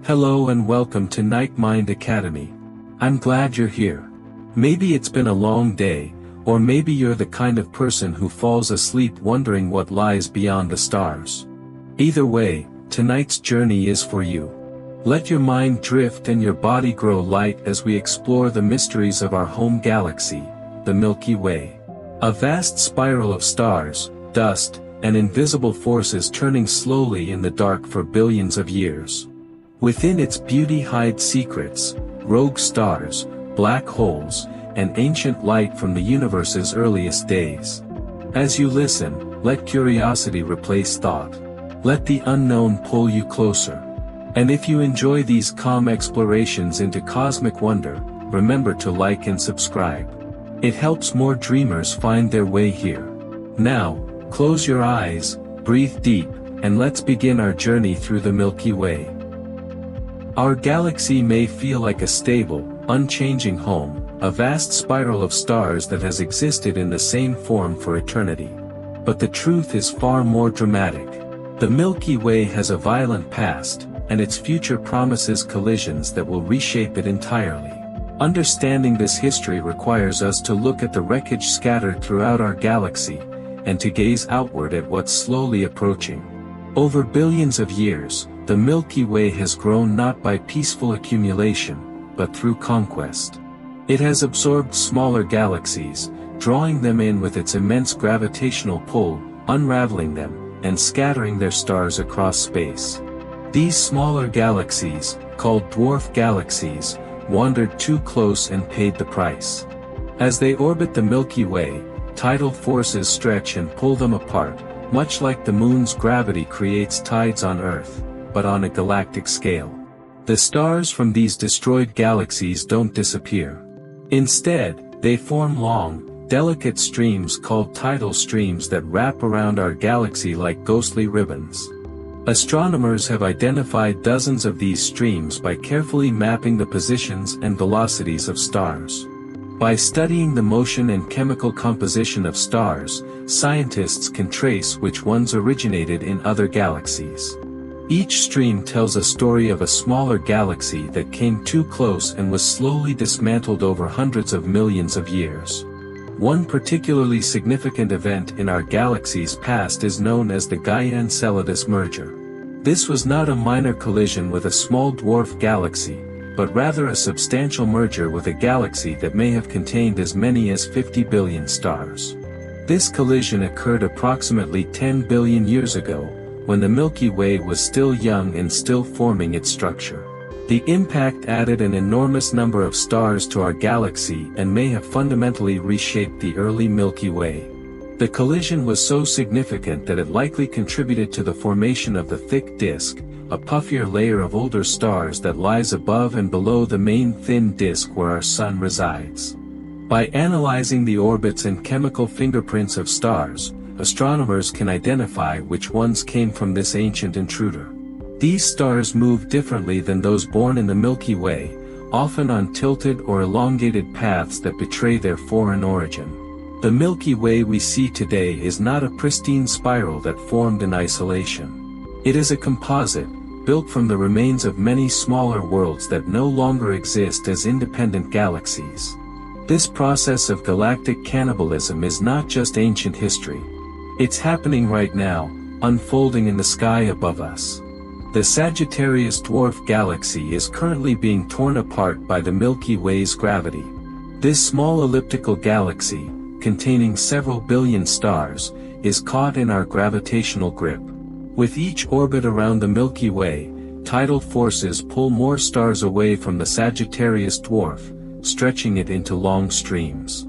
Hello and welcome to Night Mind Academy. I'm glad you're here. Maybe it's been a long day, or maybe you're the kind of person who falls asleep wondering what lies beyond the stars. Either way, tonight's journey is for you. Let your mind drift and your body grow light as we explore the mysteries of our home galaxy, the Milky Way. A vast spiral of stars, dust, and invisible forces turning slowly in the dark for billions of years. Within its beauty hide secrets, rogue stars, black holes, and ancient light from the universe's earliest days. As you listen, let curiosity replace thought. Let the unknown pull you closer. And if you enjoy these calm explorations into cosmic wonder, remember to like and subscribe. It helps more dreamers find their way here. Now, close your eyes, breathe deep, and let's begin our journey through the Milky Way. Our galaxy may feel like a stable, unchanging home, a vast spiral of stars that has existed in the same form for eternity. But the truth is far more dramatic. The Milky Way has a violent past, and its future promises collisions that will reshape it entirely. Understanding this history requires us to look at the wreckage scattered throughout our galaxy, and to gaze outward at what's slowly approaching. Over billions of years, the Milky Way has grown not by peaceful accumulation, but through conquest. It has absorbed smaller galaxies, drawing them in with its immense gravitational pull, unraveling them, and scattering their stars across space. These smaller galaxies, called dwarf galaxies, wandered too close and paid the price. As they orbit the Milky Way, tidal forces stretch and pull them apart, much like the moon's gravity creates tides on Earth, but on a galactic scale. The stars from these destroyed galaxies don't disappear. Instead, they form long, delicate streams called tidal streams that wrap around our galaxy like ghostly ribbons. Astronomers have identified dozens of these streams by carefully mapping the positions and velocities of stars. By studying the motion and chemical composition of stars, scientists can trace which ones originated in other galaxies. Each stream tells a story of a smaller galaxy that came too close and was slowly dismantled over hundreds of millions of years. One particularly significant event in our galaxy's past is known as the Gaia-Enceladus merger. This was not a minor collision with a small dwarf galaxy, but rather a substantial merger with a galaxy that may have contained as many as 50 billion stars. This collision occurred approximately 10 billion years ago, when the Milky Way was still young and still forming its structure. The impact added an enormous number of stars to our galaxy and may have fundamentally reshaped the early Milky Way. The collision was so significant that it likely contributed to the formation of the thick disk, a puffier layer of older stars that lies above and below the main thin disk where our Sun resides. By analyzing the orbits and chemical fingerprints of stars, astronomers can identify which ones came from this ancient intruder. These stars move differently than those born in the Milky Way, often on tilted or elongated paths that betray their foreign origin. The Milky Way we see today is not a pristine spiral that formed in isolation. It is a composite, built from the remains of many smaller worlds that no longer exist as independent galaxies. This process of galactic cannibalism is not just ancient history. It's happening right now, unfolding in the sky above us. The Sagittarius dwarf galaxy is currently being torn apart by the Milky Way's gravity. This small elliptical galaxy, containing several billion stars, is caught in our gravitational grip. With each orbit around the Milky Way, tidal forces pull more stars away from the Sagittarius dwarf, stretching it into long streams.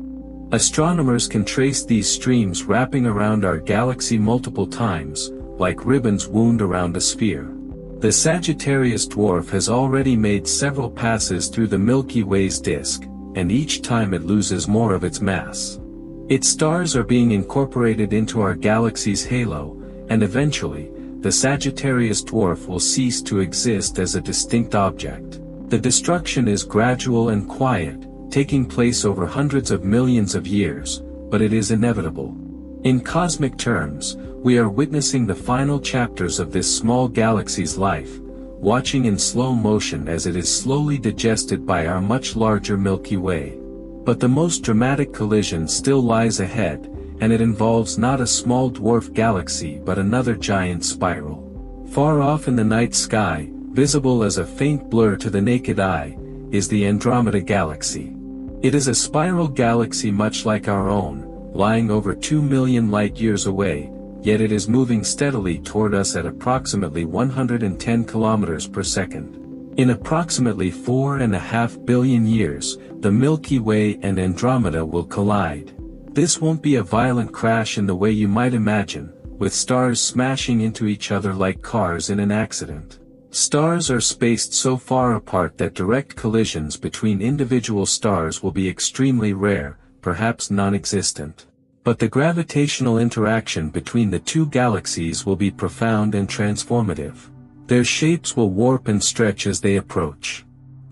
Astronomers can trace these streams wrapping around our galaxy multiple times, like ribbons wound around a sphere. The Sagittarius dwarf has already made several passes through the Milky Way's disk, and each time it loses more of its mass. Its stars are being incorporated into our galaxy's halo, and eventually, the Sagittarius dwarf will cease to exist as a distinct object. The destruction is gradual and quiet, taking place over hundreds of millions of years, but it is inevitable. In cosmic terms, we are witnessing the final chapters of this small galaxy's life, watching in slow motion as it is slowly digested by our much larger Milky Way. But the most dramatic collision still lies ahead, and it involves not a small dwarf galaxy but another giant spiral. Far off in the night sky, visible as a faint blur to the naked eye, is the Andromeda Galaxy. It is a spiral galaxy much like our own, lying over 2 million light-years away, yet it is moving steadily toward us at approximately 110 kilometers per second. In approximately 4.5 billion years, the Milky Way and Andromeda will collide. This won't be a violent crash in the way you might imagine, with stars smashing into each other like cars in an accident. Stars are spaced so far apart that direct collisions between individual stars will be extremely rare, perhaps non-existent. But the gravitational interaction between the two galaxies will be profound and transformative. Their shapes will warp and stretch as they approach.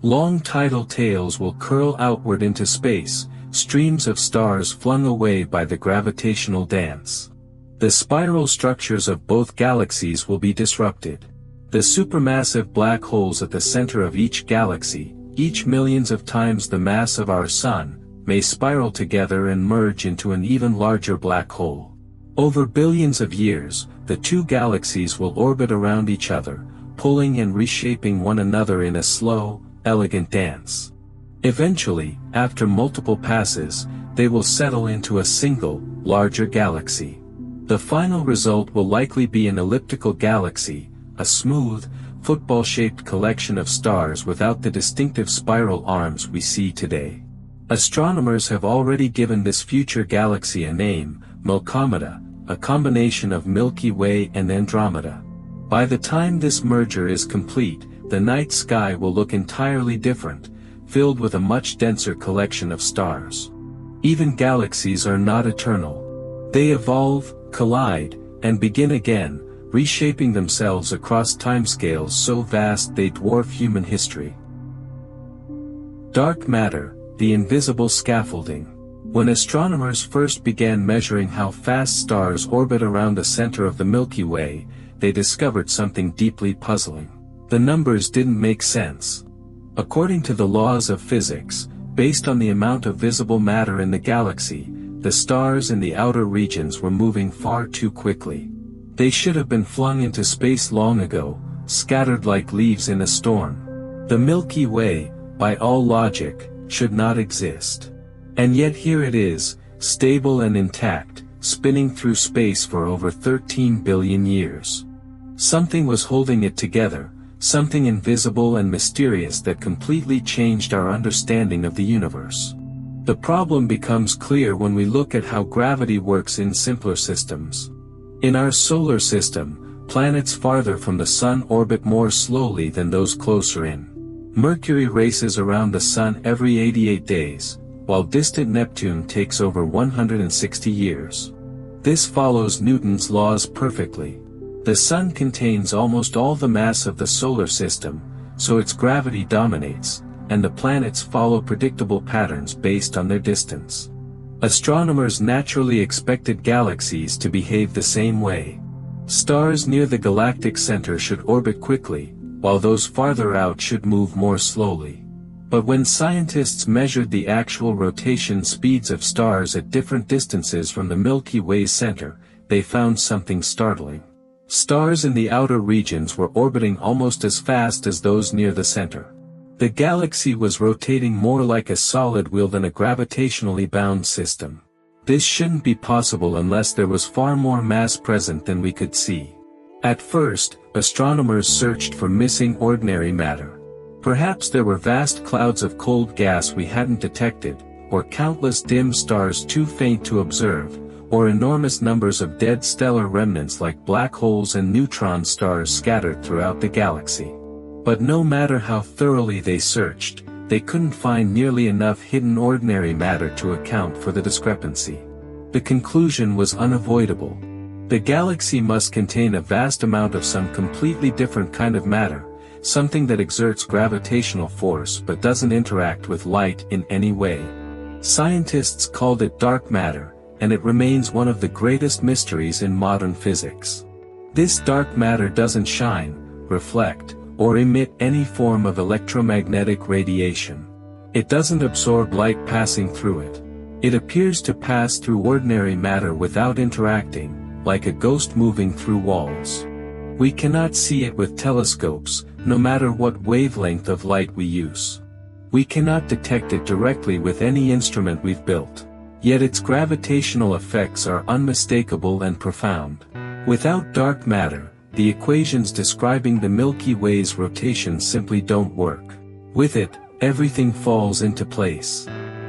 Long tidal tails will curl outward into space, streams of stars flung away by the gravitational dance. The spiral structures of both galaxies will be disrupted. The supermassive black holes at the center of each galaxy, each millions of times the mass of our Sun, may spiral together and merge into an even larger black hole. Over billions of years, the two galaxies will orbit around each other, pulling and reshaping one another in a slow, elegant dance. Eventually, after multiple passes, they will settle into a single, larger galaxy. The final result will likely be an elliptical galaxy, a smooth, football-shaped collection of stars without the distinctive spiral arms we see today. Astronomers have already given this future galaxy a name, Milkomeda, a combination of Milky Way and Andromeda. By the time this merger is complete, the night sky will look entirely different, filled with a much denser collection of stars. Even galaxies are not eternal. They evolve, collide, and begin again, reshaping themselves across timescales so vast they dwarf human history. Dark matter, the invisible scaffolding. When astronomers first began measuring how fast stars orbit around the center of the Milky Way, they discovered something deeply puzzling. The numbers didn't make sense. According to the laws of physics, based on the amount of visible matter in the galaxy, the stars in the outer regions were moving far too quickly. They should have been flung into space long ago, scattered like leaves in a storm. The Milky Way, by all logic, should not exist. And yet here it is, stable and intact, spinning through space for over 13 billion years. Something was holding it together, something invisible and mysterious that completely changed our understanding of the universe. The problem becomes clear when we look at how gravity works in simpler systems. In our solar system, planets farther from the Sun orbit more slowly than those closer in. Mercury races around the Sun every 88 days, while distant Neptune takes over 160 years. This follows Newton's laws perfectly. The Sun contains almost all the mass of the solar system, so its gravity dominates, and the planets follow predictable patterns based on their distance. Astronomers naturally expected galaxies to behave the same way. Stars near the galactic center should orbit quickly, while those farther out should move more slowly. But when scientists measured the actual rotation speeds of stars at different distances from the Milky Way's center, they found something startling. Stars in the outer regions were orbiting almost as fast as those near the center. The galaxy was rotating more like a solid wheel than a gravitationally bound system. This shouldn't be possible unless there was far more mass present than we could see. At first, astronomers searched for missing ordinary matter. Perhaps there were vast clouds of cold gas we hadn't detected, or countless dim stars too faint to observe, or enormous numbers of dead stellar remnants like black holes and neutron stars scattered throughout the galaxy. But no matter how thoroughly they searched, they couldn't find nearly enough hidden ordinary matter to account for the discrepancy. The conclusion was unavoidable. The galaxy must contain a vast amount of some completely different kind of matter, something that exerts gravitational force but doesn't interact with light in any way. Scientists called it dark matter, and it remains one of the greatest mysteries in modern physics. This dark matter doesn't shine, reflect, or emit any form of electromagnetic radiation. It doesn't absorb light passing through it. It appears to pass through ordinary matter without interacting, like a ghost moving through walls. We cannot see it with telescopes, no matter what wavelength of light we use. We cannot detect it directly with any instrument we've built. Yet its gravitational effects are unmistakable and profound. Without dark matter, the equations describing the Milky Way's rotation simply don't work. With it, everything falls into place.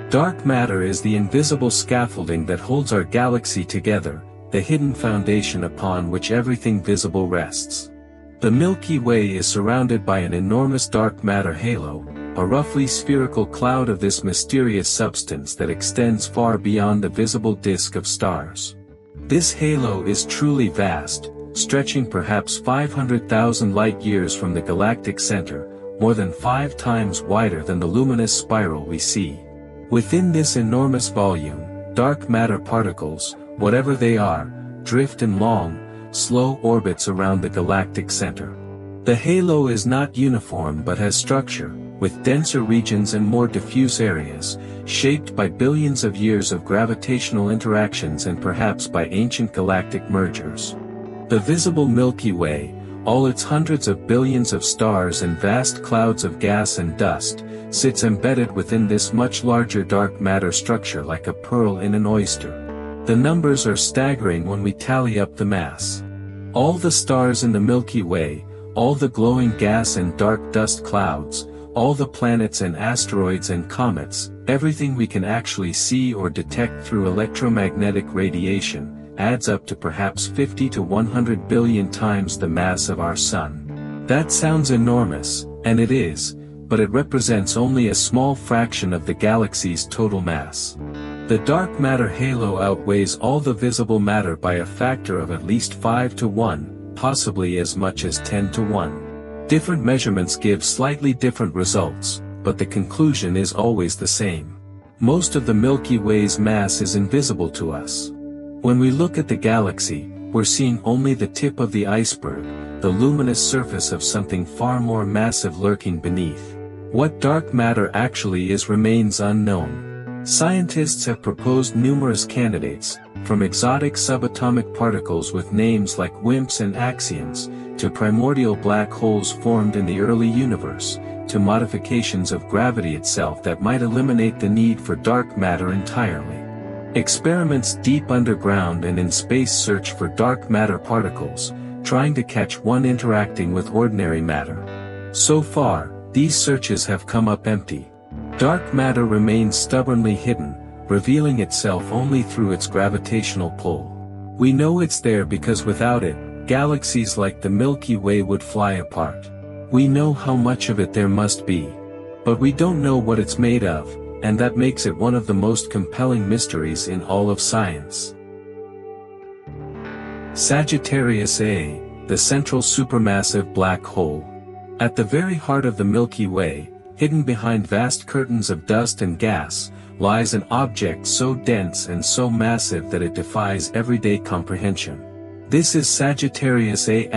Dark matter is the invisible scaffolding that holds our galaxy together, the hidden foundation upon which everything visible rests. The Milky Way is surrounded by an enormous dark matter halo, a roughly spherical cloud of this mysterious substance that extends far beyond the visible disk of stars. This halo is truly vast, stretching perhaps 500,000 light-years from the galactic center, more than 5 times wider than the luminous spiral we see. Within this enormous volume, dark matter particles, whatever they are, drift in long, slow orbits around the galactic center. The halo is not uniform but has structure, with denser regions and more diffuse areas, shaped by billions of years of gravitational interactions and perhaps by ancient galactic mergers. The visible Milky Way, all its hundreds of billions of stars and vast clouds of gas and dust, sits embedded within this much larger dark matter structure like a pearl in an oyster. The numbers are staggering when we tally up the mass. All the stars in the Milky Way, all the glowing gas and dark dust clouds, all the planets and asteroids and comets, everything we can actually see or detect through electromagnetic radiation, adds up to perhaps 50 to 100 billion times the mass of our Sun. That sounds enormous, and it is, but it represents only a small fraction of the galaxy's total mass. The dark matter halo outweighs all the visible matter by a factor of at least 5 to 1, possibly as much as 10 to 1. Different measurements give slightly different results, but the conclusion is always the same. Most of the Milky Way's mass is invisible to us. When we look at the galaxy, we're seeing only the tip of the iceberg, the luminous surface of something far more massive lurking beneath. What dark matter actually is remains unknown. Scientists have proposed numerous candidates, from exotic subatomic particles with names like WIMPs and axions, to primordial black holes formed in the early universe, to modifications of gravity itself that might eliminate the need for dark matter entirely. Experiments deep underground and in space search for dark matter particles, trying to catch one interacting with ordinary matter. So far, these searches have come up empty. Dark matter remains stubbornly hidden, revealing itself only through its gravitational pull. We know it's there because without it, galaxies like the Milky Way would fly apart. We know how much of it there must be. But we don't know what it's made of, and that makes it one of the most compelling mysteries in all of science. Sagittarius A, the central supermassive black hole. At the very heart of the Milky Way, hidden behind vast curtains of dust and gas, lies an object so dense and so massive that it defies everyday comprehension. This is Sagittarius A*,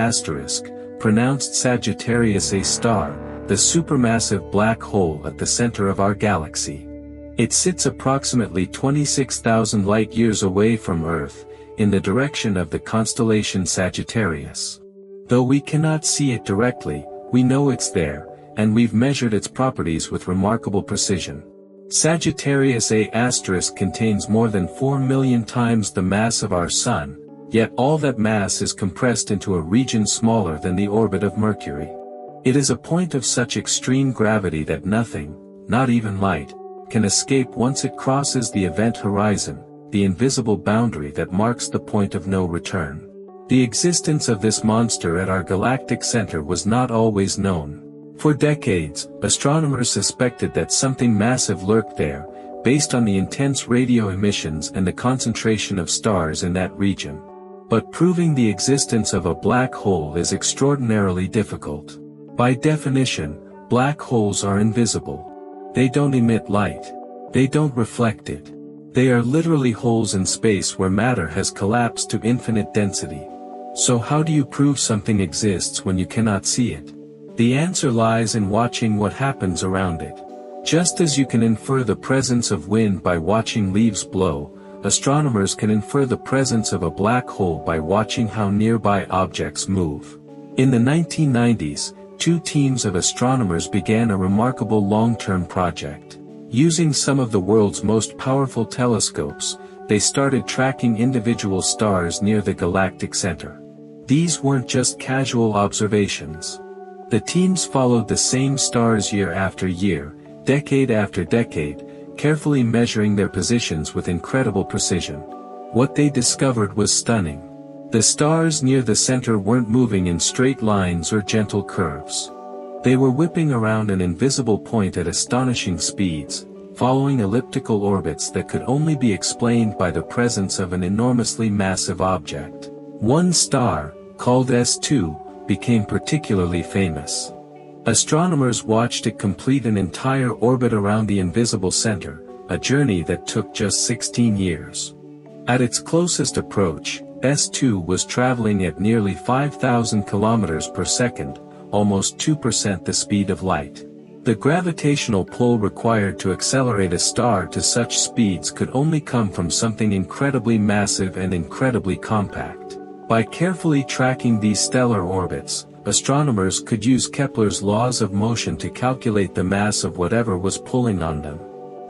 pronounced Sagittarius A star, the supermassive black hole at the center of our galaxy. It sits approximately 26,000 light-years away from Earth, in the direction of the constellation Sagittarius. Though we cannot see it directly, we know it's there, and we've measured its properties with remarkable precision. Sagittarius A** contains more than 4 million times the mass of our Sun, yet all that mass is compressed into a region smaller than the orbit of Mercury. It is a point of such extreme gravity that nothing, not even light, can escape once it crosses the event horizon, the invisible boundary that marks the point of no return. The existence of this monster at our galactic center was not always known. For decades, astronomers suspected that something massive lurked there, based on the intense radio emissions and the concentration of stars in that region. But proving the existence of a black hole is extraordinarily difficult. By definition, black holes are invisible. They don't emit light. They don't reflect it. They are literally holes in space where matter has collapsed to infinite density. So how do you prove something exists when you cannot see it? The answer lies in watching what happens around it. Just as you can infer the presence of wind by watching leaves blow, astronomers can infer the presence of a black hole by watching how nearby objects move. In the 1990s, two teams of astronomers began a remarkable long-term project. Using some of the world's most powerful telescopes, they started tracking individual stars near the galactic center. These weren't just casual observations. The teams followed the same stars year after year, decade after decade, carefully measuring their positions with incredible precision. What they discovered was stunning. The stars near the center weren't moving in straight lines or gentle curves. They were whipping around an invisible point at astonishing speeds, following elliptical orbits that could only be explained by the presence of an enormously massive object. One star, called S2, became particularly famous. Astronomers watched it complete an entire orbit around the invisible center, a journey that took just 16 years. At its closest approach, S2 was traveling at nearly 5,000 kilometers per second, almost 2% the speed of light. The gravitational pull required to accelerate a star to such speeds could only come from something incredibly massive and incredibly compact. By carefully tracking these stellar orbits, astronomers could use Kepler's laws of motion to calculate the mass of whatever was pulling on them.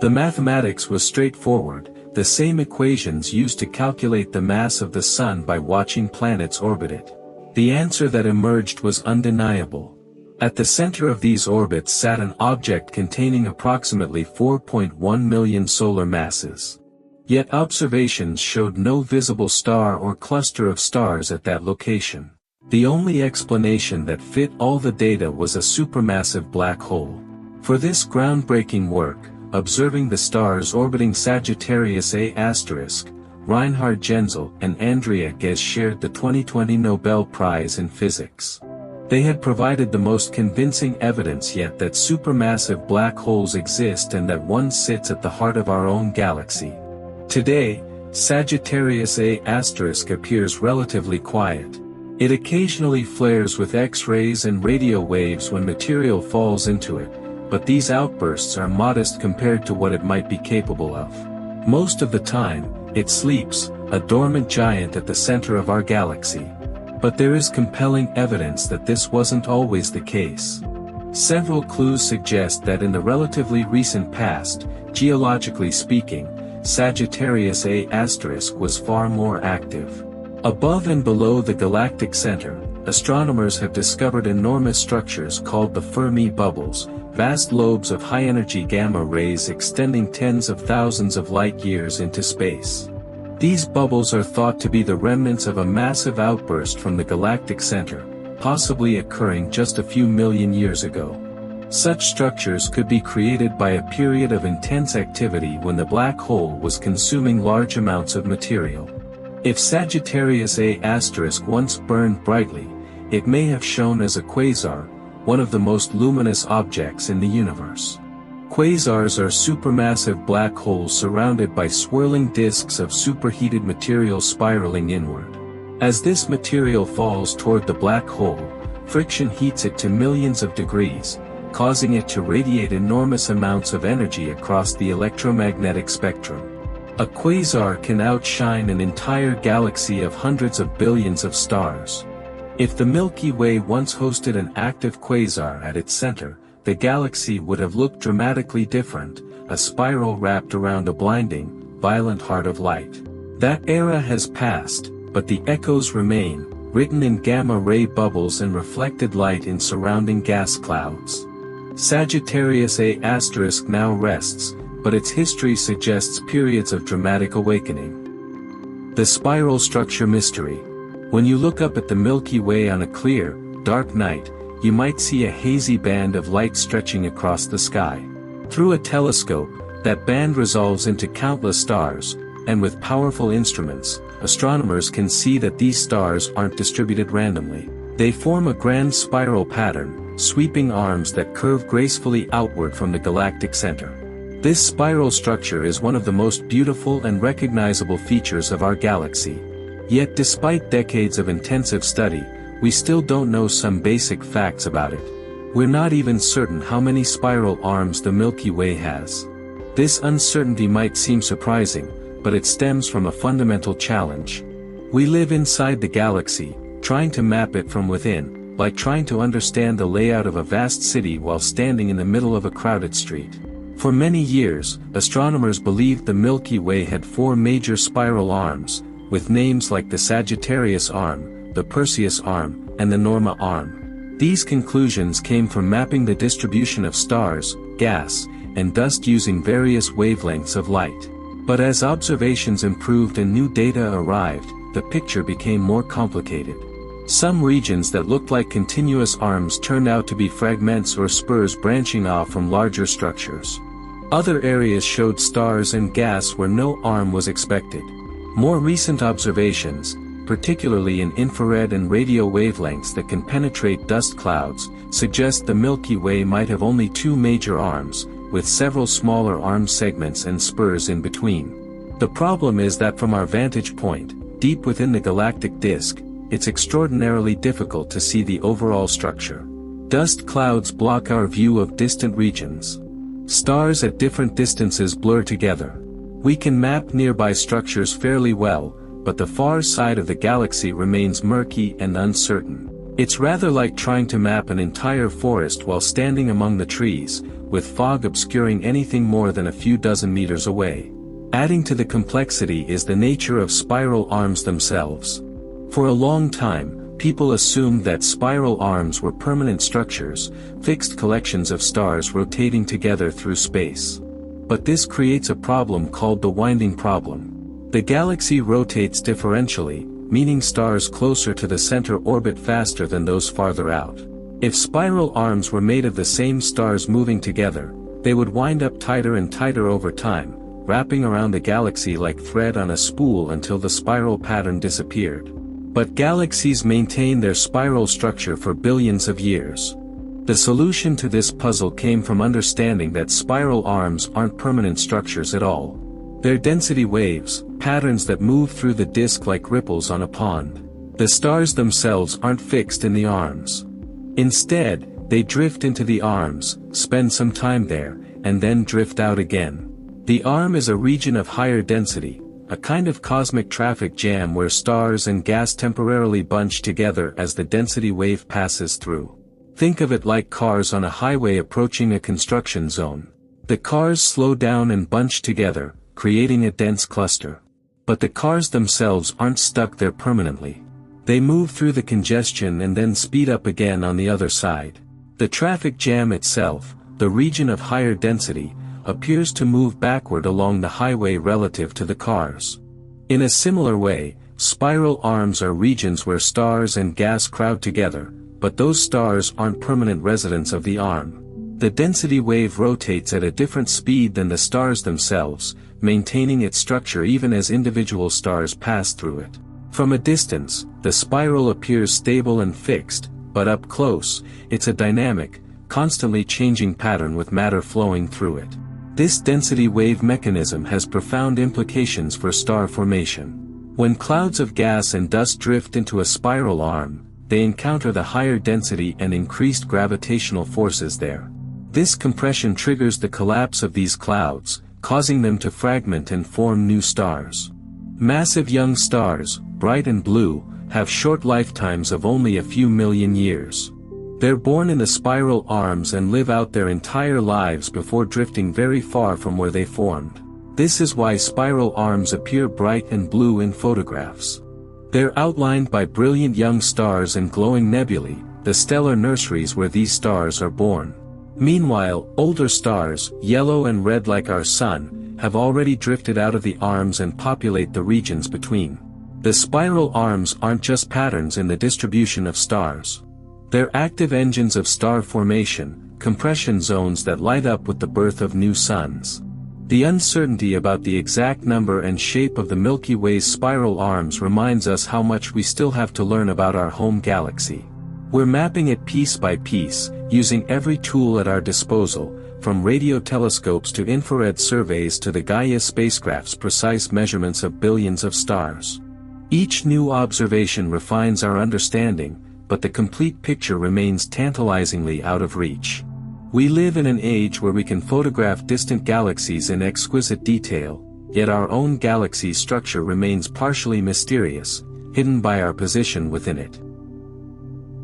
The mathematics was straightforward, the same equations used to calculate the mass of the Sun by watching planets orbit it. The answer that emerged was undeniable. At the center of these orbits sat an object containing approximately 4.1 million solar masses. Yet observations showed no visible star or cluster of stars at that location. The only explanation that fit all the data was a supermassive black hole. For this groundbreaking work, observing the stars orbiting Sagittarius A*, Reinhard Genzel and Andrea Ghez shared the 2020 Nobel Prize in Physics. They had provided the most convincing evidence yet that supermassive black holes exist and that one sits at the heart of our own galaxy. Today, Sagittarius A** appears relatively quiet. It occasionally flares with X-rays and radio waves when material falls into it, but these outbursts are modest compared to what it might be capable of. Most of the time, it sleeps, a dormant giant at the center of our galaxy. But there is compelling evidence that this wasn't always the case. Several clues suggest that in the relatively recent past, geologically speaking, Sagittarius A** was far more active. Above and below the galactic center, astronomers have discovered enormous structures called the Fermi bubbles, vast lobes of high-energy gamma rays extending tens of thousands of light-years into space. These bubbles are thought to be the remnants of a massive outburst from the galactic center, possibly occurring just a few million years ago. Such structures could be created by a period of intense activity when the black hole was consuming large amounts of material. If Sagittarius A** once burned brightly, it may have shone as a quasar, one of the most luminous objects in the universe. Quasars are supermassive black holes surrounded by swirling disks of superheated material spiraling inward. As this material falls toward the black hole, friction heats it to millions of degrees, causing it to radiate enormous amounts of energy across the electromagnetic spectrum. A quasar can outshine an entire galaxy of hundreds of billions of stars. If the Milky Way once hosted an active quasar at its center, the galaxy would have looked dramatically different, a spiral wrapped around a blinding, violent heart of light. That era has passed, but the echoes remain, written in gamma-ray bubbles and reflected light in surrounding gas clouds. Sagittarius A** now rests, but its history suggests periods of dramatic awakening. The spiral structure mystery. When you look up at the Milky Way on a clear, dark night, you might see a hazy band of light stretching across the sky. Through a telescope, that band resolves into countless stars, and with powerful instruments, astronomers can see that these stars aren't distributed randomly. They form a grand spiral pattern, sweeping arms that curve gracefully outward from the galactic center. This spiral structure is one of the most beautiful and recognizable features of our galaxy. Yet despite decades of intensive study, we still don't know some basic facts about it. We're not even certain how many spiral arms the Milky Way has. This uncertainty might seem surprising, but it stems from a fundamental challenge. We live inside the galaxy, trying to map it from within, like trying to understand the layout of a vast city while standing in the middle of a crowded street. For many years, astronomers believed the Milky Way had 4 major spiral arms, with names like the Sagittarius arm, the Perseus arm, and the Norma arm. These conclusions came from mapping the distribution of stars, gas, and dust using various wavelengths of light. But as observations improved and new data arrived, the picture became more complicated. Some regions that looked like continuous arms turned out to be fragments or spurs branching off from larger structures. Other areas showed stars and gas where no arm was expected. More recent observations, particularly in infrared and radio wavelengths that can penetrate dust clouds, suggest the Milky Way might have only 2 major arms, with several smaller arm segments and spurs in between. The problem is that from our vantage point, deep within the galactic disk, it's extraordinarily difficult to see the overall structure. Dust clouds block our view of distant regions. Stars at different distances blur together. We can map nearby structures fairly well, but the far side of the galaxy remains murky and uncertain. It's rather like trying to map an entire forest while standing among the trees, with fog obscuring anything more than a few dozen meters away. Adding to the complexity is the nature of spiral arms themselves. For a long time, people assumed that spiral arms were permanent structures, fixed collections of stars rotating together through space. But this creates a problem called the winding problem. The galaxy rotates differentially, meaning stars closer to the center orbit faster than those farther out. If spiral arms were made of the same stars moving together, they would wind up tighter and tighter over time, wrapping around the galaxy like thread on a spool until the spiral pattern disappeared. But galaxies maintain their spiral structure for billions of years. The solution to this puzzle came from understanding that spiral arms aren't permanent structures at all. They're density waves, patterns that move through the disk like ripples on a pond. The stars themselves aren't fixed in the arms. Instead, they drift into the arms, spend some time there, and then drift out again. The arm is a region of higher density, a kind of cosmic traffic jam where stars and gas temporarily bunch together as the density wave passes through. Think of it like cars on a highway approaching a construction zone. The cars slow down and bunch together, creating a dense cluster. But the cars themselves aren't stuck there permanently. They move through the congestion and then speed up again on the other side. The traffic jam itself, the region of higher density, appears to move backward along the highway relative to the cars. In a similar way, spiral arms are regions where stars and gas crowd together, but those stars aren't permanent residents of the arm. The density wave rotates at a different speed than the stars themselves, maintaining its structure even as individual stars pass through it. From a distance, the spiral appears stable and fixed, but up close, it's a dynamic, constantly changing pattern with matter flowing through it. This density wave mechanism has profound implications for star formation. When clouds of gas and dust drift into a spiral arm, they encounter the higher density and increased gravitational forces there. This compression triggers the collapse of these clouds, causing them to fragment and form new stars. Massive young stars, bright and blue, have short lifetimes of only a few million years. They're born in the spiral arms and live out their entire lives before drifting very far from where they formed. This is why spiral arms appear bright and blue in photographs. They're outlined by brilliant young stars and glowing nebulae, the stellar nurseries where these stars are born. Meanwhile, older stars, yellow and red like our Sun, have already drifted out of the arms and populate the regions between. The spiral arms aren't just patterns in the distribution of stars. They're active engines of star formation, compression zones that light up with the birth of new suns. The uncertainty about the exact number and shape of the Milky Way's spiral arms reminds us how much we still have to learn about our home galaxy. We're mapping it piece by piece, using every tool at our disposal, from radio telescopes to infrared surveys to the Gaia spacecraft's precise measurements of billions of stars. Each new observation refines our understanding, but the complete picture remains tantalizingly out of reach. We live in an age where we can photograph distant galaxies in exquisite detail, yet our own galaxy's structure remains partially mysterious, hidden by our position within it.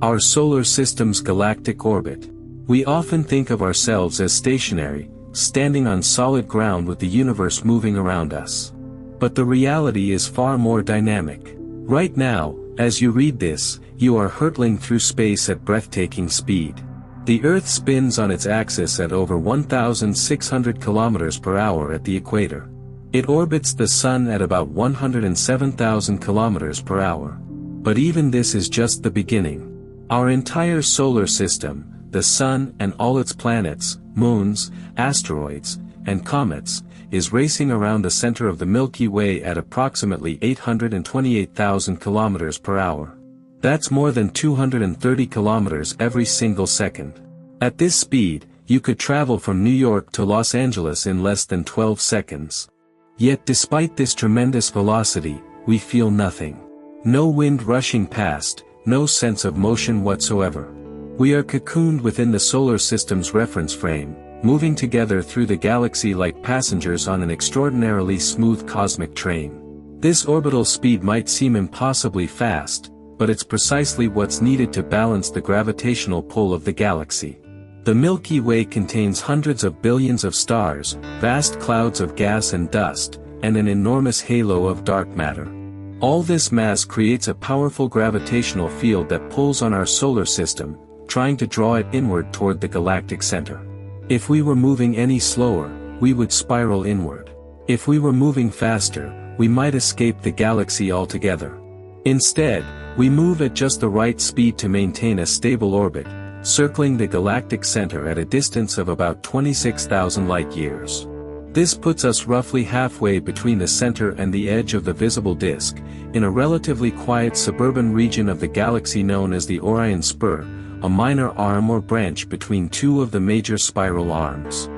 Our solar system's galactic orbit. We often think of ourselves as stationary, standing on solid ground with the universe moving around us. But the reality is far more dynamic. Right now, as you read this, you are hurtling through space at breathtaking speed. The Earth spins on its axis at over 1,600 kilometers per hour at the equator. It orbits the Sun at about 107,000 kilometers per hour. But even this is just the beginning. Our entire solar system, the Sun and all its planets, moons, asteroids, and comets, is racing around the center of the Milky Way at approximately 828,000 kilometers per hour. That's more than 230 kilometers every single second. At this speed, you could travel from New York to Los Angeles in less than 12 seconds. Yet despite this tremendous velocity, we feel nothing. No wind rushing past, no sense of motion whatsoever. We are cocooned within the solar system's reference frame, moving together through the galaxy like passengers on an extraordinarily smooth cosmic train. This orbital speed might seem impossibly fast, but it's precisely what's needed to balance the gravitational pull of the galaxy. The Milky Way contains hundreds of billions of stars, vast clouds of gas and dust, and an enormous halo of dark matter. All this mass creates a powerful gravitational field that pulls on our solar system, trying to draw it inward toward the galactic center. If we were moving any slower, we would spiral inward. If we were moving faster, we might escape the galaxy altogether. Instead, we move at just the right speed to maintain a stable orbit, circling the galactic center at a distance of about 26,000 light-years. This puts us roughly halfway between the center and the edge of the visible disk, in a relatively quiet suburban region of the galaxy known as the Orion Spur, a minor arm or branch between two of the major spiral arms.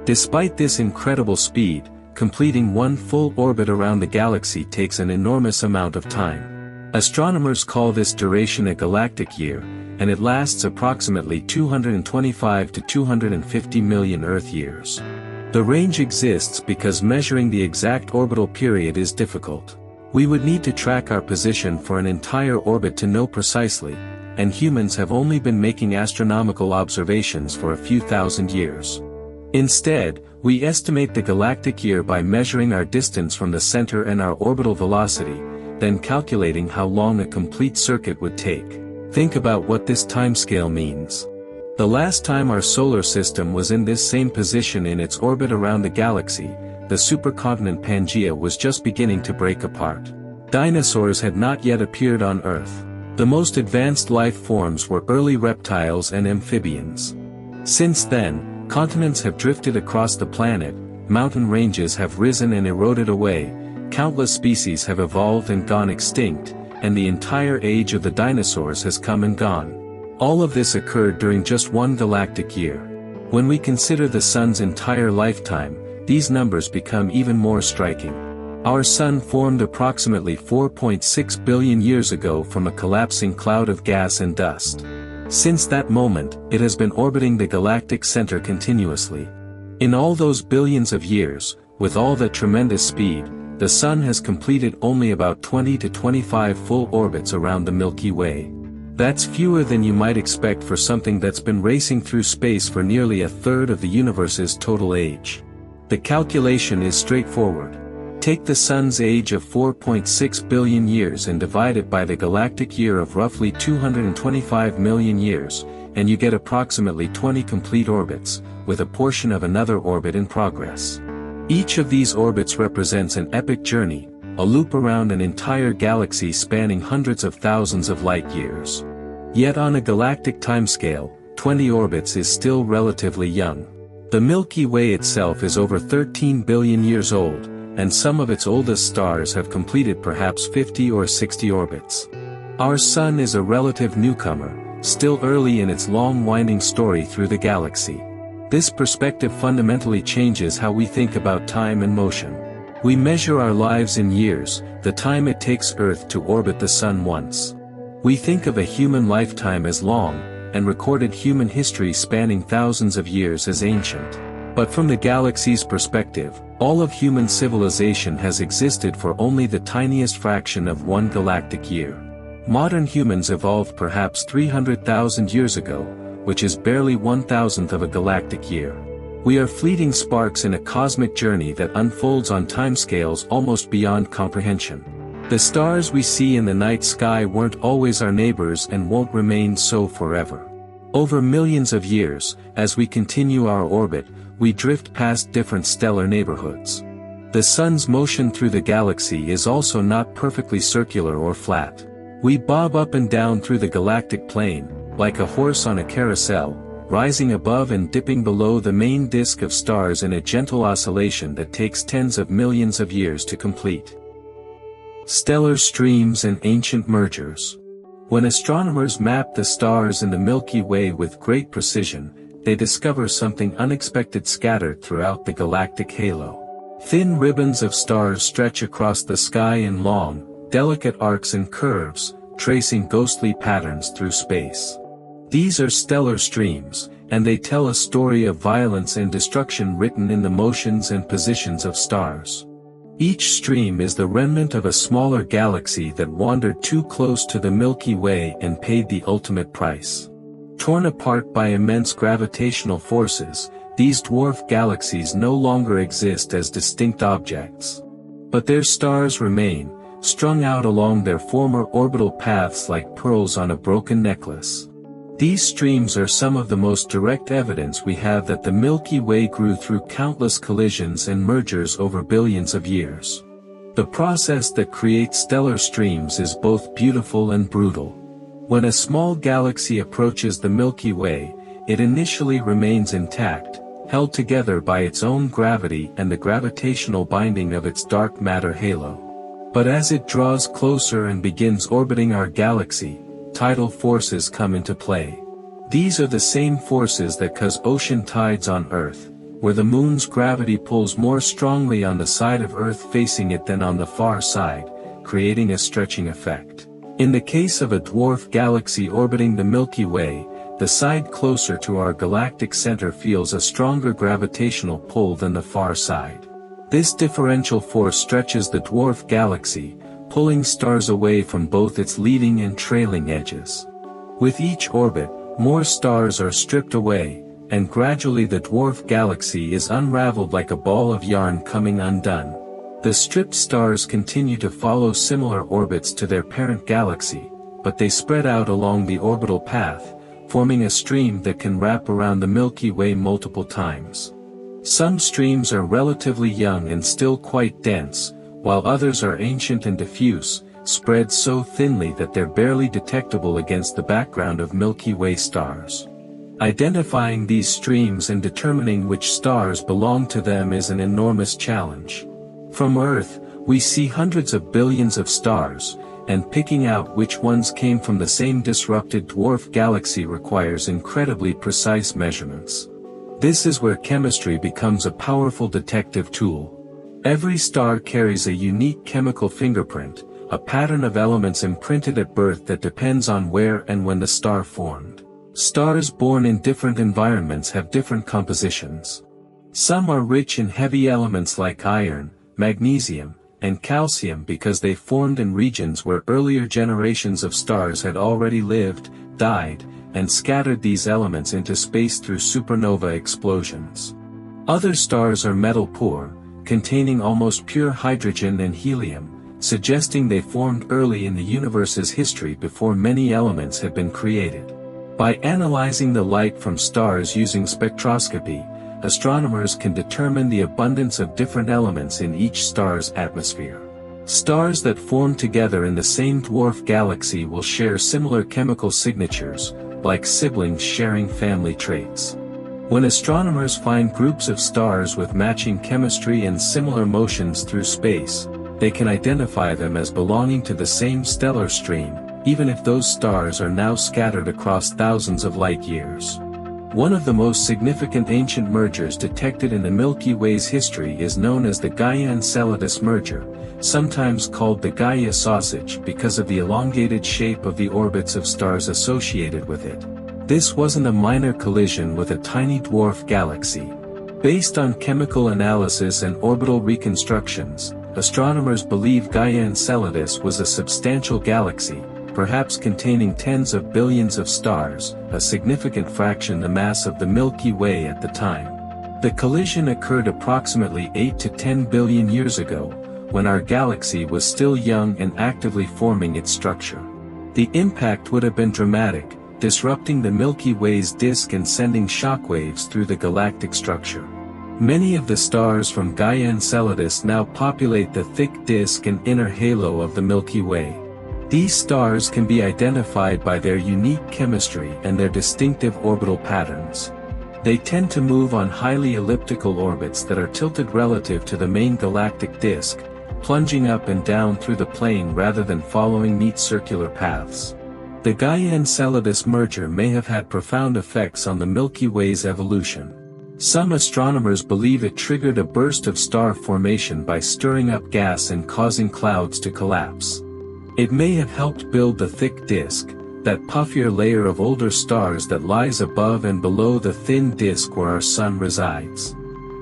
Despite this incredible speed, completing one full orbit around the galaxy takes an enormous amount of time. Astronomers call this duration a galactic year, and it lasts approximately 225 to 250 million Earth years. The range exists because measuring the exact orbital period is difficult. We would need to track our position for an entire orbit to know precisely, and humans have only been making astronomical observations for a few thousand years. Instead, we estimate the galactic year by measuring our distance from the center and our orbital velocity, then calculating how long a complete circuit would take. Think about what this timescale means. The last time our solar system was in this same position in its orbit around the galaxy, the supercontinent Pangaea was just beginning to break apart. Dinosaurs had not yet appeared on Earth. The most advanced life forms were early reptiles and amphibians. Since then, continents have drifted across the planet, mountain ranges have risen and eroded away, countless species have evolved and gone extinct, and the entire age of the dinosaurs has come and gone. All of this occurred during just one galactic year. When we consider the Sun's entire lifetime, these numbers become even more striking. Our Sun formed approximately 4.6 billion years ago from a collapsing cloud of gas and dust. Since that moment, it has been orbiting the galactic center continuously. In all those billions of years, with all that tremendous speed, the Sun has completed only about 20 to 25 full orbits around the Milky Way. That's fewer than you might expect for something that's been racing through space for nearly a third of the universe's total age. The calculation is straightforward. Take the Sun's age of 4.6 billion years and divide it by the galactic year of roughly 225 million years, and you get approximately 20 complete orbits, with a portion of another orbit in progress. Each of these orbits represents an epic journey, a loop around an entire galaxy spanning hundreds of thousands of light years. Yet on a galactic timescale, 20 orbits is still relatively young. The Milky Way itself is over 13 billion years old, and some of its oldest stars have completed perhaps 50 or 60 orbits. Our Sun is a relative newcomer, still early in its long winding story through the galaxy. This perspective fundamentally changes how we think about time and motion. We measure our lives in years, the time it takes Earth to orbit the Sun once. We think of a human lifetime as long, and recorded human history spanning thousands of years as ancient. But from the galaxy's perspective, all of human civilization has existed for only the tiniest fraction of one galactic year. Modern humans evolved perhaps 300,000 years ago, which is barely 1,000th of a galactic year. We are fleeting sparks in a cosmic journey that unfolds on timescales almost beyond comprehension. The stars we see in the night sky weren't always our neighbors and won't remain so forever. Over millions of years, as we continue our orbit, we drift past different stellar neighborhoods. The sun's motion through the galaxy is also not perfectly circular or flat. We bob up and down through the galactic plane, like a horse on a carousel, rising above and dipping below the main disk of stars in a gentle oscillation that takes tens of millions of years to complete. Stellar streams and ancient mergers. When astronomers map the stars in the Milky Way with great precision, they discover something unexpected scattered throughout the galactic halo. Thin ribbons of stars stretch across the sky in long, delicate arcs and curves, tracing ghostly patterns through space. These are stellar streams, and they tell a story of violence and destruction written in the motions and positions of stars. Each stream is the remnant of a smaller galaxy that wandered too close to the Milky Way and paid the ultimate price. Torn apart by immense gravitational forces, these dwarf galaxies no longer exist as distinct objects. But their stars remain, strung out along their former orbital paths like pearls on a broken necklace. These streams are some of the most direct evidence we have that the Milky Way grew through countless collisions and mergers over billions of years. The process that creates stellar streams is both beautiful and brutal. When a small galaxy approaches the Milky Way, it initially remains intact, held together by its own gravity and the gravitational binding of its dark matter halo. But as it draws closer and begins orbiting our galaxy, tidal forces come into play. These are the same forces that cause ocean tides on Earth, where the moon's gravity pulls more strongly on the side of Earth facing it than on the far side, creating a stretching effect. In the case of a dwarf galaxy orbiting the Milky Way, the side closer to our galactic center feels a stronger gravitational pull than the far side. This differential force stretches the dwarf galaxy, pulling stars away from both its leading and trailing edges. With each orbit, more stars are stripped away, and gradually the dwarf galaxy is unraveled like a ball of yarn coming undone. The stripped stars continue to follow similar orbits to their parent galaxy, but they spread out along the orbital path, forming a stream that can wrap around the Milky Way multiple times. Some streams are relatively young and still quite dense, while others are ancient and diffuse, spread so thinly that they're barely detectable against the background of Milky Way stars. Identifying these streams and determining which stars belong to them is an enormous challenge. From Earth, we see hundreds of billions of stars, and picking out which ones came from the same disrupted dwarf galaxy requires incredibly precise measurements. This is where chemistry becomes a powerful detective tool. Every star carries a unique chemical fingerprint, a pattern of elements imprinted at birth that depends on where and when the star formed. Stars born in different environments have different compositions. Some are rich in heavy elements like iron, magnesium, and calcium because they formed in regions where earlier generations of stars had already lived, died, and scattered these elements into space through supernova explosions. Other stars are metal poor, containing almost pure hydrogen and helium, suggesting they formed early in the universe's history before many elements had been created. By analyzing the light from stars using spectroscopy, astronomers can determine the abundance of different elements in each star's atmosphere. Stars that form together in the same dwarf galaxy will share similar chemical signatures, like siblings sharing family traits. When astronomers find groups of stars with matching chemistry and similar motions through space, they can identify them as belonging to the same stellar stream, even if those stars are now scattered across thousands of light years. One of the most significant ancient mergers detected in the Milky Way's history is known as the Gaia-Enceladus merger, sometimes called the Gaia sausage because of the elongated shape of the orbits of stars associated with it. This wasn't a minor collision with a tiny dwarf galaxy. Based on chemical analysis and orbital reconstructions, astronomers believe Gaia-Enceladus was a substantial galaxy, perhaps containing tens of billions of stars, a significant fraction the mass of the Milky Way at the time. The collision occurred approximately 8 to 10 billion years ago, when our galaxy was still young and actively forming its structure. The impact would have been dramatic, disrupting the Milky Way's disk and sending shockwaves through the galactic structure. Many of the stars from Gaia-Enceladus now populate the thick disk and inner halo of the Milky Way. These stars can be identified by their unique chemistry and their distinctive orbital patterns. They tend to move on highly elliptical orbits that are tilted relative to the main galactic disk, plunging up and down through the plane rather than following neat circular paths. The Gaia-Enceladus merger may have had profound effects on the Milky Way's evolution. Some astronomers believe it triggered a burst of star formation by stirring up gas and causing clouds to collapse. It may have helped build the thick disk, that puffier layer of older stars that lies above and below the thin disk where our Sun resides.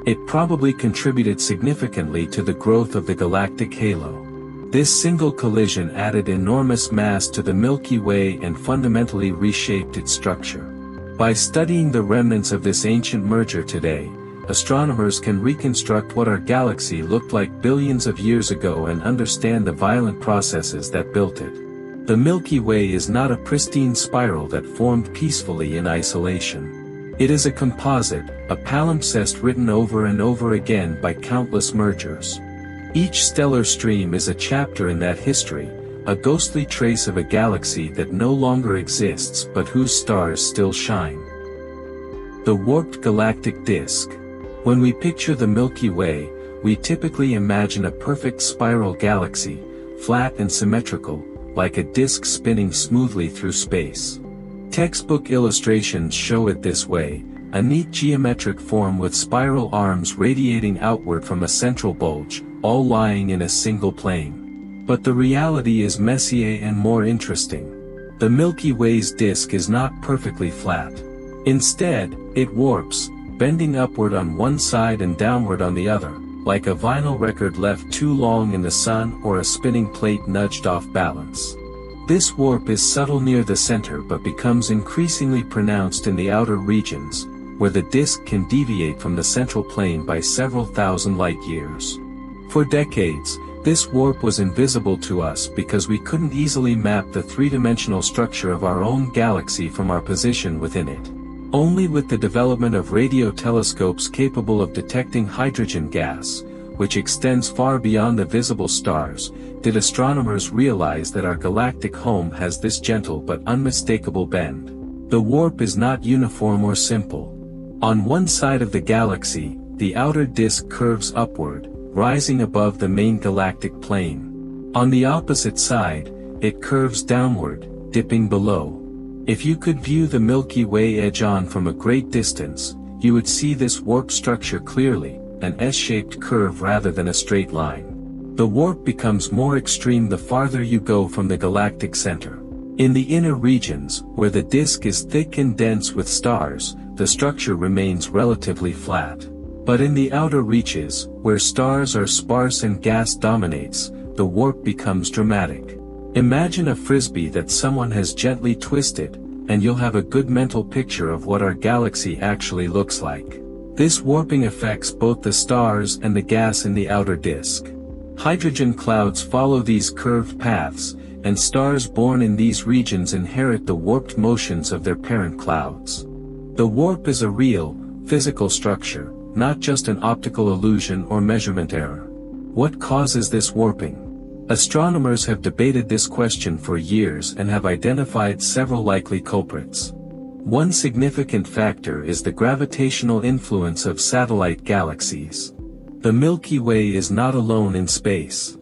It probably contributed significantly to the growth of the galactic halo. This single collision added enormous mass to the Milky Way and fundamentally reshaped its structure. By studying the remnants of this ancient merger today, astronomers can reconstruct what our galaxy looked like billions of years ago and understand the violent processes that built it. The Milky Way is not a pristine spiral that formed peacefully in isolation. It is a composite, a palimpsest written over and over again by countless mergers. Each stellar stream is a chapter in that history, a ghostly trace of a galaxy that no longer exists but whose stars still shine. The warped galactic disk. When we picture the Milky Way, we typically imagine a perfect spiral galaxy, flat and symmetrical, like a disk spinning smoothly through space. Textbook illustrations show it this way, a neat geometric form with spiral arms radiating outward from a central bulge, all lying in a single plane. But the reality is messier and more interesting. The Milky Way's disk is not perfectly flat. Instead, it warps, bending upward on one side and downward on the other, like a vinyl record left too long in the sun or a spinning plate nudged off balance. This warp is subtle near the center but becomes increasingly pronounced in the outer regions, where the disk can deviate from the central plane by several thousand light-years. For decades, this warp was invisible to us because we couldn't easily map the three-dimensional structure of our own galaxy from our position within it. Only with the development of radio telescopes capable of detecting hydrogen gas, which extends far beyond the visible stars, did astronomers realize that our galactic home has this gentle but unmistakable bend. The warp is not uniform or simple. On one side of the galaxy, the outer disk curves upward, rising above the main galactic plane. On the opposite side, it curves downward, dipping below. If you could view the Milky Way edge-on from a great distance, you would see this warp structure clearly, an S-shaped curve rather than a straight line. The warp becomes more extreme the farther you go from the galactic center. In the inner regions, where the disk is thick and dense with stars, the structure remains relatively flat. But in the outer reaches, where stars are sparse and gas dominates, the warp becomes dramatic. Imagine a frisbee that someone has gently twisted, and you'll have a good mental picture of what our galaxy actually looks like. This warping affects both the stars and the gas in the outer disk. Hydrogen clouds follow these curved paths, and stars born in these regions inherit the warped motions of their parent clouds. The warp is a real, physical structure, not just an optical illusion or measurement error. What causes this warping? Astronomers have debated this question for years and have identified several likely culprits. One significant factor is the gravitational influence of satellite galaxies. The Milky Way is not alone in space.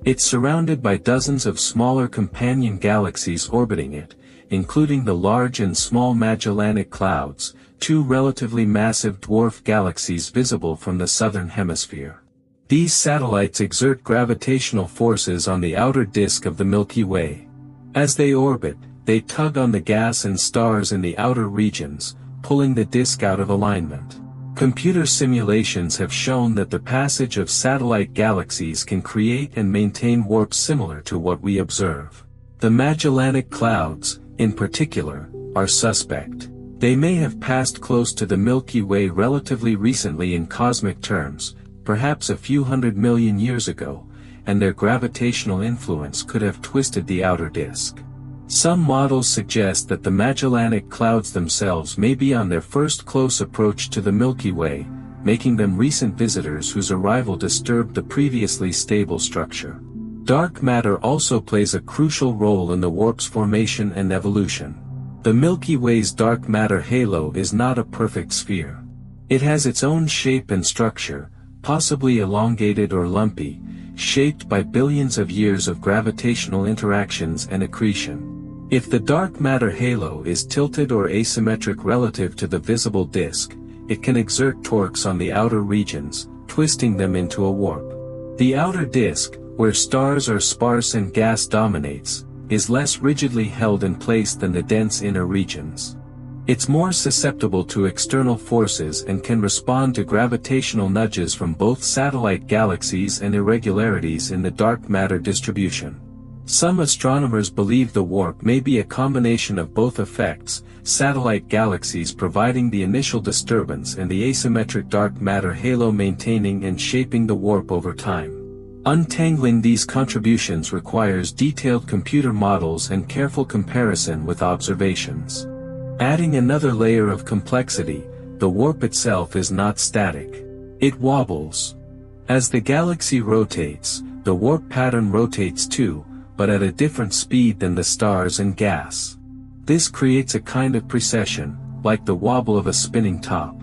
It's surrounded by dozens of smaller companion galaxies orbiting it, including the Large and Small Magellanic Clouds, two relatively massive dwarf galaxies visible from the southern hemisphere. These satellites exert gravitational forces on the outer disk of the Milky Way. As they orbit, they tug on the gas and stars in the outer regions, pulling the disk out of alignment. Computer simulations have shown that the passage of satellite galaxies can create and maintain warps similar to what we observe. The Magellanic Clouds, in particular, are suspect. They may have passed close to the Milky Way relatively recently in cosmic terms, perhaps a few 100 million years ago, and their gravitational influence could have twisted the outer disk. Some models suggest that the Magellanic Clouds themselves may be on their first close approach to the Milky Way, making them recent visitors whose arrival disturbed the previously stable structure. Dark matter also plays a crucial role in the warp's formation and evolution. The Milky Way's dark matter halo is not a perfect sphere. It has its own shape and structure, possibly elongated or lumpy, shaped by billions of years of gravitational interactions and accretion. If the dark matter halo is tilted or asymmetric relative to the visible disk, it can exert torques on the outer regions, twisting them into a warp. The outer disk, where stars are sparse and gas dominates, is less rigidly held in place than the dense inner regions. It's more susceptible to external forces and can respond to gravitational nudges from both satellite galaxies and irregularities in the dark matter distribution. Some astronomers believe the warp may be a combination of both effects, satellite galaxies providing the initial disturbance and the asymmetric dark matter halo maintaining and shaping the warp over time. Untangling these contributions requires detailed computer models and careful comparison with observations. Adding another layer of complexity, the warp itself is not static. It wobbles. As the galaxy rotates, the warp pattern rotates too, but at a different speed than the stars and gas. This creates a kind of precession, like the wobble of a spinning top.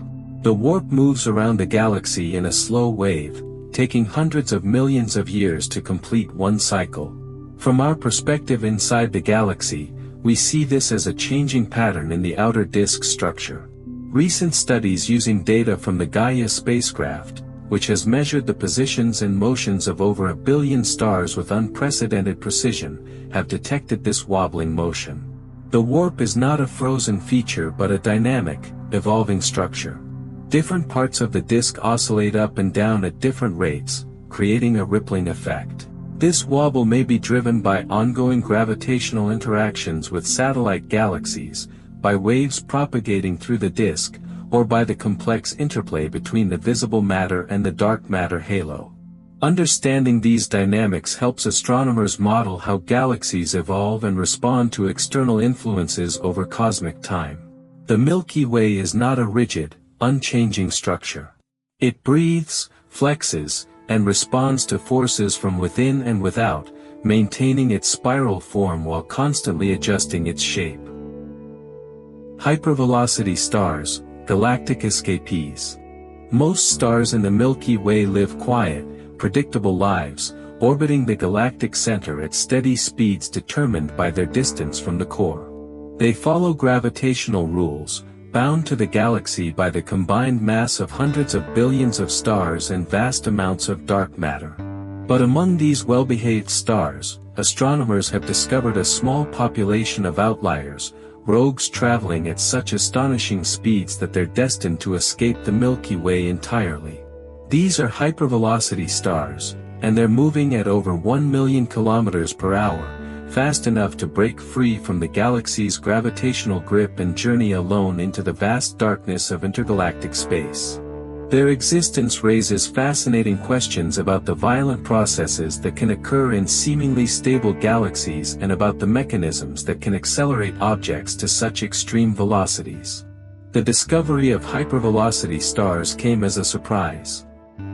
The warp moves around the galaxy in a slow wave, taking hundreds of millions of years to complete one cycle. From our perspective inside the galaxy, we see this as a changing pattern in the outer disk structure. Recent studies using data from the Gaia spacecraft, which has measured the positions and motions of over 1 billion stars with unprecedented precision, have detected this wobbling motion. The warp is not a frozen feature but a dynamic, evolving structure. Different parts of the disk oscillate up and down at different rates, creating a rippling effect. This wobble may be driven by ongoing gravitational interactions with satellite galaxies, by waves propagating through the disk, or by the complex interplay between the visible matter and the dark matter halo. Understanding these dynamics helps astronomers model how galaxies evolve and respond to external influences over cosmic time. The Milky Way is not a rigid, unchanging structure. It breathes, flexes, and responds to forces from within and without, maintaining its spiral form while constantly adjusting its shape. Hypervelocity stars, galactic escapees. Most stars in the Milky Way live quiet, predictable lives, orbiting the galactic center at steady speeds determined by their distance from the core. They follow gravitational rules, bound to the galaxy by the combined mass of hundreds of billions of stars and vast amounts of dark matter. But among these well-behaved stars, astronomers have discovered a small population of outliers, rogues traveling at such astonishing speeds that they're destined to escape the Milky Way entirely. These are hypervelocity stars, and they're moving at over 1 million kilometers per hour, fast enough to break free from the galaxy's gravitational grip and journey alone into the vast darkness of intergalactic space. Their existence raises fascinating questions about the violent processes that can occur in seemingly stable galaxies and about the mechanisms that can accelerate objects to such extreme velocities. The discovery of hypervelocity stars came as a surprise.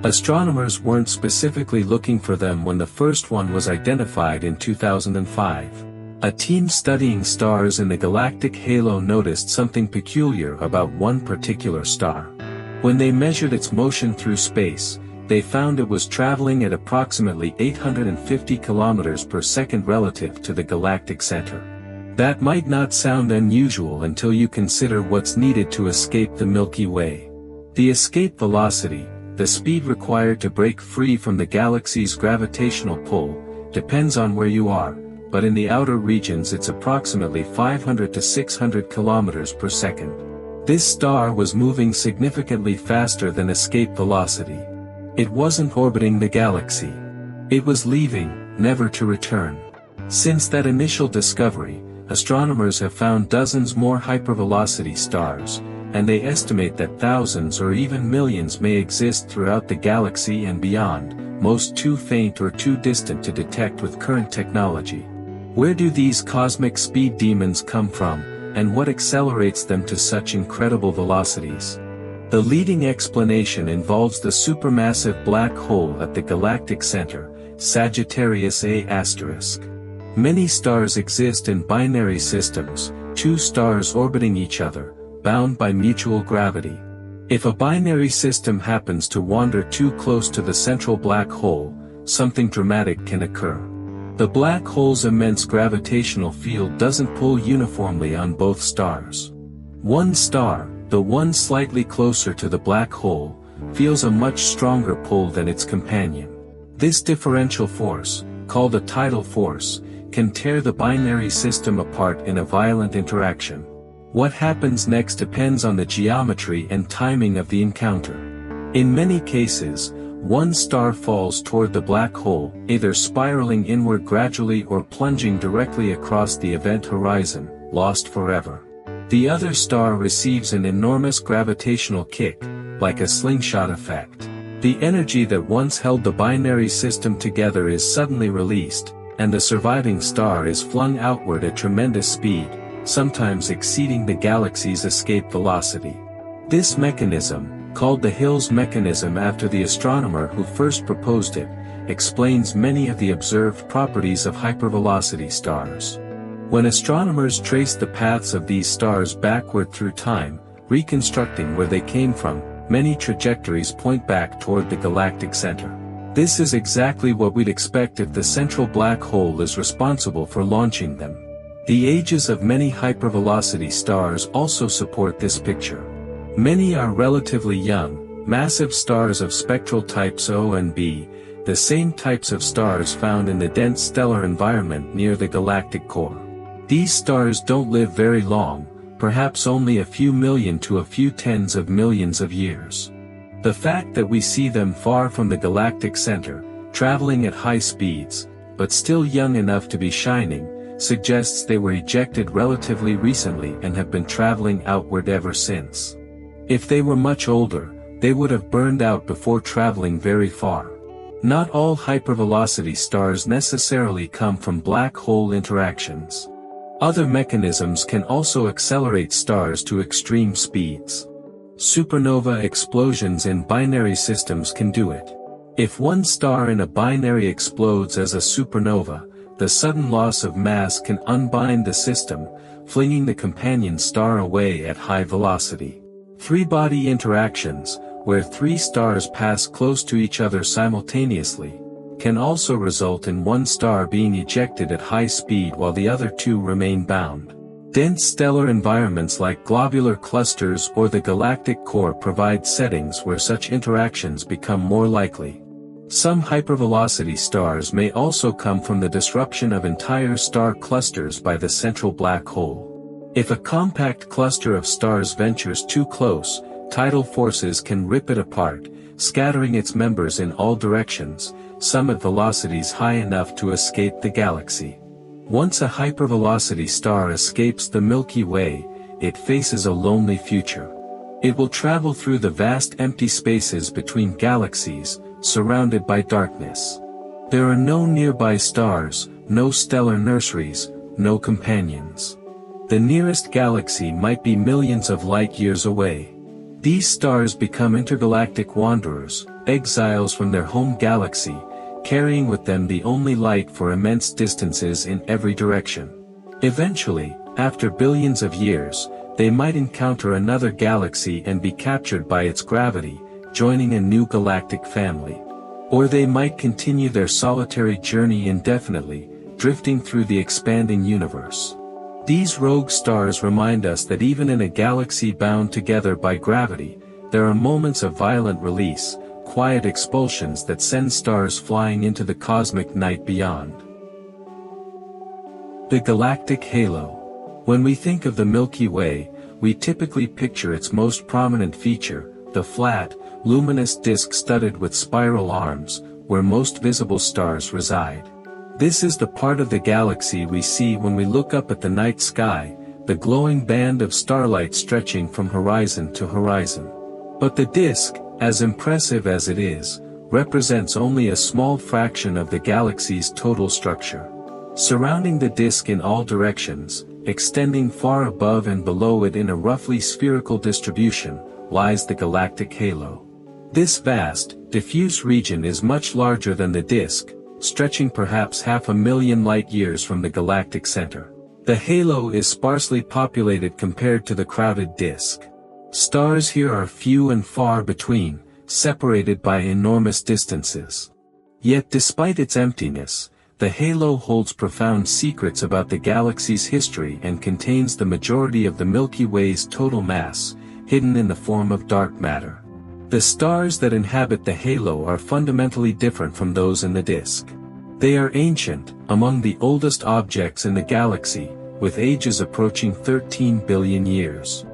Astronomers weren't specifically looking for them when the first one was identified in 2005. A team studying stars in the galactic halo noticed something peculiar about one particular star. When they measured its motion through space, they found it was traveling at approximately 850 kilometers per second relative to the galactic center. That might not sound unusual until you consider what's needed to escape the Milky Way. The escape velocity, the speed required to break free from the galaxy's gravitational pull, depends on where you are, but in the outer regions it's approximately 500 to 600 kilometers per second. This star was moving significantly faster than escape velocity. It wasn't orbiting the galaxy. It was leaving, never to return. Since that initial discovery, astronomers have found dozens more hypervelocity stars, and they estimate that thousands or even millions may exist throughout the galaxy and beyond, most too faint or too distant to detect with current technology. Where do these cosmic speed demons come from, and what accelerates them to such incredible velocities? The leading explanation involves the supermassive black hole at the galactic center, Sagittarius A*. Many stars exist in binary systems, two stars orbiting each other, bound by mutual gravity. If a binary system happens to wander too close to the central black hole, something dramatic can occur. The black hole's immense gravitational field doesn't pull uniformly on both stars. One star, the one slightly closer to the black hole, feels a much stronger pull than its companion. This differential force, called a tidal force, can tear the binary system apart in a violent interaction. What happens next depends on the geometry and timing of the encounter. In many cases, one star falls toward the black hole, either spiraling inward gradually or plunging directly across the event horizon, lost forever. The other star receives an enormous gravitational kick, like a slingshot effect. The energy that once held the binary system together is suddenly released, and the surviving star is flung outward at tremendous speed, sometimes exceeding the galaxy's escape velocity. This mechanism, called the Hill's mechanism after the astronomer who first proposed it, explains many of the observed properties of hypervelocity stars. When astronomers trace the paths of these stars backward through time, reconstructing where they came from, many trajectories point back toward the galactic center. This is exactly what we'd expect if the central black hole is responsible for launching them. The ages of many hypervelocity stars also support this picture. Many are relatively young, massive stars of spectral types O and B, the same types of stars found in the dense stellar environment near the galactic core. These stars don't live very long, perhaps only a few million to a few tens of millions of years. The fact that we see them far from the galactic center, traveling at high speeds, but still young enough to be shining, suggests they were ejected relatively recently and have been traveling outward ever since. If they were much older, they would have burned out before traveling very far. Not all hypervelocity stars necessarily come from black hole interactions. Other mechanisms can also accelerate stars to extreme speeds. Supernova explosions in binary systems can do it. If one star in a binary explodes as a supernova, the sudden loss of mass can unbind the system, flinging the companion star away at high velocity. Three-body interactions, where three stars pass close to each other simultaneously, can also result in one star being ejected at high speed while the other two remain bound. Dense stellar environments like globular clusters or the galactic core provide settings where such interactions become more likely. Some hypervelocity stars may also come from the disruption of entire star clusters by the central black hole. If a compact cluster of stars ventures too close, tidal forces can rip it apart, scattering its members in all directions, some at velocities high enough to escape the galaxy. Once a hypervelocity star escapes the Milky Way, it faces a lonely future. It will travel through the vast empty spaces between galaxies, surrounded by darkness. There are no nearby stars, no stellar nurseries, no companions. The nearest galaxy might be millions of light-years away. These stars become intergalactic wanderers, exiles from their home galaxy, carrying with them the only light for immense distances in every direction. Eventually, after billions of years, they might encounter another galaxy and be captured by its gravity, joining a new galactic family. Or they might continue their solitary journey indefinitely, drifting through the expanding universe. These rogue stars remind us that even in a galaxy bound together by gravity, there are moments of violent release, quiet expulsions that send stars flying into the cosmic night beyond. The galactic halo. When we think of the Milky Way, we typically picture its most prominent feature, the flat, luminous disk studded with spiral arms, where most visible stars reside. This is the part of the galaxy we see when we look up at the night sky, the glowing band of starlight stretching from horizon to horizon. But the disk, as impressive as it is, represents only a small fraction of the galaxy's total structure. Surrounding the disk in all directions, extending far above and below it in a roughly spherical distribution, lies the galactic halo. This vast, diffuse region is much larger than the disk, stretching perhaps 500,000 light-years from the galactic center. The halo is sparsely populated compared to the crowded disk. Stars here are few and far between, separated by enormous distances. Yet despite its emptiness, the halo holds profound secrets about the galaxy's history and contains the majority of the Milky Way's total mass, hidden in the form of dark matter. The stars that inhabit the halo are fundamentally different from those in the disk. They are ancient, among the oldest objects in the galaxy, with ages approaching 13 billion years.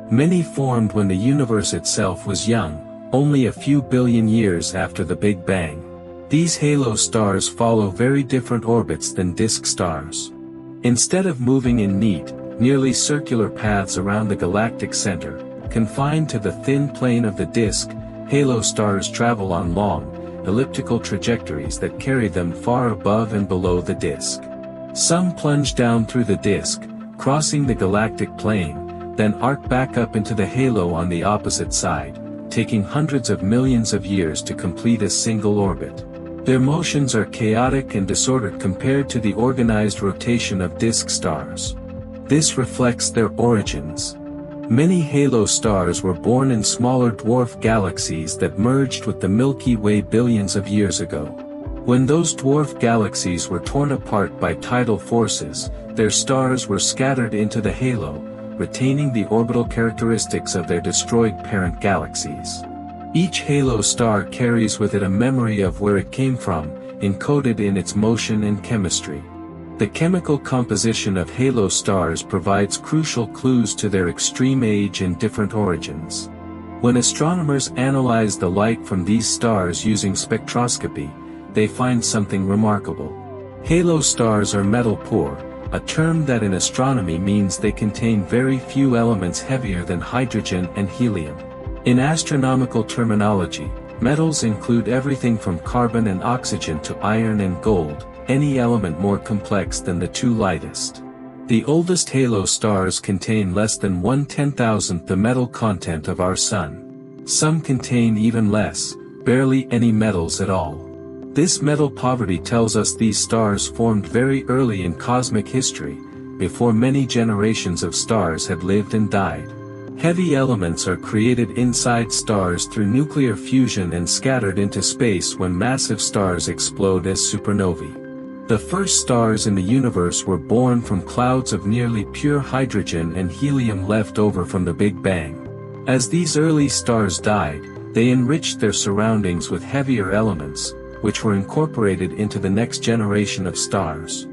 Many formed when the universe itself was young, only a few billion years after the Big Bang. These halo stars follow very different orbits than disk stars. Instead of moving in neat, nearly circular paths around the galactic center, confined to the thin plane of the disk, halo stars travel on long, elliptical trajectories that carry them far above and below the disk. Some plunge down through the disk, crossing the galactic plane, then arc back up into the halo on the opposite side, taking hundreds of millions of years to complete a single orbit. Their motions are chaotic and disordered compared to the organized rotation of disk stars. This reflects their origins. Many halo stars were born in smaller dwarf galaxies that merged with the Milky Way billions of years ago. When those dwarf galaxies were torn apart by tidal forces, their stars were scattered into the halo, retaining the orbital characteristics of their destroyed parent galaxies. Each halo star carries with it a memory of where it came from, encoded in its motion and chemistry. The chemical composition of halo stars provides crucial clues to their extreme age and different origins. When astronomers analyze the light from these stars using spectroscopy, they find something remarkable. Halo stars are metal-poor, a term that in astronomy means they contain very few elements heavier than hydrogen and helium. In astronomical terminology, metals include everything from carbon and oxygen to iron and gold, any element more complex than the two lightest. The oldest halo stars contain less than 1/10,000th the metal content of our Sun. Some contain even less, barely any metals at all. This metal poverty tells us these stars formed very early in cosmic history, before many generations of stars had lived and died. Heavy elements are created inside stars through nuclear fusion and scattered into space when massive stars explode as supernovae. The first stars in the universe were born from clouds of nearly pure hydrogen and helium left over from the Big Bang. As these early stars died, they enriched their surroundings with heavier elements, which were incorporated into the next generation of stars.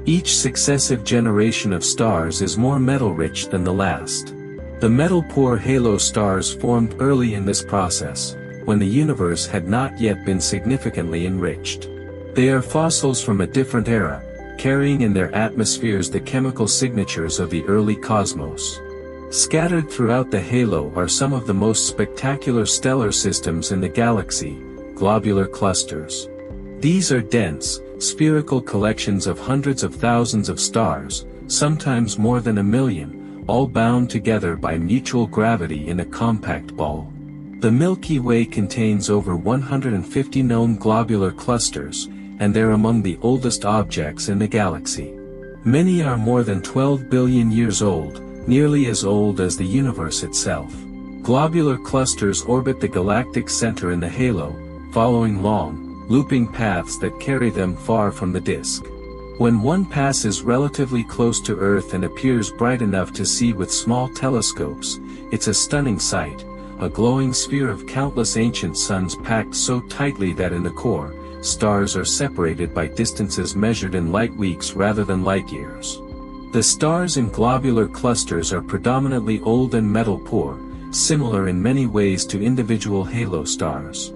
Each successive generation of stars is more metal-rich than the last. The metal-poor halo stars formed early in this process, when the universe had not yet been significantly enriched. They are fossils from a different era, carrying in their atmospheres the chemical signatures of the early cosmos. Scattered throughout the halo are some of the most spectacular stellar systems in the galaxy, globular clusters. These are dense, spherical collections of hundreds of thousands of stars, sometimes more than 1,000,000, all bound together by mutual gravity in a compact ball. The Milky Way contains over 150 known globular clusters, and they're among the oldest objects in the galaxy. Many are more than 12 billion years old, nearly as old as the universe itself. Globular clusters orbit the galactic center in the halo, following long, looping paths that carry them far from the disk. When one passes relatively close to Earth and appears bright enough to see with small telescopes, it's a stunning sight, a glowing sphere of countless ancient suns packed so tightly that in the core, stars are separated by distances measured in light weeks rather than light years. The stars in globular clusters are predominantly old and metal-poor, similar in many ways to individual halo stars.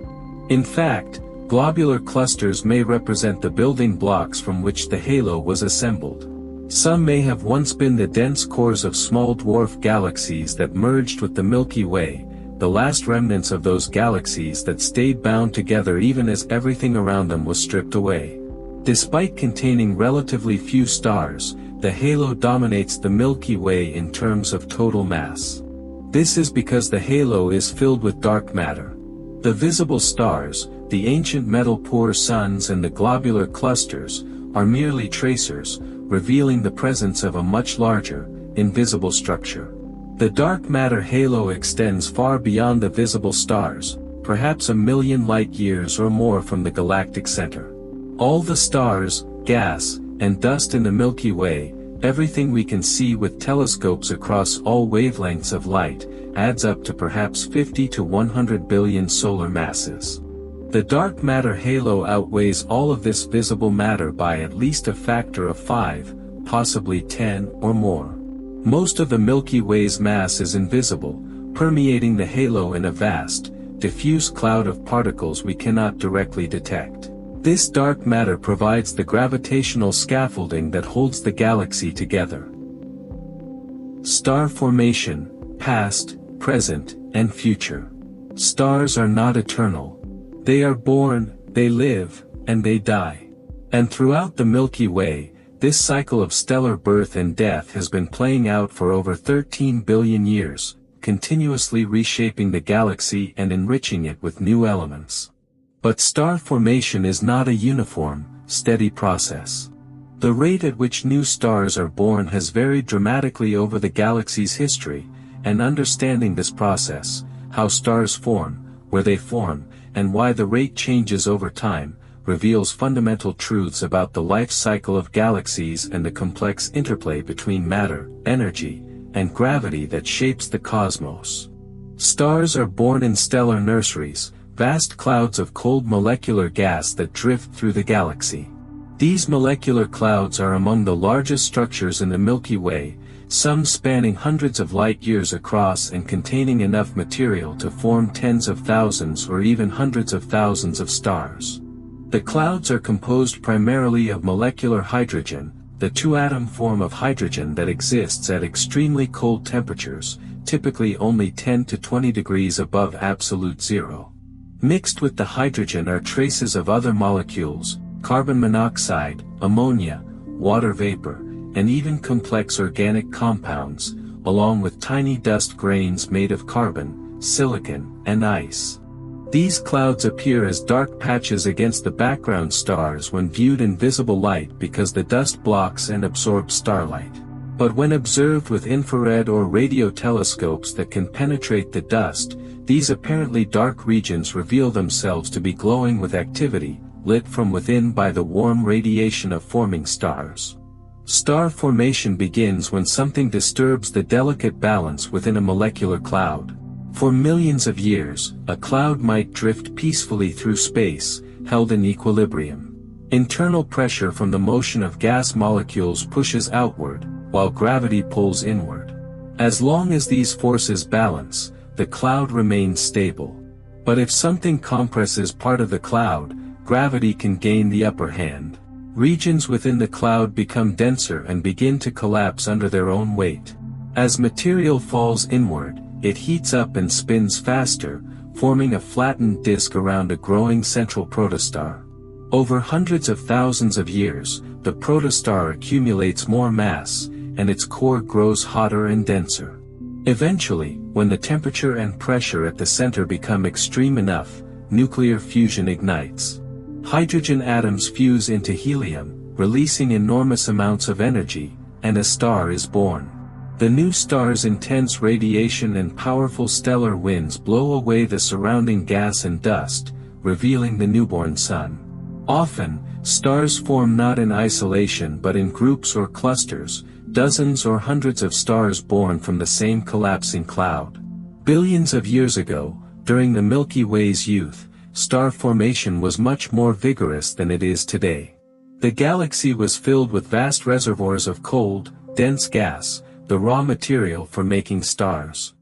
In fact, globular clusters may represent the building blocks from which the halo was assembled. Some may have once been the dense cores of small dwarf galaxies that merged with the Milky Way, the last remnants of those galaxies that stayed bound together even as everything around them was stripped away. Despite containing relatively few stars, the halo dominates the Milky Way in terms of total mass. This is because the halo is filled with dark matter. The visible stars, the ancient metal-poor suns and the globular clusters, are merely tracers, revealing the presence of a much larger, invisible structure. The dark matter halo extends far beyond the visible stars, perhaps 1 million light-years or more from the galactic center. All the stars, gas, and dust in the Milky Way, everything we can see with telescopes across all wavelengths of light, adds up to perhaps 50 to 100 billion solar masses. The dark matter halo outweighs all of this visible matter by at least a factor of 5, possibly 10 or more. Most of the Milky Way's mass is invisible, permeating the halo in a vast, diffuse cloud of particles we cannot directly detect. This dark matter provides the gravitational scaffolding that holds the galaxy together. Star formation, past, present, and future. Stars are not eternal. They are born, they live, and they die. And throughout the Milky Way, this cycle of stellar birth and death has been playing out for over 13 billion years, continuously reshaping the galaxy and enriching it with new elements. But star formation is not a uniform, steady process. The rate at which new stars are born has varied dramatically over the galaxy's history, and understanding this process, how stars form, where they form, and why the rate changes over time, reveals fundamental truths about the life cycle of galaxies and the complex interplay between matter, energy, and gravity that shapes the cosmos. Stars are born in stellar nurseries, vast clouds of cold molecular gas that drift through the galaxy. These molecular clouds are among the largest structures in the Milky Way, some spanning hundreds of light-years across and containing enough material to form tens of thousands or even hundreds of thousands of stars. The clouds are composed primarily of molecular hydrogen, the two-atom form of hydrogen that exists at extremely cold temperatures, typically only 10 to 20 degrees above absolute zero. Mixed with the hydrogen are traces of other molecules, carbon monoxide, ammonia, water vapor, and even complex organic compounds, along with tiny dust grains made of carbon, silicon, and ice. These clouds appear as dark patches against the background stars when viewed in visible light because the dust blocks and absorbs starlight. But when observed with infrared or radio telescopes that can penetrate the dust, these apparently dark regions reveal themselves to be glowing with activity, lit from within by the warm radiation of forming stars. Star formation begins when something disturbs the delicate balance within a molecular cloud. For millions of years, a cloud might drift peacefully through space, held in equilibrium. Internal pressure from the motion of gas molecules pushes outward, while gravity pulls inward. As long as these forces balance, the cloud remains stable. But if something compresses part of the cloud, gravity can gain the upper hand. Regions within the cloud become denser and begin to collapse under their own weight. As material falls inward, it heats up and spins faster, forming a flattened disk around a growing central protostar. Over hundreds of thousands of years, the protostar accumulates more mass, and its core grows hotter and denser. Eventually, when the temperature and pressure at the center become extreme enough, nuclear fusion ignites. Hydrogen atoms fuse into helium, releasing enormous amounts of energy, and a star is born. The new star's intense radiation and powerful stellar winds blow away the surrounding gas and dust, revealing the newborn sun. Often, stars form not in isolation but in groups or clusters, dozens or hundreds of stars born from the same collapsing cloud. Billions of years ago, during the Milky Way's youth, star formation was much more vigorous than it is today. The galaxy was filled with vast reservoirs of cold, dense gas, the raw material for making stars.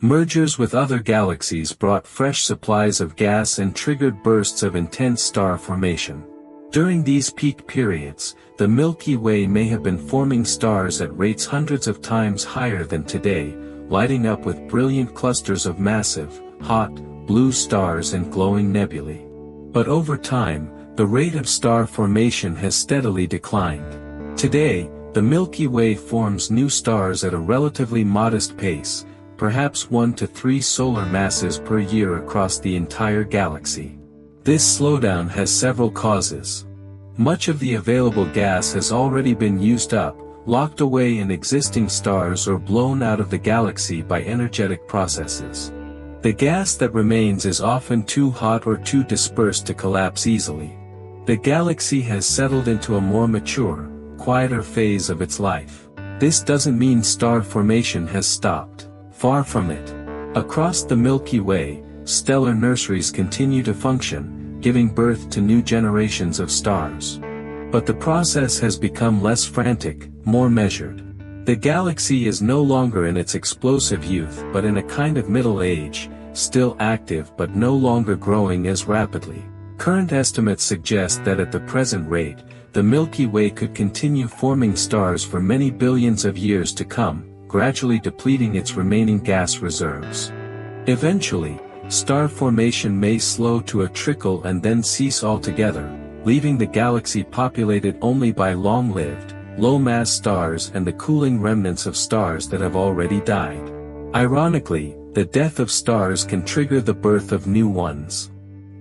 Mergers with other galaxies brought fresh supplies of gas and triggered bursts of intense star formation. During these peak periods, the Milky Way may have been forming stars at rates hundreds of times higher than today, lighting up with brilliant clusters of massive, hot, blue stars and glowing nebulae. But over time, the rate of star formation has steadily declined. Today, the Milky Way forms new stars at a relatively modest pace, perhaps 1 to 3 solar masses per year across the entire galaxy. This slowdown has several causes. Much of the available gas has already been used up, locked away in existing stars or blown out of the galaxy by energetic processes. The gas that remains is often too hot or too dispersed to collapse easily. The galaxy has settled into a more mature, quieter phase of its life. This doesn't mean star formation has stopped. Far from it. Across the Milky Way, stellar nurseries continue to function, giving birth to new generations of stars. But the process has become less frantic, more measured. The galaxy is no longer in its explosive youth but in a kind of middle age, still active but no longer growing as rapidly. Current estimates suggest that at the present rate, the Milky Way could continue forming stars for many billions of years to come, gradually depleting its remaining gas reserves. Eventually, star formation may slow to a trickle and then cease altogether, leaving the galaxy populated only by long-lived, low-mass stars and the cooling remnants of stars that have already died. Ironically, the death of stars can trigger the birth of new ones.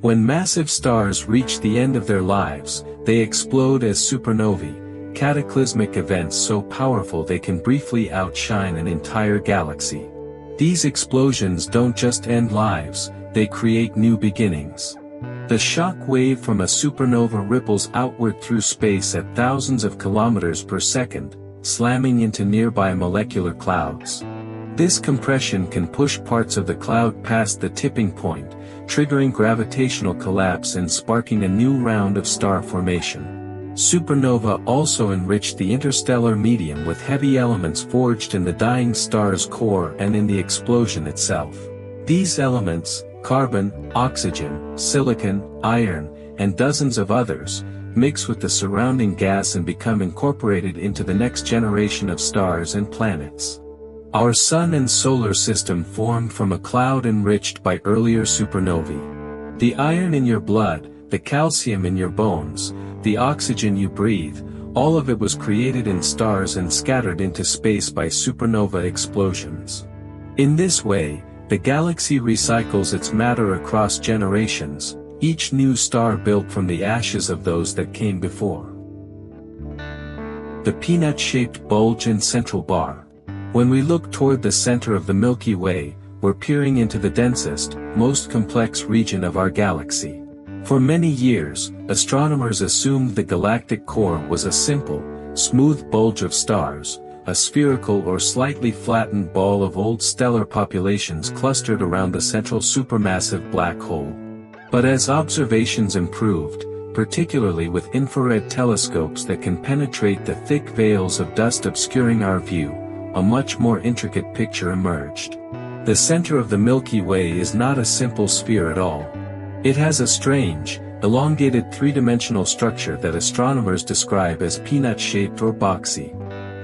When massive stars reach the end of their lives, they explode as supernovae, cataclysmic events so powerful they can briefly outshine an entire galaxy. These explosions don't just end lives, they create new beginnings. The shock wave from a supernova ripples outward through space at thousands of kilometers per second, slamming into nearby molecular clouds. This compression can push parts of the cloud past the tipping point, triggering gravitational collapse and sparking a new round of star formation. Supernova also enrich the interstellar medium with heavy elements forged in the dying star's core and in the explosion itself. These elements, carbon, oxygen, silicon, iron, and dozens of others, mix with the surrounding gas and become incorporated into the next generation of stars and planets. Our Sun and Solar System formed from a cloud enriched by earlier supernovae. The iron in your blood, the calcium in your bones, the oxygen you breathe, all of it was created in stars and scattered into space by supernova explosions. In this way, the galaxy recycles its matter across generations, each new star built from the ashes of those that came before. The peanut-shaped bulge and central bar. When we look toward the center of the Milky Way, we're peering into the densest, most complex region of our galaxy. For many years, astronomers assumed the galactic core was a simple, smooth bulge of stars, a spherical or slightly flattened ball of old stellar populations clustered around the central supermassive black hole. But as observations improved, particularly with infrared telescopes that can penetrate the thick veils of dust obscuring our view, a much more intricate picture emerged. The center of the Milky Way is not a simple sphere at all. It has a strange, elongated three-dimensional structure that astronomers describe as peanut-shaped or boxy.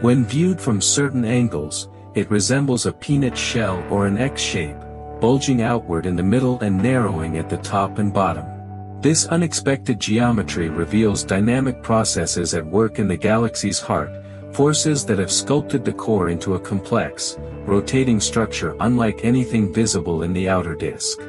When viewed from certain angles, it resembles a peanut shell or an X shape, bulging outward in the middle and narrowing at the top and bottom. This unexpected geometry reveals dynamic processes at work in the galaxy's heart, forces that have sculpted the core into a complex, rotating structure unlike anything visible in the outer disk.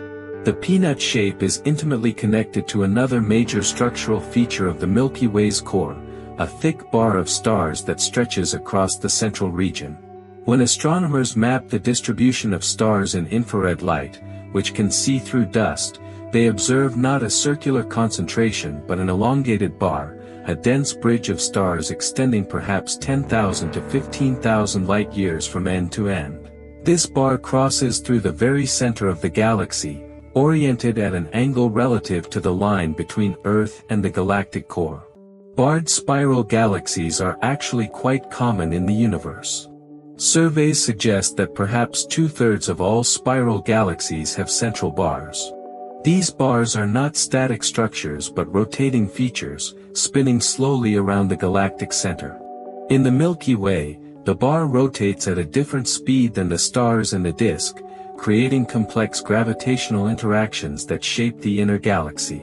The peanut shape is intimately connected to another major structural feature of the Milky Way's core, a thick bar of stars that stretches across the central region. When astronomers map the distribution of stars in infrared light, which can see through dust, They observe not a circular concentration but an elongated bar, a dense bridge of stars extending perhaps 10,000 to 15,000 light-years from end to end. This bar crosses through the very center of the galaxy, oriented at an angle relative to the line between Earth and the galactic core. Barred spiral galaxies are actually quite common in the universe. Surveys suggest that perhaps 2/3 of all spiral galaxies have central bars. These bars are not static structures but rotating features, spinning slowly around the galactic center. In the Milky Way, the bar rotates at a different speed than the stars and the disk, creating complex gravitational interactions that shape the inner galaxy.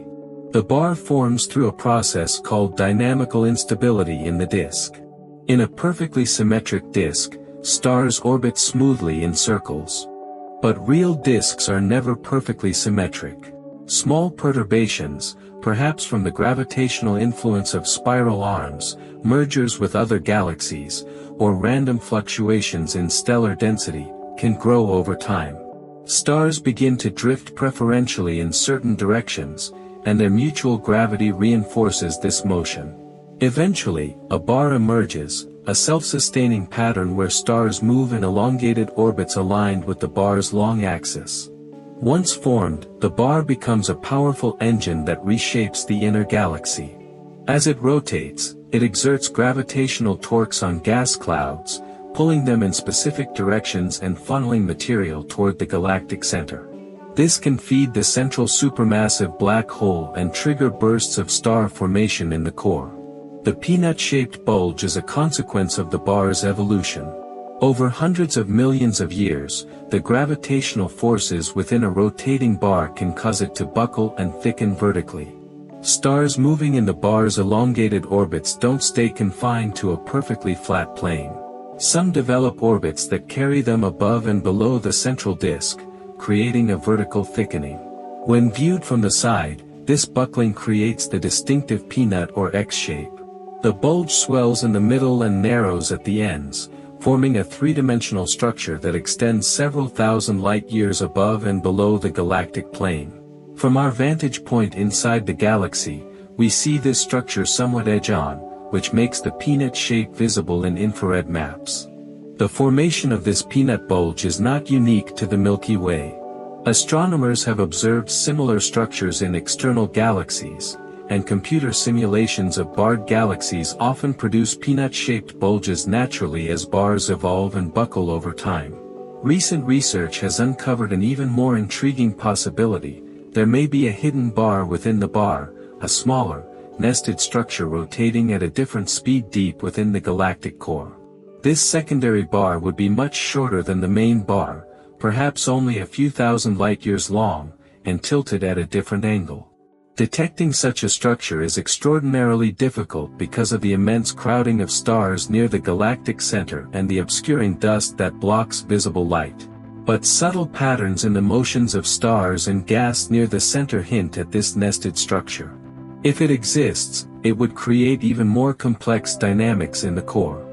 The bar forms through a process called dynamical instability in the disk. In a perfectly symmetric disk, stars orbit smoothly in circles. But real disks are never perfectly symmetric. Small perturbations, perhaps from the gravitational influence of spiral arms, mergers with other galaxies, or random fluctuations in stellar density, can grow over time. Stars begin to drift preferentially in certain directions, and their mutual gravity reinforces this motion. Eventually, a bar emerges, a self-sustaining pattern where stars move in elongated orbits aligned with the bar's long axis. Once formed, the bar becomes a powerful engine that reshapes the inner galaxy. As it rotates, it exerts gravitational torques on gas clouds, pulling them in specific directions and funneling material toward the galactic center. This can feed the central supermassive black hole and trigger bursts of star formation in the core. The peanut-shaped bulge is a consequence of the bar's evolution. Over hundreds of millions of years, the gravitational forces within a rotating bar can cause it to buckle and thicken vertically. Stars moving in the bar's elongated orbits don't stay confined to a perfectly flat plane. Some develop orbits that carry them above and below the central disk, creating a vertical thickening. When viewed from the side, this buckling creates the distinctive peanut or X shape. The bulge swells in the middle and narrows at the ends, forming a three-dimensional structure that extends several thousand light-years above and below the galactic plane. From our vantage point inside the galaxy, we see this structure somewhat edge-on, which makes the peanut shape visible in infrared maps. The formation of this peanut bulge is not unique to the Milky Way. Astronomers have observed similar structures in external galaxies, and computer simulations of barred galaxies often produce peanut-shaped bulges naturally as bars evolve and buckle over time. Recent research has uncovered an even more intriguing possibility. There may be a hidden bar within the bar, a smaller, nested structure rotating at a different speed deep within the galactic core. This secondary bar would be much shorter than the main bar, perhaps only a few thousand light-years long, and tilted at a different angle. Detecting such a structure is extraordinarily difficult because of the immense crowding of stars near the galactic center and the obscuring dust that blocks visible light. But subtle patterns in the motions of stars and gas near the center hint at this nested structure. If it exists, it would create even more complex dynamics in the core.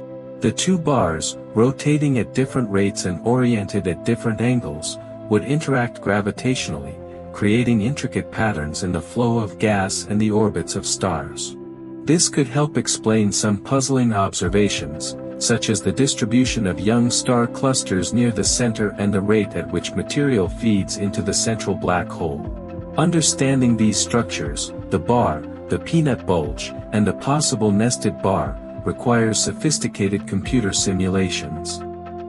The two bars, rotating at different rates and oriented at different angles, would interact gravitationally, creating intricate patterns in the flow of gas and the orbits of stars. This could help explain some puzzling observations, such as the distribution of young star clusters near the center and the rate at which material feeds into the central black hole. Understanding these structures, the bar, the peanut bulge, and the possible nested bar, requires sophisticated computer simulations.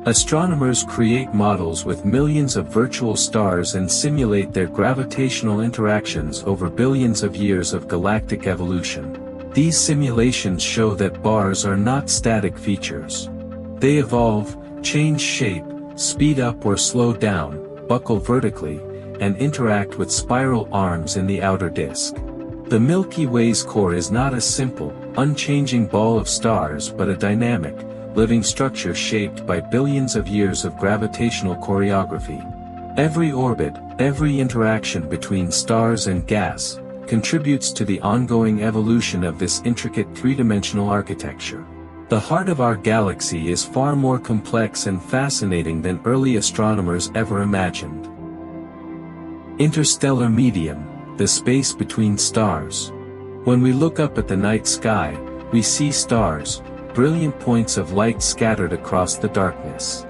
Astronomers create models with millions of virtual stars and simulate their gravitational interactions over billions of years of galactic evolution. These simulations show that bars are not static features. They evolve, change shape, speed up or slow down, buckle vertically, and interact with spiral arms in the outer disk. The Milky Way's core is not a simple, unchanging ball of stars but a dynamic, living structure shaped by billions of years of gravitational choreography. Every orbit, every interaction between stars and gas, contributes to the ongoing evolution of this intricate three-dimensional architecture. The heart of our galaxy is far more complex and fascinating than early astronomers ever imagined. Interstellar medium. the space between stars. When we look up at the night sky, we see stars, brilliant points of light scattered across the darkness.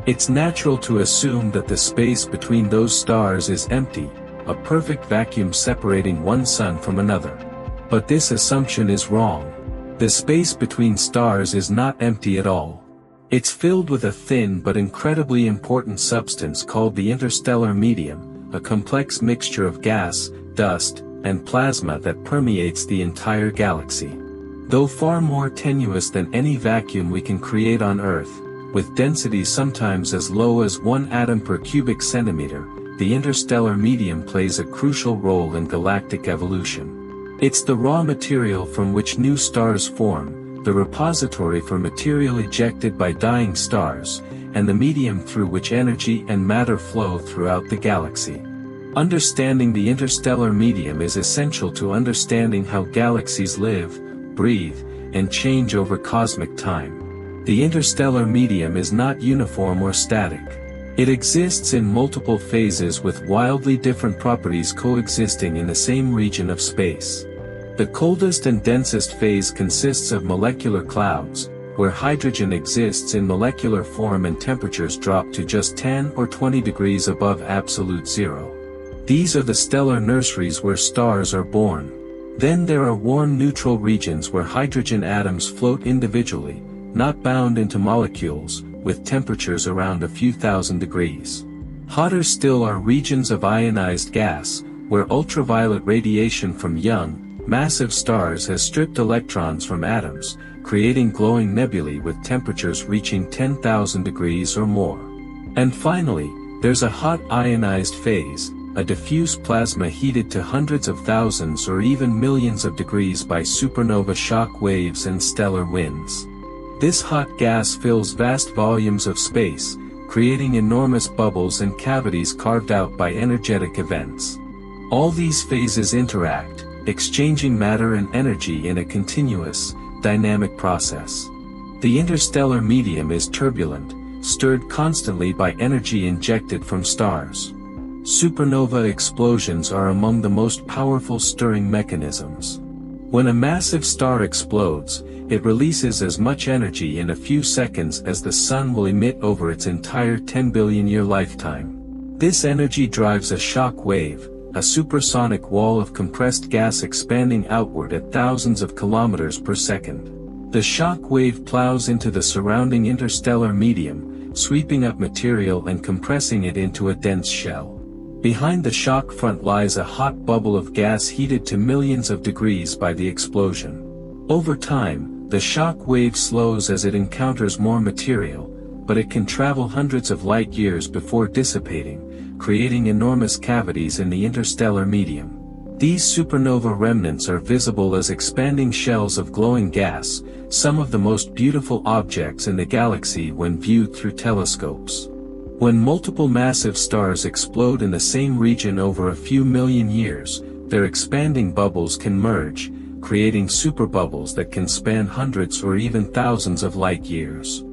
It's natural to assume that the space between those stars is empty, a perfect vacuum separating one sun from another. But this assumption is wrong. The space between stars is not empty at all. It's filled with a thin but incredibly important substance called the interstellar medium, a complex mixture of gas, dust, and plasma that permeates the entire galaxy. Though far more tenuous than any vacuum we can create on Earth, with densities sometimes as low as 1 atom per cubic centimeter, the interstellar medium plays a crucial role in galactic evolution. It's the raw material from which new stars form, the repository for material ejected by dying stars, and the medium through which energy and matter flow throughout the galaxy. Understanding the interstellar medium is essential to understanding how galaxies live, breathe, and change over cosmic time. The interstellar medium is not uniform or static. It exists in multiple phases with wildly different properties coexisting in the same region of space. The coldest and densest phase consists of molecular clouds, where hydrogen exists in molecular form and temperatures drop to just 10 or 20 degrees above absolute zero. These are the stellar nurseries where stars are born. Then there are warm neutral regions where hydrogen atoms float individually, not bound into molecules, with temperatures around a few thousand degrees. Hotter still are regions of ionized gas, where ultraviolet radiation from young, massive stars has stripped electrons from atoms, creating glowing nebulae with temperatures reaching 10,000 degrees or more. And finally, there's a hot ionized phase, a diffuse plasma heated to hundreds of thousands or even millions of degrees by supernova shock waves and stellar winds. This hot gas fills vast volumes of space, creating enormous bubbles and cavities carved out by energetic events. All these phases interact, exchanging matter and energy in a continuous, dynamic process. The interstellar medium is turbulent, stirred constantly by energy injected from stars. Supernova explosions are among the most powerful stirring mechanisms. When a massive star explodes, it releases as much energy in a few seconds as the sun will emit over its entire 10 billion-year lifetime. This energy drives a shock wave, a supersonic wall of compressed gas expanding outward at thousands of kilometers per second. The shock wave plows into the surrounding interstellar medium, sweeping up material and compressing it into a dense shell. Behind the shock front lies a hot bubble of gas heated to millions of degrees by the explosion. Over time, the shock wave slows as it encounters more material, but it can travel hundreds of light years before dissipating, creating enormous cavities in the interstellar medium. These supernova remnants are visible as expanding shells of glowing gas, some of the most beautiful objects in the galaxy when viewed through telescopes. When multiple massive stars explode in the same region over a few million years, their expanding bubbles can merge, creating superbubbles that can span hundreds or even thousands of light years.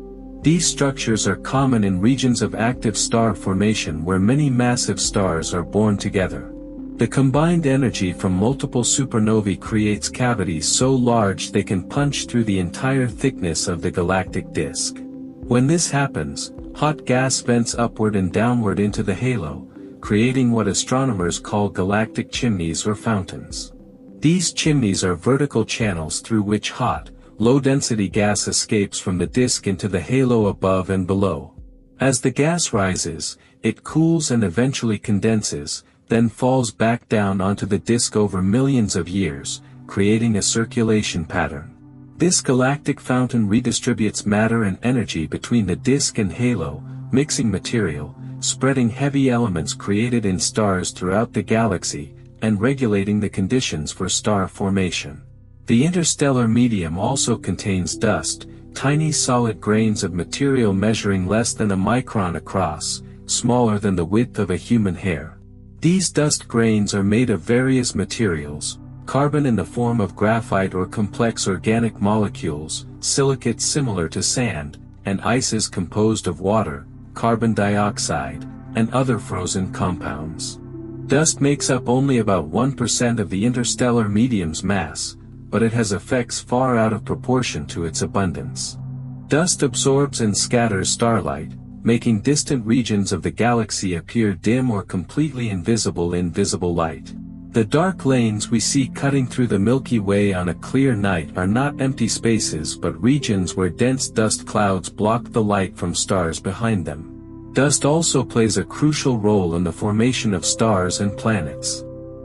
These structures are common in regions of active star formation where many massive stars are born together. The combined energy from multiple supernovae creates cavities so large they can punch through the entire thickness of the galactic disk. When this happens, hot gas vents upward and downward into the halo, creating what astronomers call galactic chimneys or fountains. These chimneys are vertical channels through which hot, low-density gas escapes from the disk into the halo above and below. As the gas rises, it cools and eventually condenses, then falls back down onto the disk over millions of years, creating a circulation pattern. This galactic fountain redistributes matter and energy between the disk and halo, mixing material, spreading heavy elements created in stars throughout the galaxy, and regulating the conditions for star formation. The interstellar medium also contains dust, tiny solid grains of material measuring less than a micron across, smaller than the width of a human hair. These dust grains are made of various materials: carbon in the form of graphite or complex organic molecules, silicates similar to sand, and ices composed of water, carbon dioxide, and other frozen compounds. Dust makes up only about 1% of the interstellar medium's mass, but it has effects far out of proportion to its abundance. Dust absorbs and scatters starlight, making distant regions of the galaxy appear dim or completely invisible in visible light. The dark lanes we see cutting through the Milky Way on a clear night are not empty spaces but regions where dense dust clouds block the light from stars behind them. Dust also plays a crucial role in the formation of stars and planets.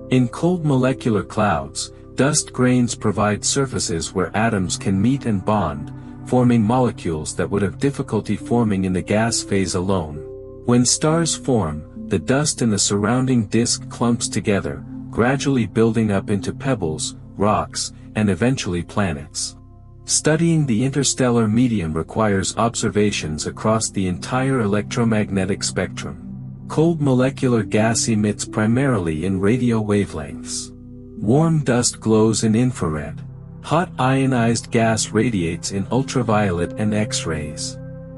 In cold molecular clouds, dust grains provide surfaces where atoms can meet and bond, forming molecules that would have difficulty forming in the gas phase alone. When stars form, the dust in the surrounding disk clumps together, gradually building up into pebbles, rocks, and eventually planets. Studying the interstellar medium requires observations across the entire electromagnetic spectrum. Cold molecular gas emits primarily in radio wavelengths. Warm dust glows in infrared. Hot ionized gas radiates in ultraviolet and X-rays.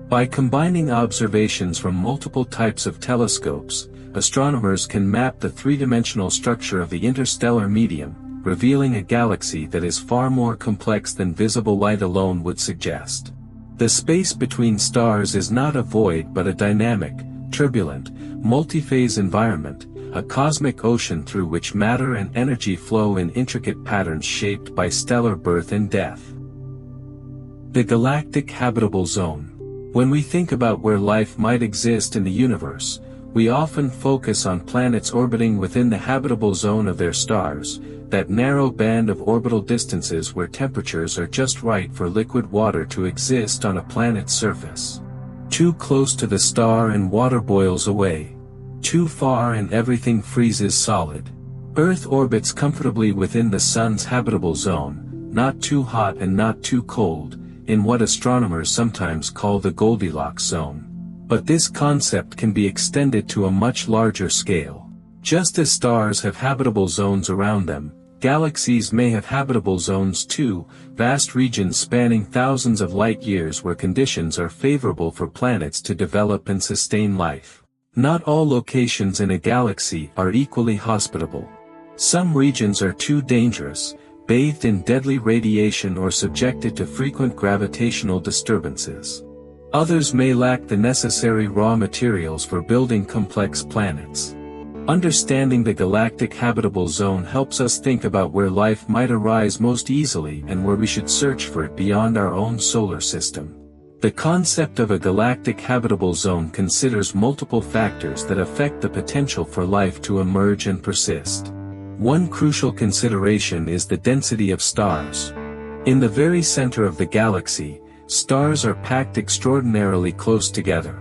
By combining observations from multiple types of telescopes, astronomers can map the three-dimensional structure of the interstellar medium, revealing a galaxy that is far more complex than visible light alone would suggest. The space between stars is not a void but a dynamic, turbulent, multi-phase environment, a cosmic ocean through which matter and energy flow in intricate patterns shaped by stellar birth and death. The galactic habitable zone. When we think about where life might exist in the universe, we often focus on planets orbiting within the habitable zone of their stars, that narrow band of orbital distances where temperatures are just right for liquid water to exist on a planet's surface. Too close to the star and water boils away. Too far and everything freezes solid. Earth orbits comfortably within the Sun's habitable zone, not too hot and not too cold, in what astronomers sometimes call the Goldilocks zone. But this concept can be extended to a much larger scale. Just as stars have habitable zones around them, galaxies may have habitable zones too, vast regions spanning thousands of light years where conditions are favorable for planets to develop and sustain life. Not all locations in a galaxy are equally hospitable. Some regions are too dangerous, bathed in deadly radiation or subjected to frequent gravitational disturbances. Others may lack the necessary raw materials for building complex planets. Understanding the galactic habitable zone helps us think about where life might arise most easily and where we should search for it beyond our own solar system. The concept of a galactic habitable zone considers multiple factors that affect the potential for life to emerge and persist. One crucial consideration is the density of stars. In the very center of the galaxy, stars are packed extraordinarily close together.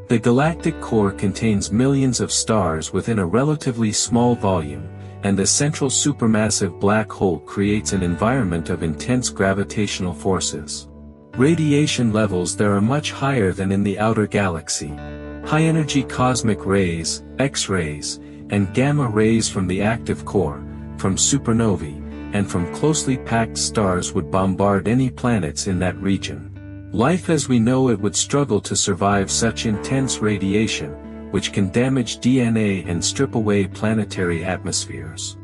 The galactic core contains millions of stars within a relatively small volume, and the central supermassive black hole creates an environment of intense gravitational forces. Radiation levels there are much higher than in the outer galaxy. High-energy cosmic rays, X-rays, and gamma rays from the active core, from supernovae, and from closely packed stars would bombard any planets in that region. Life as we know it would struggle to survive such intense radiation, which can damage DNA and strip away planetary atmospheres.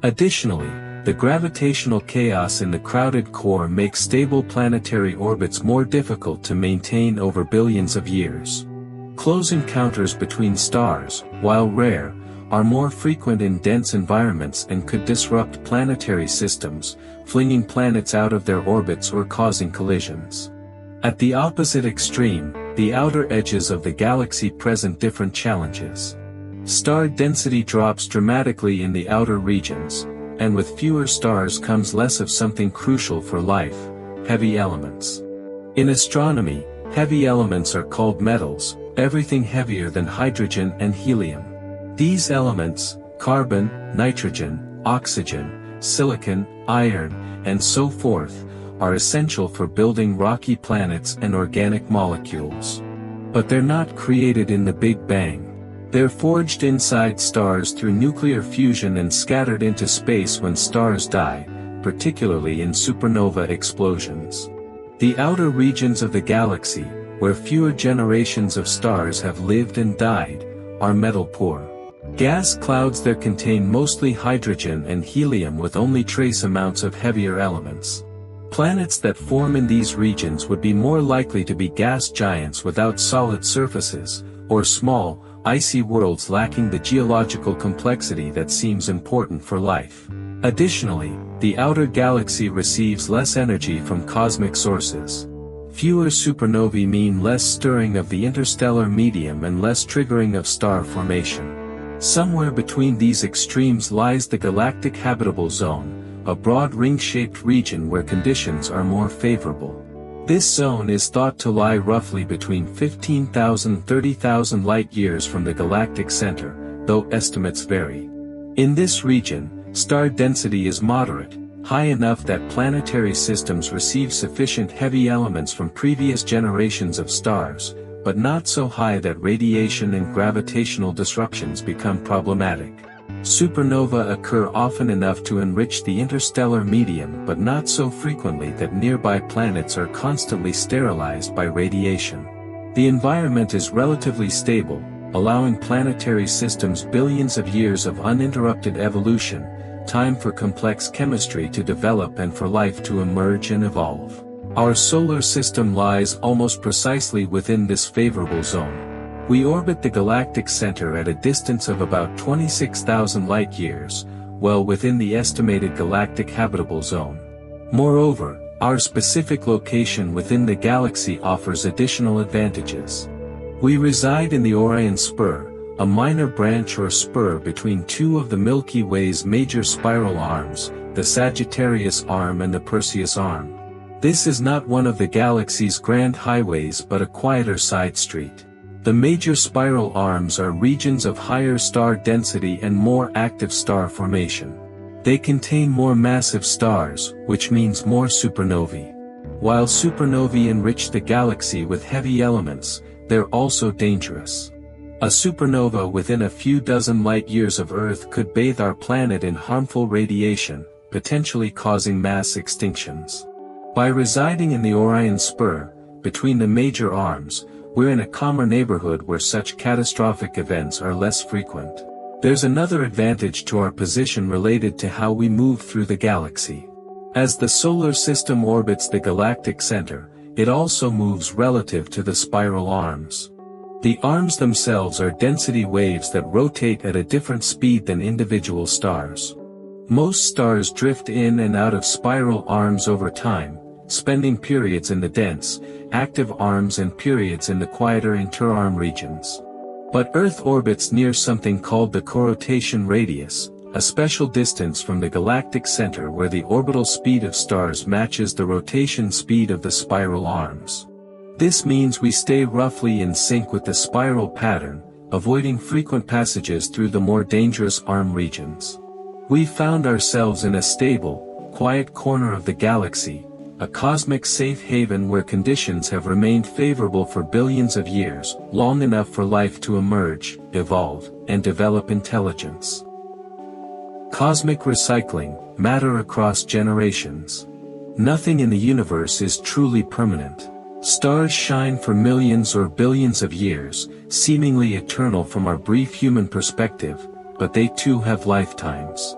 Additionally, the gravitational chaos in the crowded core makes stable planetary orbits more difficult to maintain over billions of years. Close encounters between stars, while rare, are more frequent in dense environments and could disrupt planetary systems, flinging planets out of their orbits or causing collisions. At the opposite extreme, the outer edges of the galaxy present different challenges. Star density drops dramatically in the outer regions, and with fewer stars comes less of something crucial for life, heavy elements. In astronomy, heavy elements are called metals, everything heavier than hydrogen and helium. These elements, carbon, nitrogen, oxygen, silicon, iron, and so forth, are essential for building rocky planets and organic molecules. But they're not created in the Big Bang. They're forged inside stars through nuclear fusion and scattered into space when stars die, particularly in supernova explosions. The outer regions of the galaxy, where fewer generations of stars have lived and died, are metal poor. Gas clouds there contain mostly hydrogen and helium with only trace amounts of heavier elements. Planets that form in these regions would be more likely to be gas giants without solid surfaces, or small, icy worlds lacking the geological complexity that seems important for life. Additionally, the outer galaxy receives less energy from cosmic sources. Fewer supernovae mean less stirring of the interstellar medium and less triggering of star formation. Somewhere between these extremes lies the galactic habitable zone, a broad ring-shaped region where conditions are more favorable. This zone is thought to lie roughly between 15,000 and 30,000 light-years from the galactic center, though estimates vary. In this region, star density is moderate, high enough that planetary systems receive sufficient heavy elements from previous generations of stars, but not so high that radiation and gravitational disruptions become problematic. Supernovae occur often enough to enrich the interstellar medium but not so frequently that nearby planets are constantly sterilized by radiation. The environment is relatively stable, allowing planetary systems billions of years of uninterrupted evolution, time for complex chemistry to develop and for life to emerge and evolve. Our solar system lies almost precisely within this favorable zone. We orbit the galactic center at a distance of about 26,000 light-years, well within the estimated galactic habitable zone. Moreover, our specific location within the galaxy offers additional advantages. We reside in the Orion Spur, a minor branch or spur between two of the Milky Way's major spiral arms, the Sagittarius Arm and the Perseus Arm. This is not one of the galaxy's grand highways but a quieter side street. The major spiral arms are regions of higher star density and more active star formation. They contain more massive stars, which means more supernovae. While supernovae enrich the galaxy with heavy elements, they're also dangerous. A supernova within a few dozen light-years of Earth could bathe our planet in harmful radiation, potentially causing mass extinctions. By residing in the Orion Spur, between the major arms, we're in a calmer neighborhood where such catastrophic events are less frequent. There's another advantage to our position related to how we move through the galaxy. As the solar system orbits the galactic center, it also moves relative to the spiral arms. The arms themselves are density waves that rotate at a different speed than individual stars. Most stars drift in and out of spiral arms over time, spending periods in the dense, active arms and periods in the quieter interarm regions. But Earth orbits near something called the corotation radius, a special distance from the galactic center where the orbital speed of stars matches the rotation speed of the spiral arms. This means we stay roughly in sync with the spiral pattern, avoiding frequent passages through the more dangerous arm regions. We found ourselves in a stable, quiet corner of the galaxy, a cosmic safe haven where conditions have remained favorable for billions of years, long enough for life to emerge, evolve, and develop intelligence. Cosmic recycling, matter across generations. Nothing in the universe is truly permanent. Stars shine for millions or billions of years, seemingly eternal from our brief human perspective, but they too have lifetimes.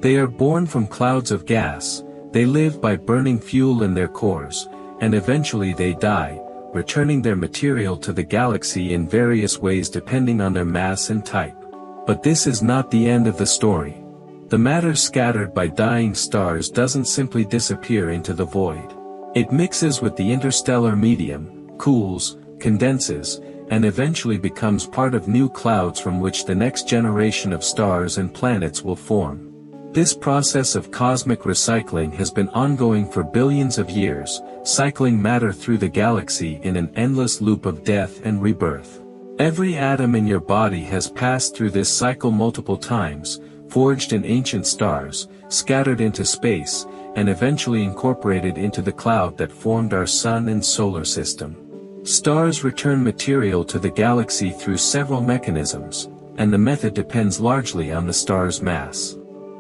They are born from clouds of gas, they live by burning fuel in their cores, and eventually they die, returning their material to the galaxy in various ways depending on their mass and type. But this is not the end of the story. The matter scattered by dying stars doesn't simply disappear into the void. It mixes with the interstellar medium, cools, condenses, and eventually becomes part of new clouds from which the next generation of stars and planets will form. This process of cosmic recycling has been ongoing for billions of years, cycling matter through the galaxy in an endless loop of death and rebirth. Every atom in your body has passed through this cycle multiple times, forged in ancient stars, scattered into space, and eventually incorporated into the cloud that formed our sun and solar system. Stars return material to the galaxy through several mechanisms, and the method depends largely on the star's mass.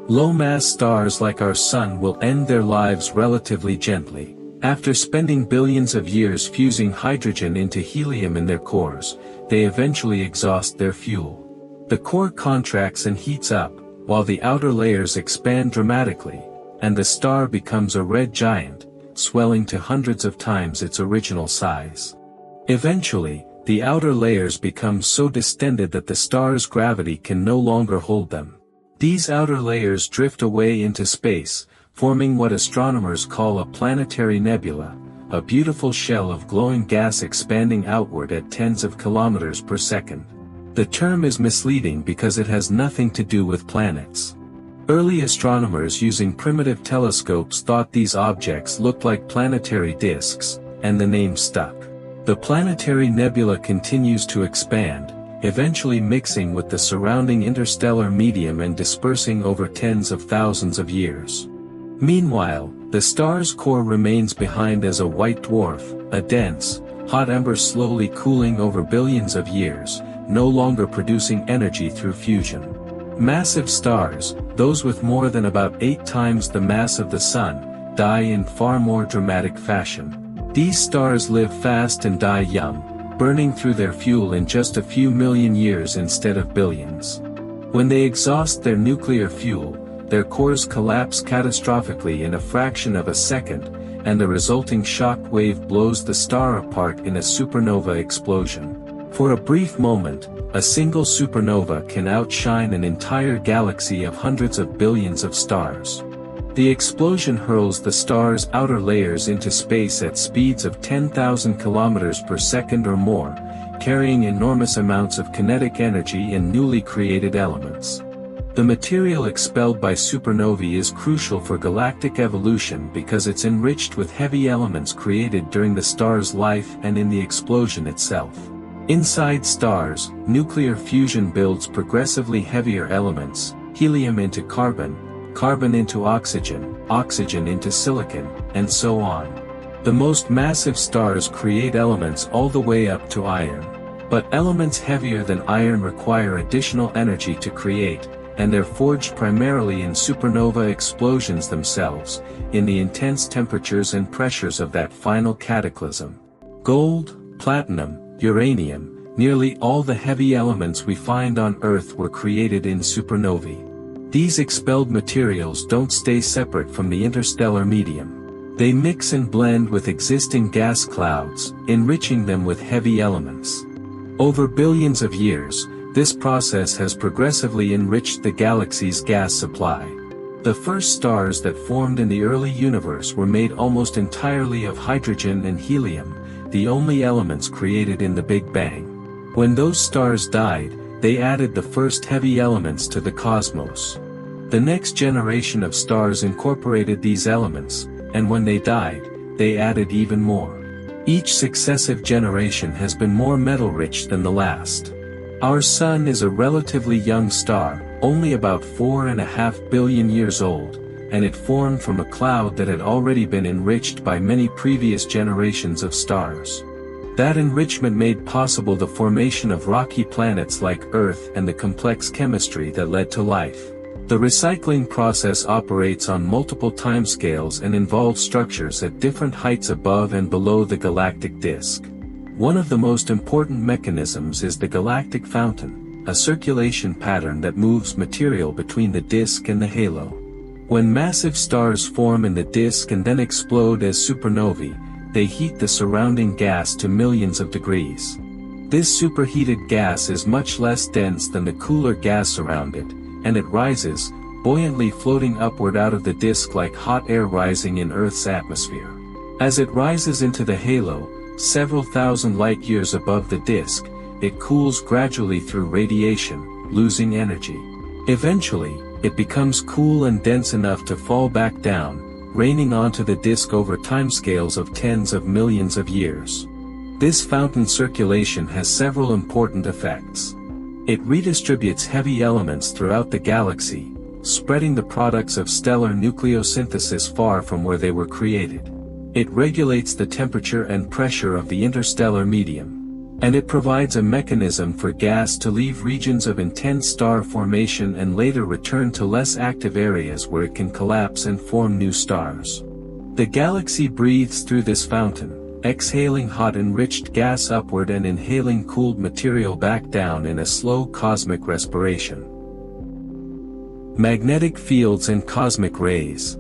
Low-mass stars like our Sun will end their lives relatively gently. After spending billions of years fusing hydrogen into helium in their cores, they eventually exhaust their fuel. The core contracts and heats up, while the outer layers expand dramatically, and the star becomes a red giant, swelling to hundreds of times its original size. Eventually, the outer layers become so distended that the star's gravity can no longer hold them. These outer layers drift away into space, forming what astronomers call a planetary nebula, a beautiful shell of glowing gas expanding outward at tens of kilometers per second. The term is misleading because it has nothing to do with planets. Early astronomers using primitive telescopes thought these objects looked like planetary disks, and the name stuck. The planetary nebula continues to expand, eventually mixing with the surrounding interstellar medium and dispersing over tens of thousands of years. Meanwhile, the star's core remains behind as a white dwarf, a dense, hot ember slowly cooling over billions of years, no longer producing energy through fusion. Massive stars, those with more than about 8 times the mass of the Sun, die in far more dramatic fashion. These stars live fast and die young, burning through their fuel in just a few million years instead of billions. When they exhaust their nuclear fuel, their cores collapse catastrophically in a fraction of a second, and the resulting shock wave blows the star apart in a supernova explosion. For a brief moment, a single supernova can outshine an entire galaxy of hundreds of billions of stars. The explosion hurls the star's outer layers into space at speeds of 10,000 kilometers per second or more, carrying enormous amounts of kinetic energy and newly created elements. The material expelled by supernovae is crucial for galactic evolution because it's enriched with heavy elements created during the star's life and in the explosion itself. Inside stars, nuclear fusion builds progressively heavier elements, helium into carbon, carbon into oxygen, oxygen into silicon, and so on. The most massive stars create elements all the way up to iron. But elements heavier than iron require additional energy to create, and they're forged primarily in supernova explosions themselves, in the intense temperatures and pressures of that final cataclysm. Gold, platinum, uranium, nearly all the heavy elements we find on Earth were created in supernovae. These expelled materials don't stay separate from the interstellar medium. They mix and blend with existing gas clouds, enriching them with heavy elements. Over billions of years, this process has progressively enriched the galaxy's gas supply. The first stars that formed in the early universe were made almost entirely of hydrogen and helium, the only elements created in the Big Bang. When those stars died, they added the first heavy elements to the cosmos. The next generation of stars incorporated these elements, and when they died, they added even more. Each successive generation has been more metal-rich than the last. Our Sun is a relatively young star, only about 4.5 billion years old, and it formed from a cloud that had already been enriched by many previous generations of stars. That enrichment made possible the formation of rocky planets like Earth and the complex chemistry that led to life. The recycling process operates on multiple timescales and involves structures at different heights above and below the galactic disk. One of the most important mechanisms is the galactic fountain, a circulation pattern that moves material between the disk and the halo. When massive stars form in the disk and then explode as supernovae, they heat the surrounding gas to millions of degrees. This superheated gas is much less dense than the cooler gas around it, and it rises, buoyantly floating upward out of the disk like hot air rising in Earth's atmosphere. As it rises into the halo, several thousand light-years above the disk, it cools gradually through radiation, losing energy. Eventually, it becomes cool and dense enough to fall back down, raining onto the disk over timescales of tens of millions of years. This fountain circulation has several important effects. It redistributes heavy elements throughout the galaxy, spreading the products of stellar nucleosynthesis far from where they were created. It regulates the temperature and pressure of the interstellar medium. And it provides a mechanism for gas to leave regions of intense star formation and later return to less active areas where it can collapse and form new stars. The galaxy breathes through this fountain, exhaling hot enriched gas upward and inhaling cooled material back down in a slow cosmic respiration. Magnetic fields and cosmic rays.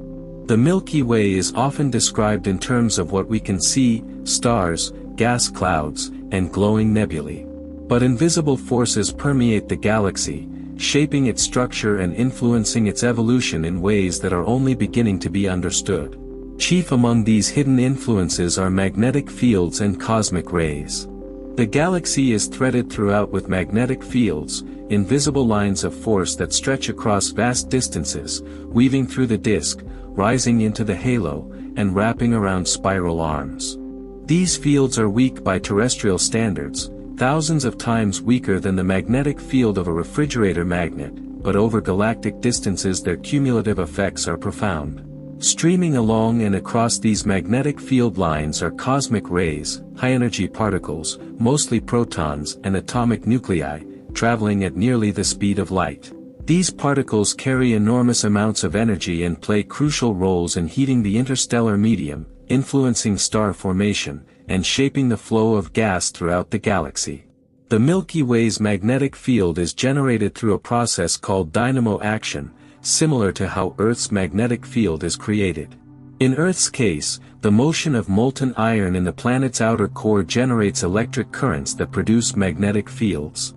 The Milky Way is often described in terms of what we can see: stars, gas clouds, and glowing nebulae. But invisible forces permeate the galaxy, shaping its structure and influencing its evolution in ways that are only beginning to be understood. Chief among these hidden influences are magnetic fields and cosmic rays. The galaxy is threaded throughout with magnetic fields, invisible lines of force that stretch across vast distances, weaving through the disk, rising into the halo, and wrapping around spiral arms. These fields are weak by terrestrial standards, thousands of times weaker than the magnetic field of a refrigerator magnet, but over galactic distances their cumulative effects are profound. Streaming along and across these magnetic field lines are cosmic rays, high-energy particles, mostly protons and atomic nuclei, traveling at nearly the speed of light. These particles carry enormous amounts of energy and play crucial roles in heating the interstellar medium, influencing star formation, and shaping the flow of gas throughout the galaxy. The Milky Way's magnetic field is generated through a process called dynamo action, similar to how Earth's magnetic field is created. In Earth's case, the motion of molten iron in the planet's outer core generates electric currents that produce magnetic fields.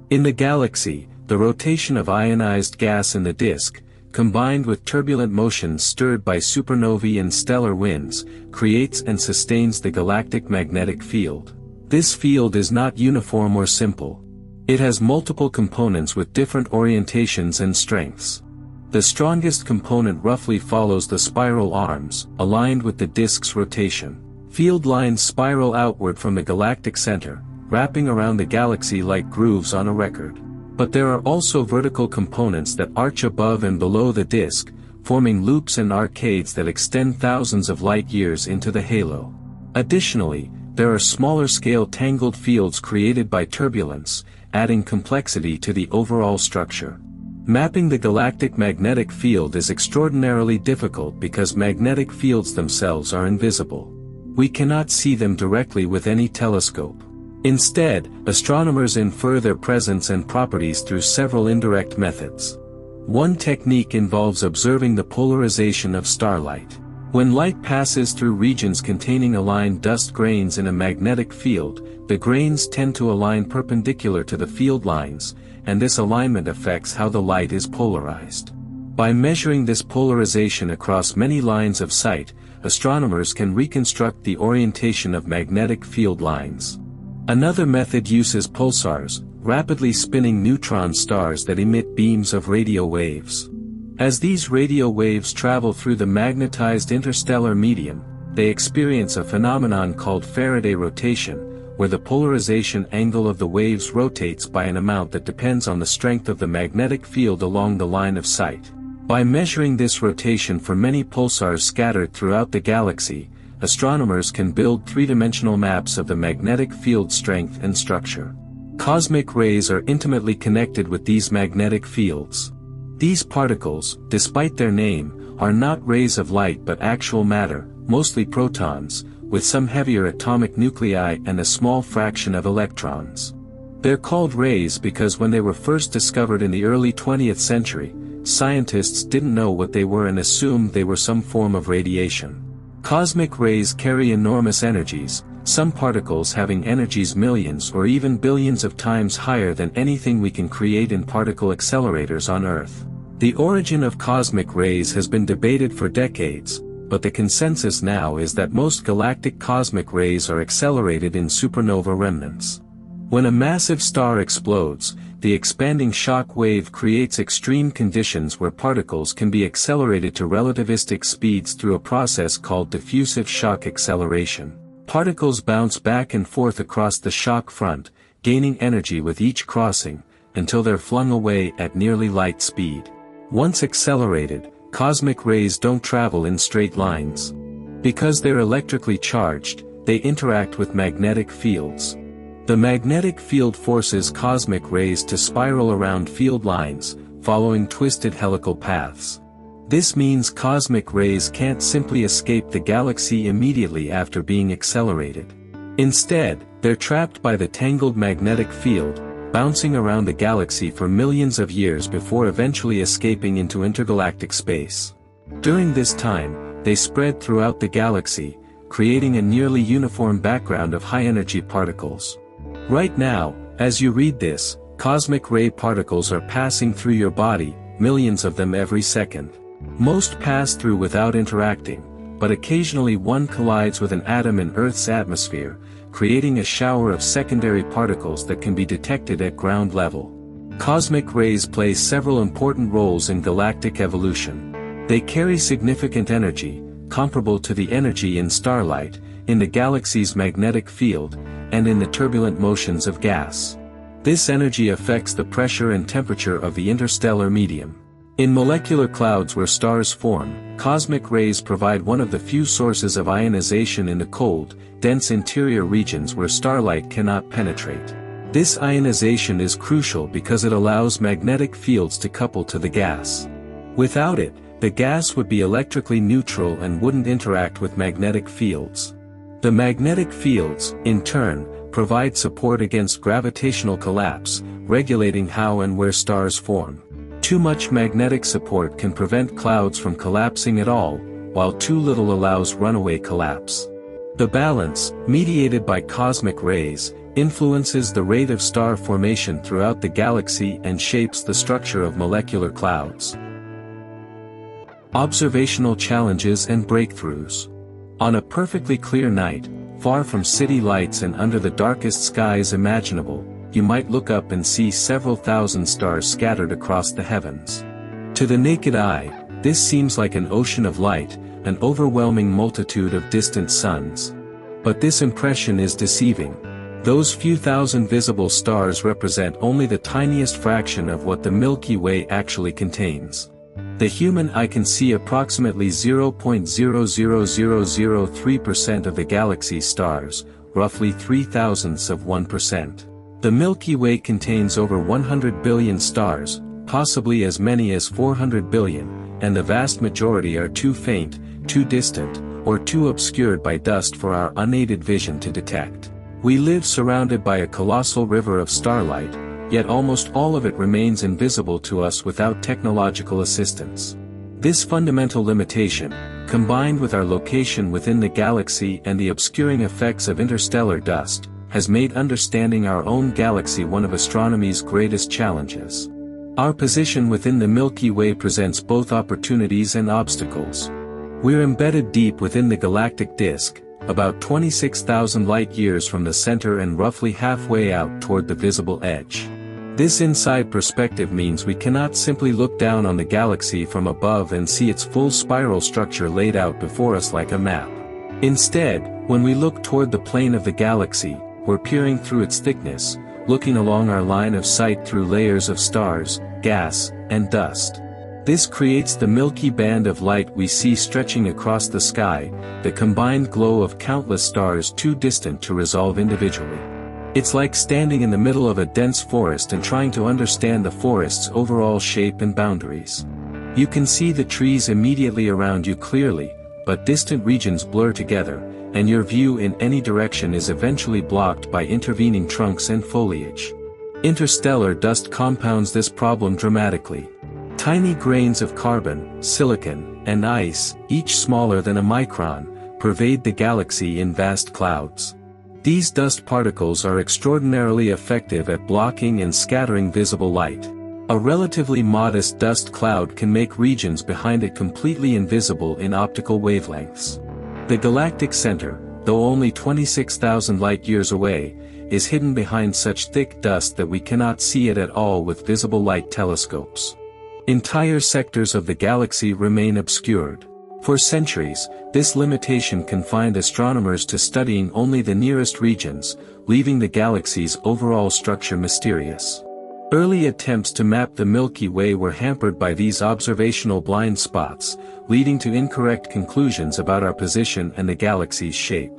In the galaxy, the rotation of ionized gas in the disk, combined with turbulent motions stirred by supernovae and stellar winds, creates and sustains the galactic magnetic field. This field is not uniform or simple. It has multiple components with different orientations and strengths. The strongest component roughly follows the spiral arms, aligned with the disk's rotation. Field lines spiral outward from the galactic center, wrapping around the galaxy like grooves on a record. But there are also vertical components that arch above and below the disk, forming loops and arcades that extend thousands of light-years into the halo. Additionally, there are smaller-scale tangled fields created by turbulence, adding complexity to the overall structure. Mapping the galactic magnetic field is extraordinarily difficult because magnetic fields themselves are invisible. We cannot see them directly with any telescope. Instead, astronomers infer their presence and properties through several indirect methods. One technique involves observing the polarization of starlight. When light passes through regions containing aligned dust grains in a magnetic field, the grains tend to align perpendicular to the field lines, and this alignment affects how the light is polarized. By measuring this polarization across many lines of sight, astronomers can reconstruct the orientation of magnetic field lines. Another method uses pulsars, rapidly spinning neutron stars that emit beams of radio waves. As these radio waves travel through the magnetized interstellar medium, they experience a phenomenon called Faraday rotation, where the polarization angle of the waves rotates by an amount that depends on the strength of the magnetic field along the line of sight. By measuring this rotation for many pulsars scattered throughout the galaxy, astronomers can build three-dimensional maps of the magnetic field strength and structure. Cosmic rays are intimately connected with these magnetic fields. These particles, despite their name, are not rays of light but actual matter, mostly protons, with some heavier atomic nuclei and a small fraction of electrons. They're called rays because when they were first discovered in the early 20th century, scientists didn't know what they were and assumed they were some form of radiation. Cosmic rays carry enormous energies, some particles having energies millions or even billions of times higher than anything we can create in particle accelerators on Earth. The origin of cosmic rays has been debated for decades, but the consensus now is that most galactic cosmic rays are accelerated in supernova remnants. When a massive star explodes, the expanding shock wave creates extreme conditions where particles can be accelerated to relativistic speeds through a process called diffusive shock acceleration. Particles bounce back and forth across the shock front, gaining energy with each crossing, until they're flung away at nearly light speed. Once accelerated, cosmic rays don't travel in straight lines. Because they're electrically charged, they interact with magnetic fields. The magnetic field forces cosmic rays to spiral around field lines, following twisted helical paths. This means cosmic rays can't simply escape the galaxy immediately after being accelerated. Instead, they're trapped by the tangled magnetic field, bouncing around the galaxy for millions of years before eventually escaping into intergalactic space. During this time, they spread throughout the galaxy, creating a nearly uniform background of high-energy particles. Right now, as you read this, cosmic ray particles are passing through your body, millions of them every second. Most pass through without interacting, but occasionally one collides with an atom in Earth's atmosphere, creating a shower of secondary particles that can be detected at ground level. Cosmic rays play several important roles in galactic evolution. They carry significant energy, comparable to the energy in starlight, in the galaxy's magnetic field, and in the turbulent motions of gas. This energy affects the pressure and temperature of the interstellar medium. In molecular clouds where stars form, cosmic rays provide one of the few sources of ionization in the cold, dense interior regions where starlight cannot penetrate. This ionization is crucial because it allows magnetic fields to couple to the gas. Without it, the gas would be electrically neutral and wouldn't interact with magnetic fields. The magnetic fields, in turn, provide support against gravitational collapse, regulating how and where stars form. Too much magnetic support can prevent clouds from collapsing at all, while too little allows runaway collapse. The balance, mediated by cosmic rays, influences the rate of star formation throughout the galaxy and shapes the structure of molecular clouds. Observational challenges and breakthroughs. On a perfectly clear night, far from city lights and under the darkest skies imaginable, you might look up and see several thousand stars scattered across the heavens. To the naked eye, this seems like an ocean of light, an overwhelming multitude of distant suns. But this impression is deceiving. Those few thousand visible stars represent only the tiniest fraction of what the Milky Way actually contains. The human eye can see approximately 0.00003% of the galaxy's stars, roughly 0.003%. The Milky Way contains over 100 billion stars, possibly as many as 400 billion, and the vast majority are too faint, too distant, or too obscured by dust for our unaided vision to detect. We live surrounded by a colossal river of starlight, yet almost all of it remains invisible to us without technological assistance. This fundamental limitation, combined with our location within the galaxy and the obscuring effects of interstellar dust, has made understanding our own galaxy one of astronomy's greatest challenges. Our position within the Milky Way presents both opportunities and obstacles. We're embedded deep within the galactic disk, about 26,000 light-years from the center and roughly halfway out toward the visible edge. This inside perspective means we cannot simply look down on the galaxy from above and see its full spiral structure laid out before us like a map. Instead, when we look toward the plane of the galaxy, we're peering through its thickness, looking along our line of sight through layers of stars, gas, and dust. This creates the milky band of light we see stretching across the sky, the combined glow of countless stars too distant to resolve individually. It's like standing in the middle of a dense forest and trying to understand the forest's overall shape and boundaries. You can see the trees immediately around you clearly, but distant regions blur together, and your view in any direction is eventually blocked by intervening trunks and foliage. Interstellar dust compounds this problem dramatically. Tiny grains of carbon, silicon, and ice, each smaller than a micron, pervade the galaxy in vast clouds. These dust particles are extraordinarily effective at blocking and scattering visible light. A relatively modest dust cloud can make regions behind it completely invisible in optical wavelengths. The galactic center, though only 26,000 light-years away, is hidden behind such thick dust that we cannot see it at all with visible light telescopes. Entire sectors of the galaxy remain obscured. For centuries, this limitation confined astronomers to studying only the nearest regions, leaving the galaxy's overall structure mysterious. Early attempts to map the Milky Way were hampered by these observational blind spots, leading to incorrect conclusions about our position and the galaxy's shape.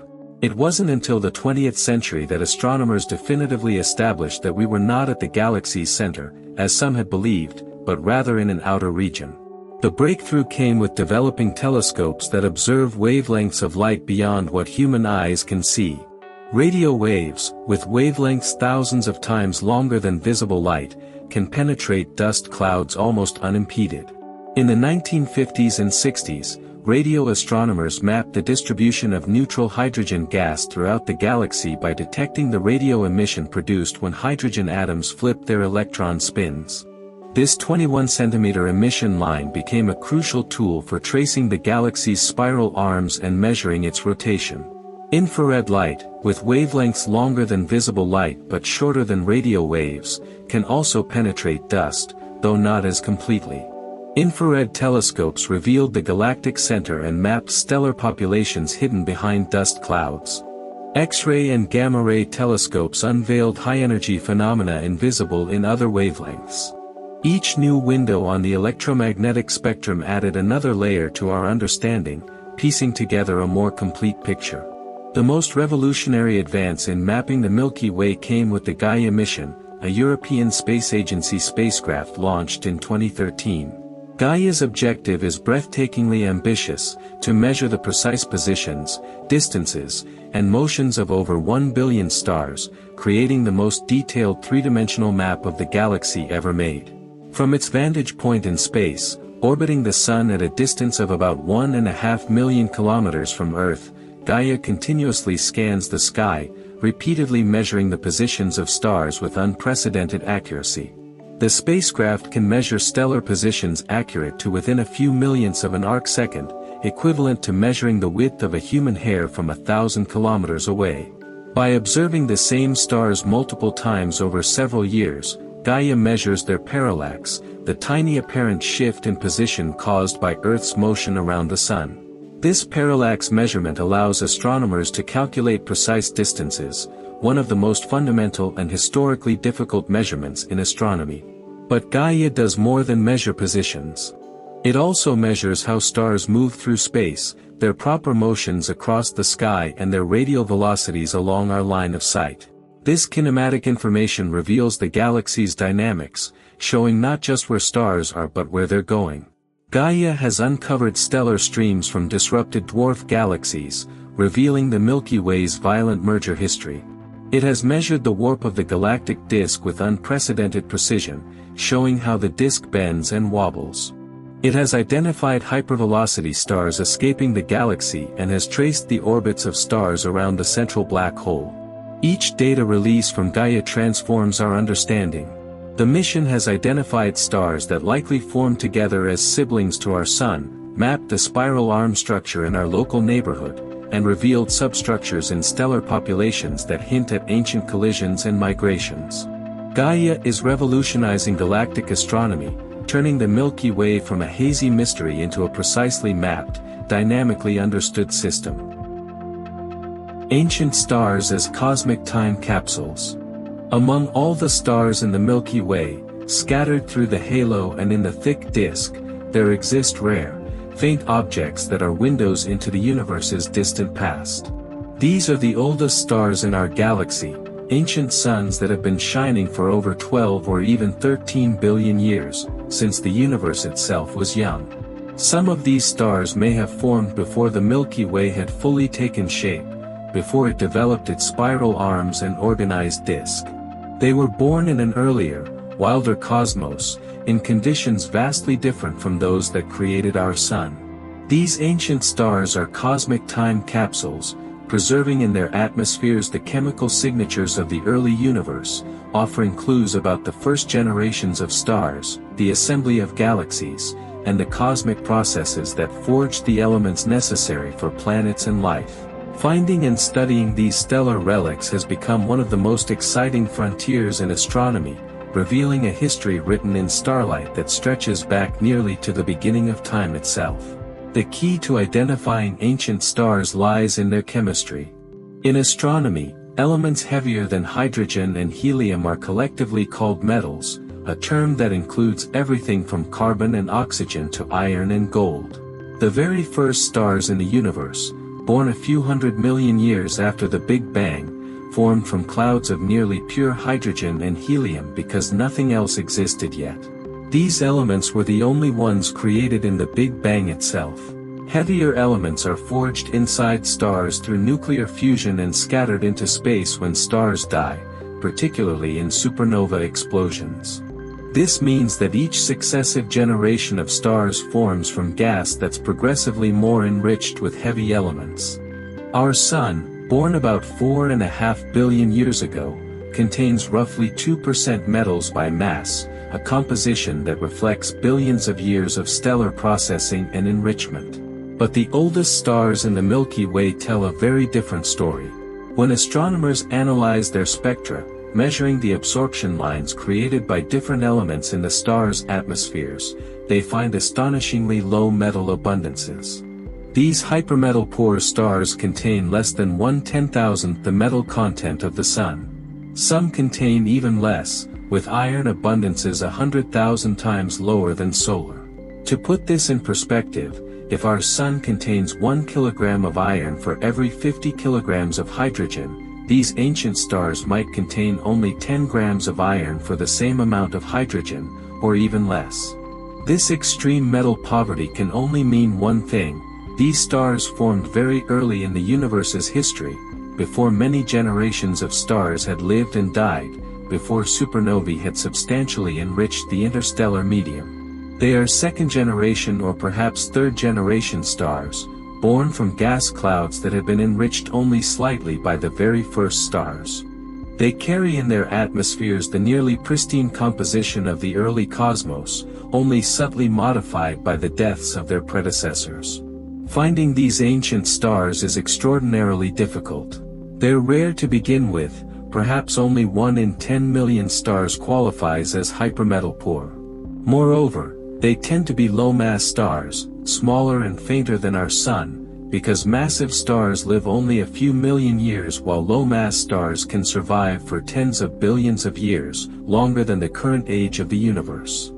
It wasn't until the 20th century that astronomers definitively established that we were not at the galaxy's center, as some had believed, but rather in an outer region. The breakthrough came with developing telescopes that observe wavelengths of light beyond what human eyes can see. Radio waves, with wavelengths thousands of times longer than visible light, can penetrate dust clouds almost unimpeded. In the 1950s and 60s, radio astronomers mapped the distribution of neutral hydrogen gas throughout the galaxy by detecting the radio emission produced when hydrogen atoms flipped their electron spins. This 21-centimeter emission line became a crucial tool for tracing the galaxy's spiral arms and measuring its rotation. Infrared light, with wavelengths longer than visible light but shorter than radio waves, can also penetrate dust, though not as completely. Infrared telescopes revealed the galactic center and mapped stellar populations hidden behind dust clouds. X-ray and gamma-ray telescopes unveiled high-energy phenomena invisible in other wavelengths. Each new window on the electromagnetic spectrum added another layer to our understanding, piecing together a more complete picture. The most revolutionary advance in mapping the Milky Way came with the Gaia mission, a European Space Agency spacecraft launched in 2013. Gaia's objective is breathtakingly ambitious: to measure the precise positions, distances, and motions of over 1 billion stars, creating the most detailed three-dimensional map of the galaxy ever made. From its vantage point in space, orbiting the Sun at a distance of about 1.5 million kilometers from Earth, Gaia continuously scans the sky, repeatedly measuring the positions of stars with unprecedented accuracy. The spacecraft can measure stellar positions accurate to within a few millionths of an arcsecond, equivalent to measuring the width of a human hair from 1,000 kilometers away. By observing the same stars multiple times over several years, Gaia measures their parallax, the tiny apparent shift in position caused by Earth's motion around the Sun. This parallax measurement allows astronomers to calculate precise distances, one of the most fundamental and historically difficult measurements in astronomy. But Gaia does more than measure positions. It also measures how stars move through space, their proper motions across the sky and their radial velocities along our line of sight. This kinematic information reveals the galaxy's dynamics, showing not just where stars are but where they're going. Gaia has uncovered stellar streams from disrupted dwarf galaxies, revealing the Milky Way's violent merger history. It has measured the warp of the galactic disk with unprecedented precision, showing how the disk bends and wobbles. It has identified hypervelocity stars escaping the galaxy and has traced the orbits of stars around the central black hole. Each data release from Gaia transforms our understanding. The mission has identified stars that likely formed together as siblings to our Sun, mapped the spiral arm structure in our local neighborhood, and revealed substructures in stellar populations that hint at ancient collisions and migrations. Gaia is revolutionizing galactic astronomy, turning the Milky Way from a hazy mystery into a precisely mapped, dynamically understood system. Ancient stars as cosmic time capsules. Among all the stars in the Milky Way, scattered through the halo and in the thick disk, there exist rare, faint objects that are windows into the universe's distant past. These are the oldest stars in our galaxy, ancient suns that have been shining for over 12 or even 13 billion years, since the universe itself was young. Some of these stars may have formed before the Milky Way had fully taken shape, before it developed its spiral arms and organized disk. They were born in an earlier, wilder cosmos, in conditions vastly different from those that created our Sun. These ancient stars are cosmic time capsules, preserving in their atmospheres the chemical signatures of the early universe, offering clues about the first generations of stars, the assembly of galaxies, and the cosmic processes that forged the elements necessary for planets and life. Finding and studying these stellar relics has become one of the most exciting frontiers in astronomy, revealing a history written in starlight that stretches back nearly to the beginning of time itself. The key to identifying ancient stars lies in their chemistry. In astronomy, elements heavier than hydrogen and helium are collectively called metals, a term that includes everything from carbon and oxygen to iron and gold. The very first stars in the universe, born a few hundred million years after the Big Bang, formed from clouds of nearly pure hydrogen and helium because nothing else existed yet. These elements were the only ones created in the Big Bang itself. Heavier elements are forged inside stars through nuclear fusion and scattered into space when stars die, particularly in supernova explosions. This means that each successive generation of stars forms from gas that's progressively more enriched with heavy elements. Our Sun, born about 4.5 billion years ago, contains roughly 2% metals by mass, a composition that reflects billions of years of stellar processing and enrichment. But the oldest stars in the Milky Way tell a very different story. When astronomers analyze their spectra, measuring the absorption lines created by different elements in the star's atmospheres, they find astonishingly low metal abundances. These hypermetal-poor stars contain less than 1/10,000th the metal content of the Sun. Some contain even less, with iron abundances 100,000 times lower than solar. To put this in perspective, if our Sun contains 1 kilogram of iron for every 50 kilograms of hydrogen, these ancient stars might contain only 10 grams of iron for the same amount of hydrogen, or even less. This extreme metal poverty can only mean one thing: these stars formed very early in the universe's history, before many generations of stars had lived and died, before supernovae had substantially enriched the interstellar medium. They are second-generation or perhaps third-generation stars, born from gas clouds that have been enriched only slightly by the very first stars. They carry in their atmospheres the nearly pristine composition of the early cosmos, only subtly modified by the deaths of their predecessors. Finding these ancient stars is extraordinarily difficult. They're rare to begin with, perhaps only 1 in 10 million stars qualifies as hypermetal poor. Moreover, they tend to be low-mass stars, smaller and fainter than our Sun, because massive stars live only a few million years while low-mass stars can survive for tens of billions of years, longer than the current age of the universe.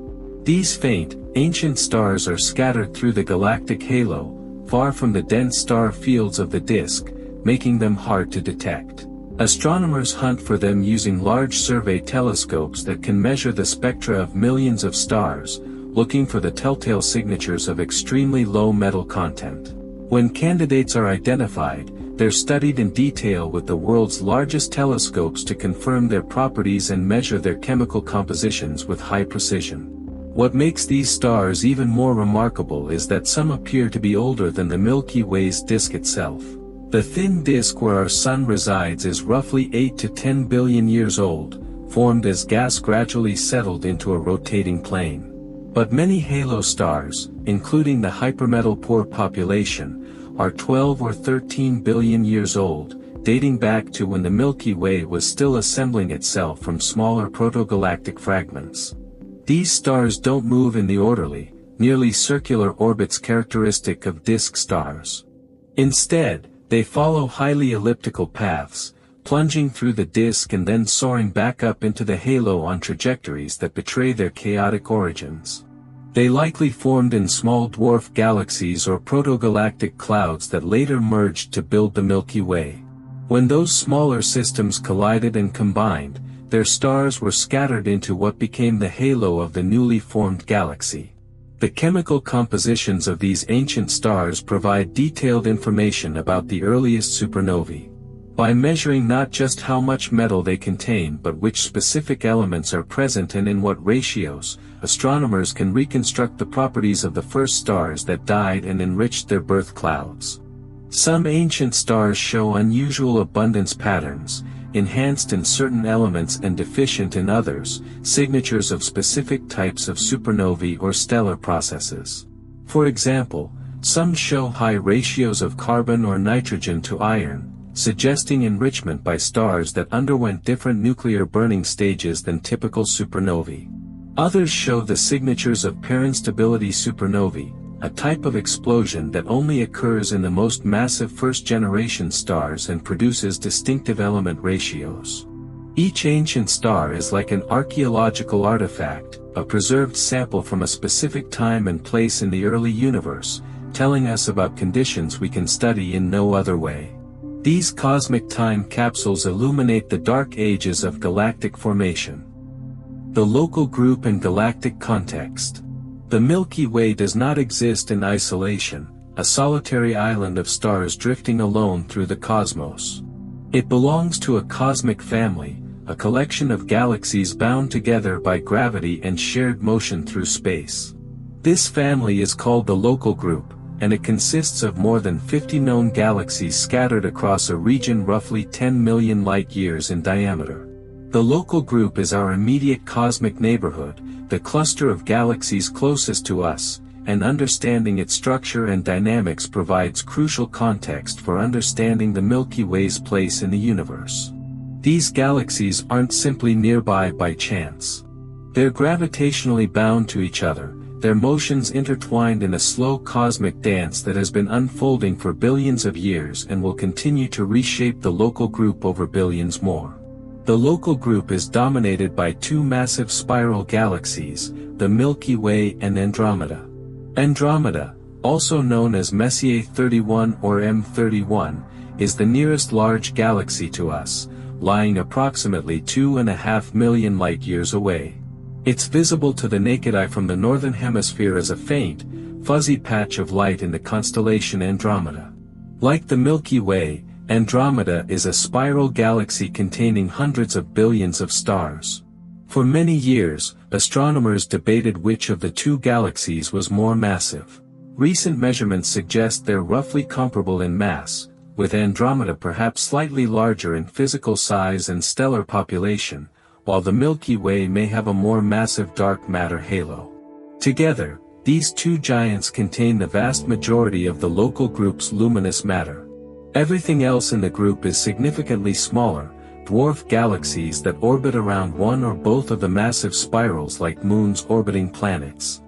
These faint, ancient stars are scattered through the galactic halo, far from the dense star fields of the disk, making them hard to detect. Astronomers hunt for them using large survey telescopes that can measure the spectra of millions of stars, looking for the telltale signatures of extremely low metal content. When candidates are identified, they're studied in detail with the world's largest telescopes to confirm their properties and measure their chemical compositions with high precision. What makes these stars even more remarkable is that some appear to be older than the Milky Way's disk itself. The thin disk where our Sun resides is roughly 8 to 10 billion years old, formed as gas gradually settled into a rotating plane. But many halo stars, including the hypermetal-poor population, are 12 or 13 billion years old, dating back to when the Milky Way was still assembling itself from smaller protogalactic fragments. These stars don't move in the orderly, nearly circular orbits characteristic of disk stars. Instead, they follow highly elliptical paths, plunging through the disk and then soaring back up into the halo on trajectories that betray their chaotic origins. They likely formed in small dwarf galaxies or protogalactic clouds that later merged to build the Milky Way. When those smaller systems collided and combined, their stars were scattered into what became the halo of the newly formed galaxy. The chemical compositions of these ancient stars provide detailed information about the earliest supernovae. By measuring not just how much metal they contain but which specific elements are present and in what ratios, astronomers can reconstruct the properties of the first stars that died and enriched their birth clouds. Some ancient stars show unusual abundance patterns, enhanced in certain elements and deficient in others, signatures of specific types of supernovae or stellar processes. For example, some show high ratios of carbon or nitrogen to iron, suggesting enrichment by stars that underwent different nuclear burning stages than typical supernovae. Others show the signatures of parent stability supernovae, a type of explosion that only occurs in the most massive first-generation stars and produces distinctive element ratios. Each ancient star is like an archaeological artifact, a preserved sample from a specific time and place in the early universe, telling us about conditions we can study in no other way. These cosmic time capsules illuminate the dark ages of galactic formation. The local group and galactic context. The Milky Way does not exist in isolation, a solitary island of stars drifting alone through the cosmos. It belongs to a cosmic family, a collection of galaxies bound together by gravity and shared motion through space. This family is called the local group, and it consists of more than 50 known galaxies scattered across a region roughly 10 million light-years in diameter. The local group is our immediate cosmic neighborhood, the cluster of galaxies closest to us, and understanding its structure and dynamics provides crucial context for understanding the Milky Way's place in the universe. These galaxies aren't simply nearby by chance. They're gravitationally bound to each other, their motions intertwined in a slow cosmic dance that has been unfolding for billions of years and will continue to reshape the local group over billions more. The local group is dominated by two massive spiral galaxies, the Milky Way and Andromeda. Andromeda, also known as Messier 31 or M31, is the nearest large galaxy to us, lying approximately 2.5 million light-years away. It's visible to the naked eye from the northern hemisphere as a faint, fuzzy patch of light in the constellation Andromeda. Like the Milky Way, Andromeda is a spiral galaxy containing hundreds of billions of stars. For many years, astronomers debated which of the two galaxies was more massive. Recent measurements suggest they're roughly comparable in mass, with Andromeda perhaps slightly larger in physical size and stellar population, while the Milky Way may have a more massive dark matter halo. Together, these two giants contain the vast majority of the local group's luminous matter. Everything else in the group is significantly smaller, dwarf galaxies that orbit around one or both of the massive spirals like moons orbiting planets.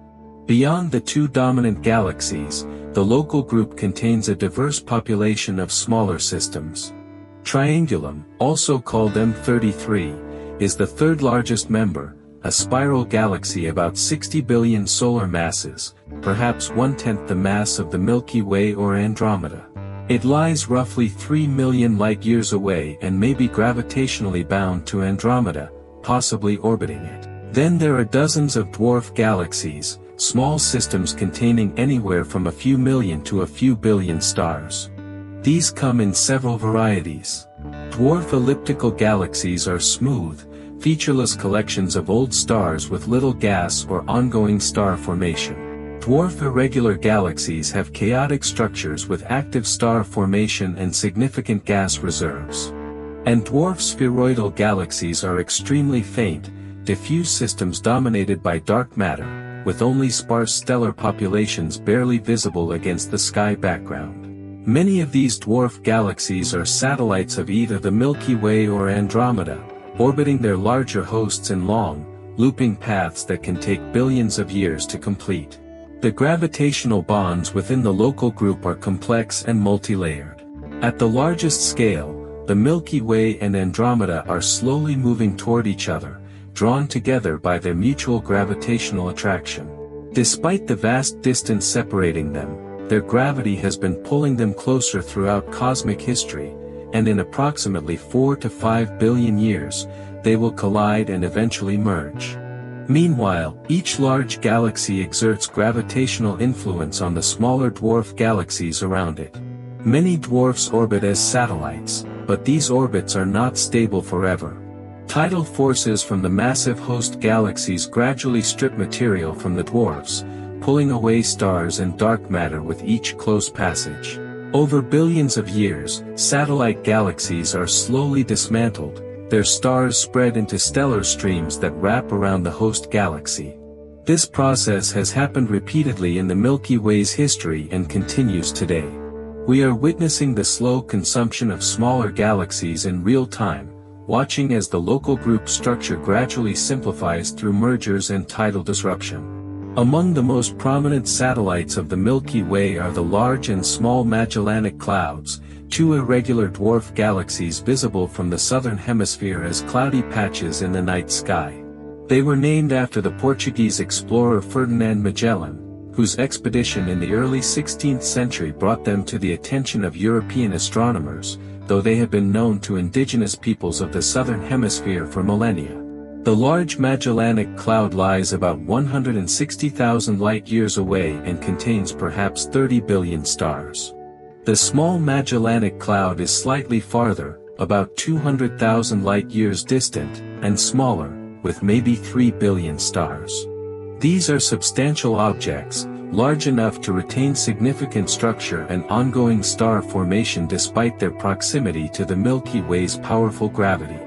Beyond the two dominant galaxies, the local group contains a diverse population of smaller systems. Triangulum, also called M33, is the third largest member, a spiral galaxy about 60 billion solar masses, perhaps 1/10 the mass of the Milky Way or Andromeda. It lies roughly 3 million light-years away and may be gravitationally bound to Andromeda, possibly orbiting it. Then there are dozens of dwarf galaxies, small systems containing anywhere from a few million to a few billion stars. These come in several varieties. Dwarf elliptical galaxies are smooth, featureless collections of old stars with little gas or ongoing star formation. Dwarf irregular galaxies have chaotic structures with active star formation and significant gas reserves. And dwarf spheroidal galaxies are extremely faint, diffuse systems dominated by dark matter, with only sparse stellar populations barely visible against the sky background. Many of these dwarf galaxies are satellites of either the Milky Way or Andromeda, orbiting their larger hosts in long, looping paths that can take billions of years to complete. The gravitational bonds within the local group are complex and multi-layered. At the largest scale, the Milky Way and Andromeda are slowly moving toward each other, drawn together by their mutual gravitational attraction. Despite the vast distance separating them, their gravity has been pulling them closer throughout cosmic history, and in approximately 4 to 5 billion years, they will collide and eventually merge. Meanwhile, each large galaxy exerts gravitational influence on the smaller dwarf galaxies around it. Many dwarfs orbit as satellites, but these orbits are not stable forever. Tidal forces from the massive host galaxies gradually strip material from the dwarfs, pulling away stars and dark matter with each close passage. Over billions of years, satellite galaxies are slowly dismantled, their stars spread into stellar streams that wrap around the host galaxy. This process has happened repeatedly in the Milky Way's history and continues today. We are witnessing the slow consumption of smaller galaxies in real time, watching as the local group structure gradually simplifies through mergers and tidal disruption. Among the most prominent satellites of the Milky Way are the Large and Small Magellanic Clouds, two irregular dwarf galaxies visible from the southern hemisphere as cloudy patches in the night sky. They were named after the Portuguese explorer Ferdinand Magellan, whose expedition in the early 16th century brought them to the attention of European astronomers, though they had been known to indigenous peoples of the southern hemisphere for millennia. The Large Magellanic Cloud lies about 160,000 light-years away and contains perhaps 30 billion stars. The Small Magellanic Cloud is slightly farther, about 200,000 light-years distant, and smaller, with maybe 3 billion stars. These are substantial objects, large enough to retain significant structure and ongoing star formation despite their proximity to the Milky Way's powerful gravity.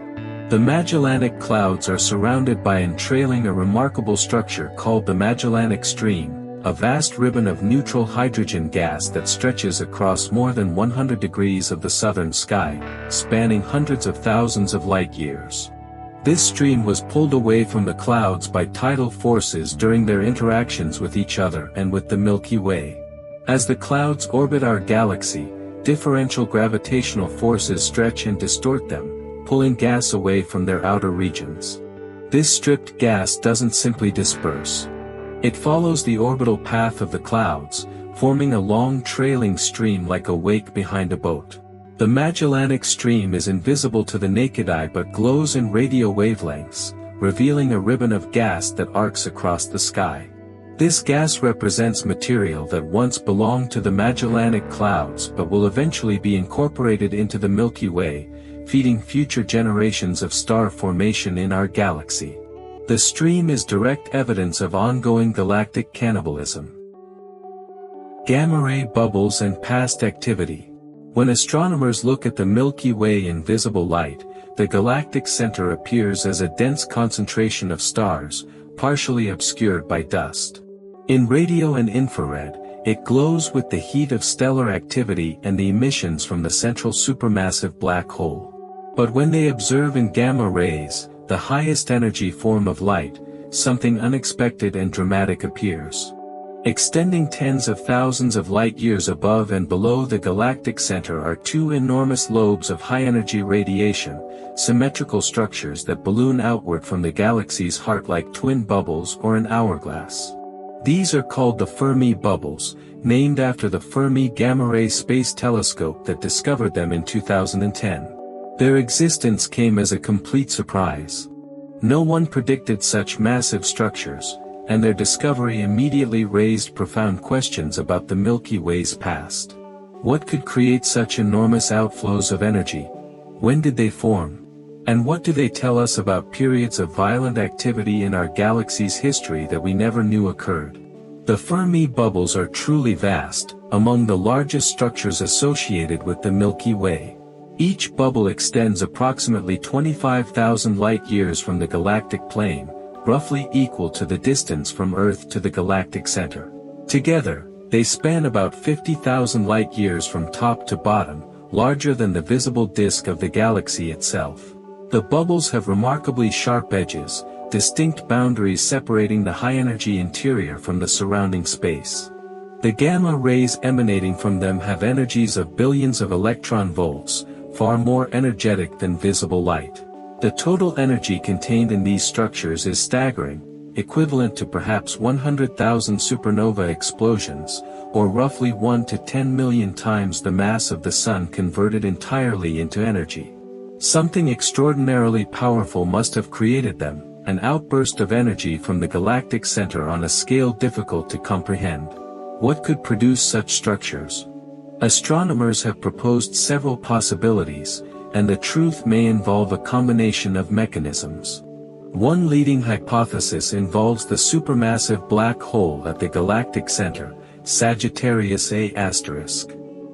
The Magellanic Clouds are surrounded by and trailing a remarkable structure called the Magellanic Stream, a vast ribbon of neutral hydrogen gas that stretches across more than 100 degrees of the southern sky, spanning hundreds of thousands of light-years. This stream was pulled away from the clouds by tidal forces during their interactions with each other and with the Milky Way. As the clouds orbit our galaxy, differential gravitational forces stretch and distort them, pulling gas away from their outer regions. This stripped gas doesn't simply disperse. It follows the orbital path of the clouds, forming a long trailing stream like a wake behind a boat. The Magellanic Stream is invisible to the naked eye but glows in radio wavelengths, revealing a ribbon of gas that arcs across the sky. This gas represents material that once belonged to the Magellanic Clouds but will eventually be incorporated into the Milky Way, feeding future generations of star formation in our galaxy. The stream is direct evidence of ongoing galactic cannibalism. Gamma-ray bubbles and past activity. When astronomers look at the Milky Way in visible light, the galactic center appears as a dense concentration of stars, partially obscured by dust. In radio and infrared, it glows with the heat of stellar activity and the emissions from the central supermassive black hole. But when they observe in gamma rays, the highest energy form of light, something unexpected and dramatic appears. Extending tens of thousands of light-years above and below the galactic center are two enormous lobes of high-energy radiation, symmetrical structures that balloon outward from the galaxy's heart like twin bubbles or an hourglass. These are called the Fermi bubbles, named after the Fermi Gamma-ray Space Telescope that discovered them in 2010. Their existence came as a complete surprise. No one predicted such massive structures, and their discovery immediately raised profound questions about the Milky Way's past. What could create such enormous outflows of energy? When did they form? And what do they tell us about periods of violent activity in our galaxy's history that we never knew occurred? The Fermi bubbles are truly vast, among the largest structures associated with the Milky Way. Each bubble extends approximately 25,000 light-years from the galactic plane, roughly equal to the distance from Earth to the galactic center. Together, they span about 50,000 light-years from top to bottom, larger than the visible disk of the galaxy itself. The bubbles have remarkably sharp edges, distinct boundaries separating the high-energy interior from the surrounding space. The gamma rays emanating from them have energies of billions of electron volts, far more energetic than visible light. The total energy contained in these structures is staggering, equivalent to perhaps 100,000 supernova explosions, or roughly 1 to 10 million times the mass of the Sun converted entirely into energy. Something extraordinarily powerful must have created them, an outburst of energy from the galactic center on a scale difficult to comprehend. What could produce such structures? Astronomers have proposed several possibilities, and the truth may involve a combination of mechanisms. One leading hypothesis involves the supermassive black hole at the galactic center, Sagittarius A*.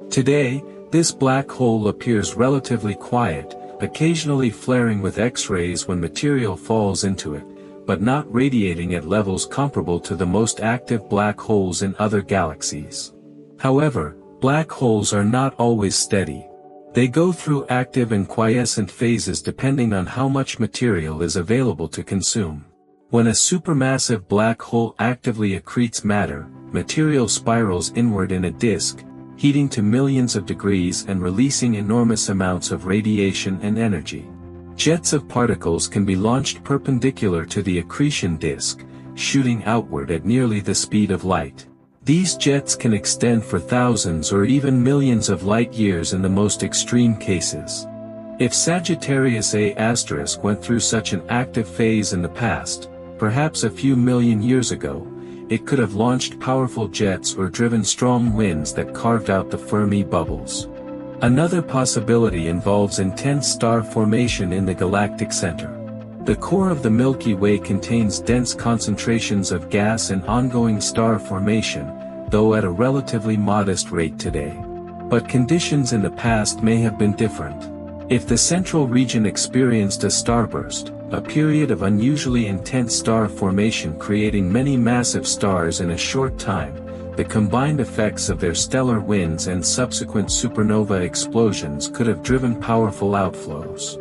Today, this black hole appears relatively quiet, occasionally flaring with X-rays when material falls into it, but not radiating at levels comparable to the most active black holes in other galaxies. However, black holes are not always steady. They go through active and quiescent phases depending on how much material is available to consume. When a supermassive black hole actively accretes matter, material spirals inward in a disk, heating to millions of degrees and releasing enormous amounts of radiation and energy. Jets of particles can be launched perpendicular to the accretion disk, shooting outward at nearly the speed of light. These jets can extend for thousands or even millions of light-years in the most extreme cases. If Sagittarius A** went through such an active phase in the past, perhaps a few million years ago, it could have launched powerful jets or driven strong winds that carved out the Fermi bubbles. Another possibility involves intense star formation in the galactic center. The core of the Milky Way contains dense concentrations of gas and ongoing star formation, though at a relatively modest rate today. But conditions in the past may have been different. If the central region experienced a starburst, a period of unusually intense star formation creating many massive stars in a short time, the combined effects of their stellar winds and subsequent supernova explosions could have driven powerful outflows.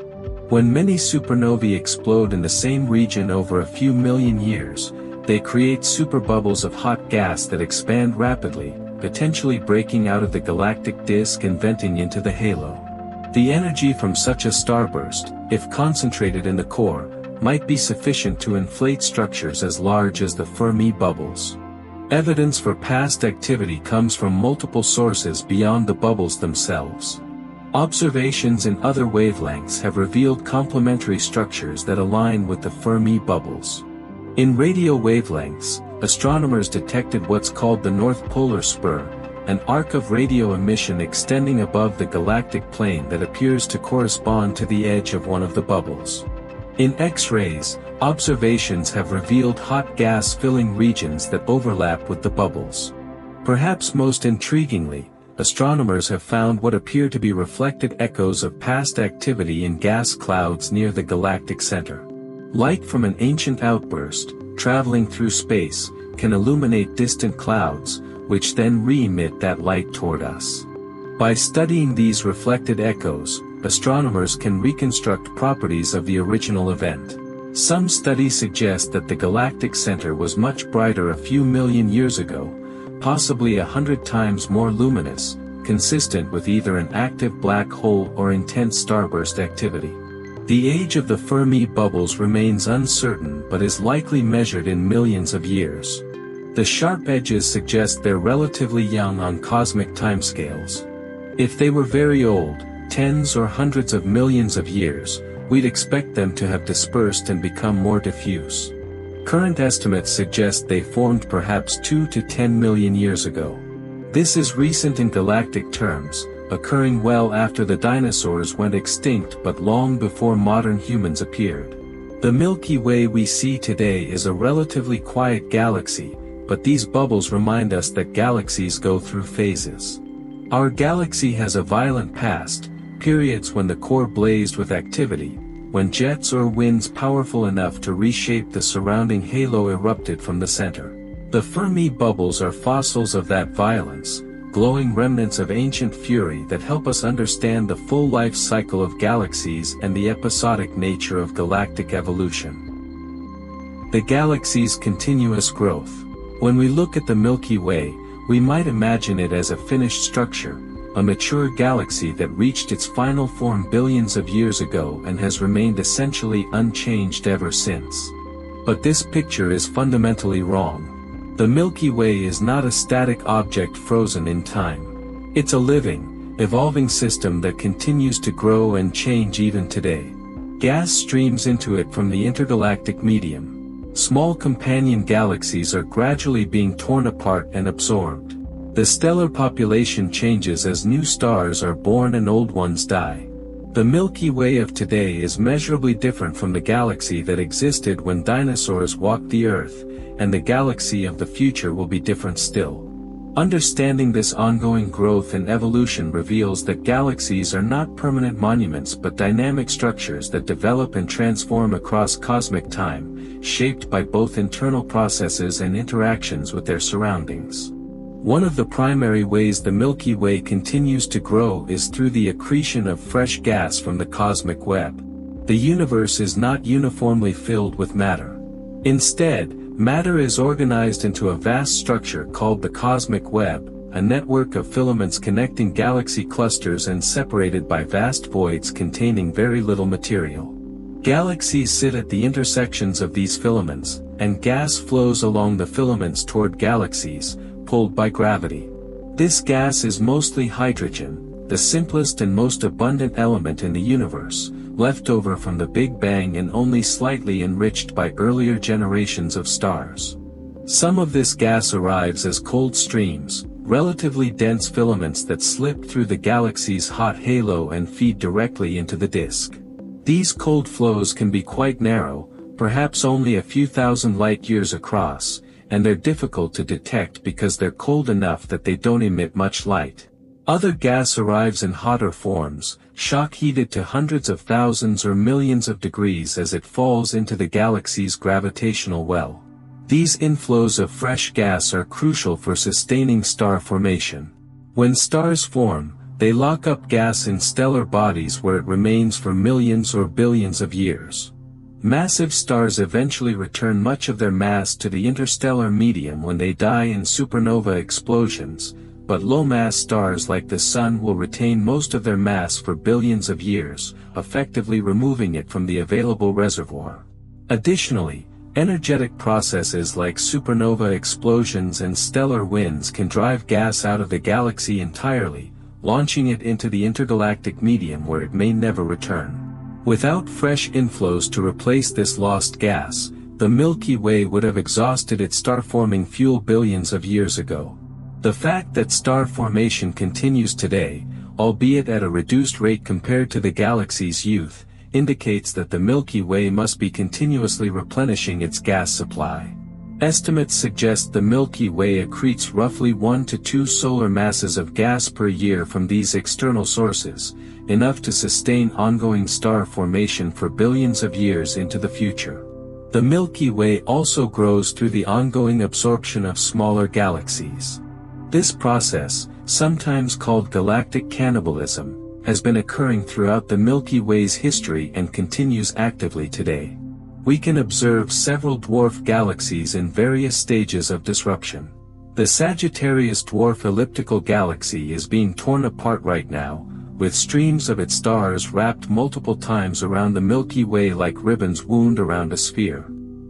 When many supernovae explode in the same region over a few million years, they create superbubbles of hot gas that expand rapidly, potentially breaking out of the galactic disk and venting into the halo. The energy from such a starburst, if concentrated in the core, might be sufficient to inflate structures as large as the Fermi bubbles. Evidence for past activity comes from multiple sources beyond the bubbles themselves. Observations in other wavelengths have revealed complementary structures that align with the Fermi bubbles. In radio wavelengths, astronomers detected what's called the North Polar Spur, an arc of radio emission extending above the galactic plane that appears to correspond to the edge of one of the bubbles. In X-rays, observations have revealed hot gas-filling regions that overlap with the bubbles. Perhaps most intriguingly, astronomers have found what appear to be reflected echoes of past activity in gas clouds near the galactic center. Light from an ancient outburst, traveling through space, can illuminate distant clouds, which then re-emit that light toward us. By studying these reflected echoes, astronomers can reconstruct properties of the original event. Some studies suggest that the galactic center was much brighter a few million years ago, possibly 100 times more luminous, consistent with either an active black hole or intense starburst activity. The age of the Fermi bubbles remains uncertain but is likely measured in millions of years. The sharp edges suggest they're relatively young on cosmic timescales. If they were very old, tens or hundreds of millions of years, we'd expect them to have dispersed and become more diffuse. Current estimates suggest they formed perhaps 2 to 10 million years ago. This is recent in galactic terms, occurring well after the dinosaurs went extinct but long before modern humans appeared. The Milky Way we see today is a relatively quiet galaxy, but these bubbles remind us that galaxies go through phases. Our galaxy has a violent past, periods when the core blazed with activity, when jets or winds powerful enough to reshape the surrounding halo erupted from the center. The Fermi bubbles are fossils of that violence, glowing remnants of ancient fury that help us understand the full life cycle of galaxies and the episodic nature of galactic evolution. The galaxy's continuous growth. When we look at the Milky Way, we might imagine it as a finished structure, a mature galaxy that reached its final form billions of years ago and has remained essentially unchanged ever since. But this picture is fundamentally wrong. The Milky Way is not a static object frozen in time. It's a living, evolving system that continues to grow and change even today. Gas streams into it from the intergalactic medium. Small companion galaxies are gradually being torn apart and absorbed. The stellar population changes as new stars are born and old ones die. The Milky Way of today is measurably different from the galaxy that existed when dinosaurs walked the Earth, and the galaxy of the future will be different still. Understanding this ongoing growth and evolution reveals that galaxies are not permanent monuments but dynamic structures that develop and transform across cosmic time, shaped by both internal processes and interactions with their surroundings. One of the primary ways the Milky Way continues to grow is through the accretion of fresh gas from the cosmic web. The universe is not uniformly filled with matter. Instead, matter is organized into a vast structure called the cosmic web, a network of filaments connecting galaxy clusters and separated by vast voids containing very little material. Galaxies sit at the intersections of these filaments, and gas flows along the filaments toward galaxies, pulled by gravity. This gas is mostly hydrogen, the simplest and most abundant element in the universe, left over from the Big Bang and only slightly enriched by earlier generations of stars. Some of this gas arrives as cold streams, relatively dense filaments that slip through the galaxy's hot halo and feed directly into the disk. These cold flows can be quite narrow, perhaps only a few thousand light-years across, and they're difficult to detect because they're cold enough that they don't emit much light. Other gas arrives in hotter forms, shock-heated to hundreds of thousands or millions of degrees as it falls into the galaxy's gravitational well. These inflows of fresh gas are crucial for sustaining star formation. When stars form, they lock up gas in stellar bodies where it remains for millions or billions of years. Massive stars eventually return much of their mass to the interstellar medium when they die in supernova explosions, but low-mass stars like the Sun will retain most of their mass for billions of years, effectively removing it from the available reservoir. Additionally, energetic processes like supernova explosions and stellar winds can drive gas out of the galaxy entirely, launching it into the intergalactic medium where it may never return. Without fresh inflows to replace this lost gas, the Milky Way would have exhausted its star-forming fuel billions of years ago. The fact that star formation continues today, albeit at a reduced rate compared to the galaxy's youth, indicates that the Milky Way must be continuously replenishing its gas supply. Estimates suggest the Milky Way accretes roughly 1 to 2 solar masses of gas per year from these external sources, enough to sustain ongoing star formation for billions of years into the future. The Milky Way also grows through the ongoing absorption of smaller galaxies. This process, sometimes called galactic cannibalism, has been occurring throughout the Milky Way's history and continues actively today. We can observe several dwarf galaxies in various stages of disruption. The Sagittarius dwarf elliptical galaxy is being torn apart right now, with streams of its stars wrapped multiple times around the Milky Way like ribbons wound around a sphere.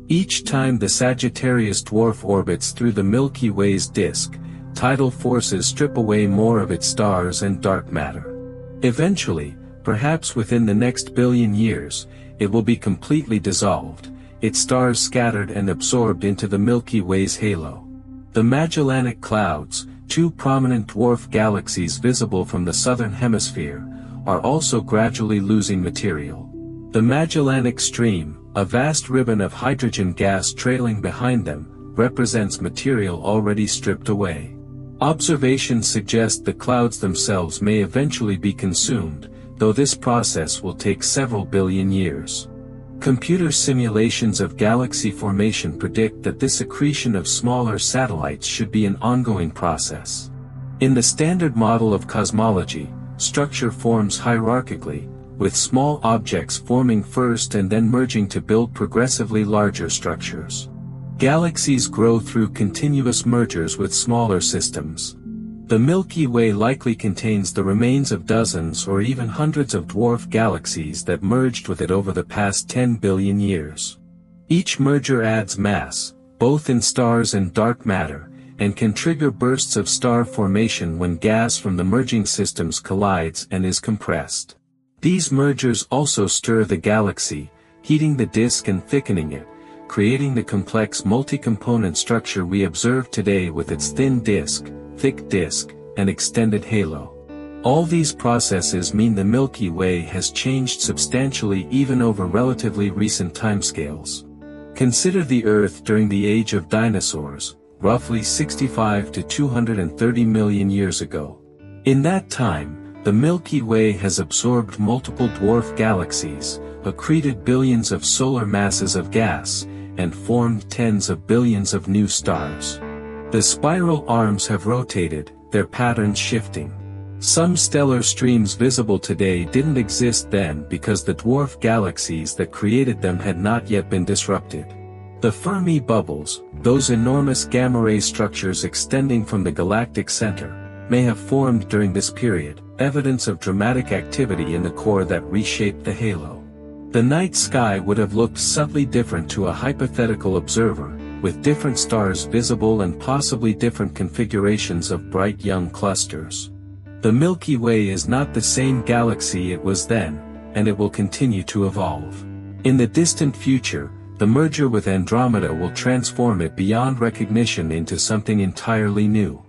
Each time the Sagittarius dwarf orbits through the Milky Way's disk, tidal forces strip away more of its stars and dark matter. Eventually, perhaps within the next billion years, it will be completely dissolved, its stars scattered and absorbed into the Milky Way's halo. The Magellanic Clouds, two prominent dwarf galaxies visible from the southern hemisphere, are also gradually losing material. The Magellanic Stream, a vast ribbon of hydrogen gas trailing behind them, represents material already stripped away. Observations suggest the clouds themselves may eventually be consumed, though this process will take several billion years. Computer simulations of galaxy formation predict that this accretion of smaller satellites should be an ongoing process. In the standard model of cosmology, structure forms hierarchically, with small objects forming first and then merging to build progressively larger structures. Galaxies grow through continuous mergers with smaller systems. The Milky Way likely contains the remains of dozens or even hundreds of dwarf galaxies that merged with it over the past 10 billion years. Each merger adds mass, both in stars and dark matter, and can trigger bursts of star formation when gas from the merging systems collides and is compressed. These mergers also stir the galaxy, heating the disk and thickening it, creating the complex multi-component structure we observe today with its thin disk, thick disk, and extended halo. All these processes mean the Milky Way has changed substantially even over relatively recent timescales. Consider the Earth during the age of dinosaurs, roughly 65 to 230 million years ago. In that time, the Milky Way has absorbed multiple dwarf galaxies, accreted billions of solar masses of gas, and formed tens of billions of new stars. The spiral arms have rotated, their patterns shifting. Some stellar streams visible today didn't exist then because the dwarf galaxies that created them had not yet been disrupted. The Fermi bubbles, those enormous gamma-ray structures extending from the galactic center, may have formed during this period, evidence of dramatic activity in the core that reshaped the halo. The night sky would have looked subtly different to a hypothetical observer, with different stars visible and possibly different configurations of bright young clusters. The Milky Way is not the same galaxy it was then, and it will continue to evolve. In the distant future, the merger with Andromeda will transform it beyond recognition into something entirely new.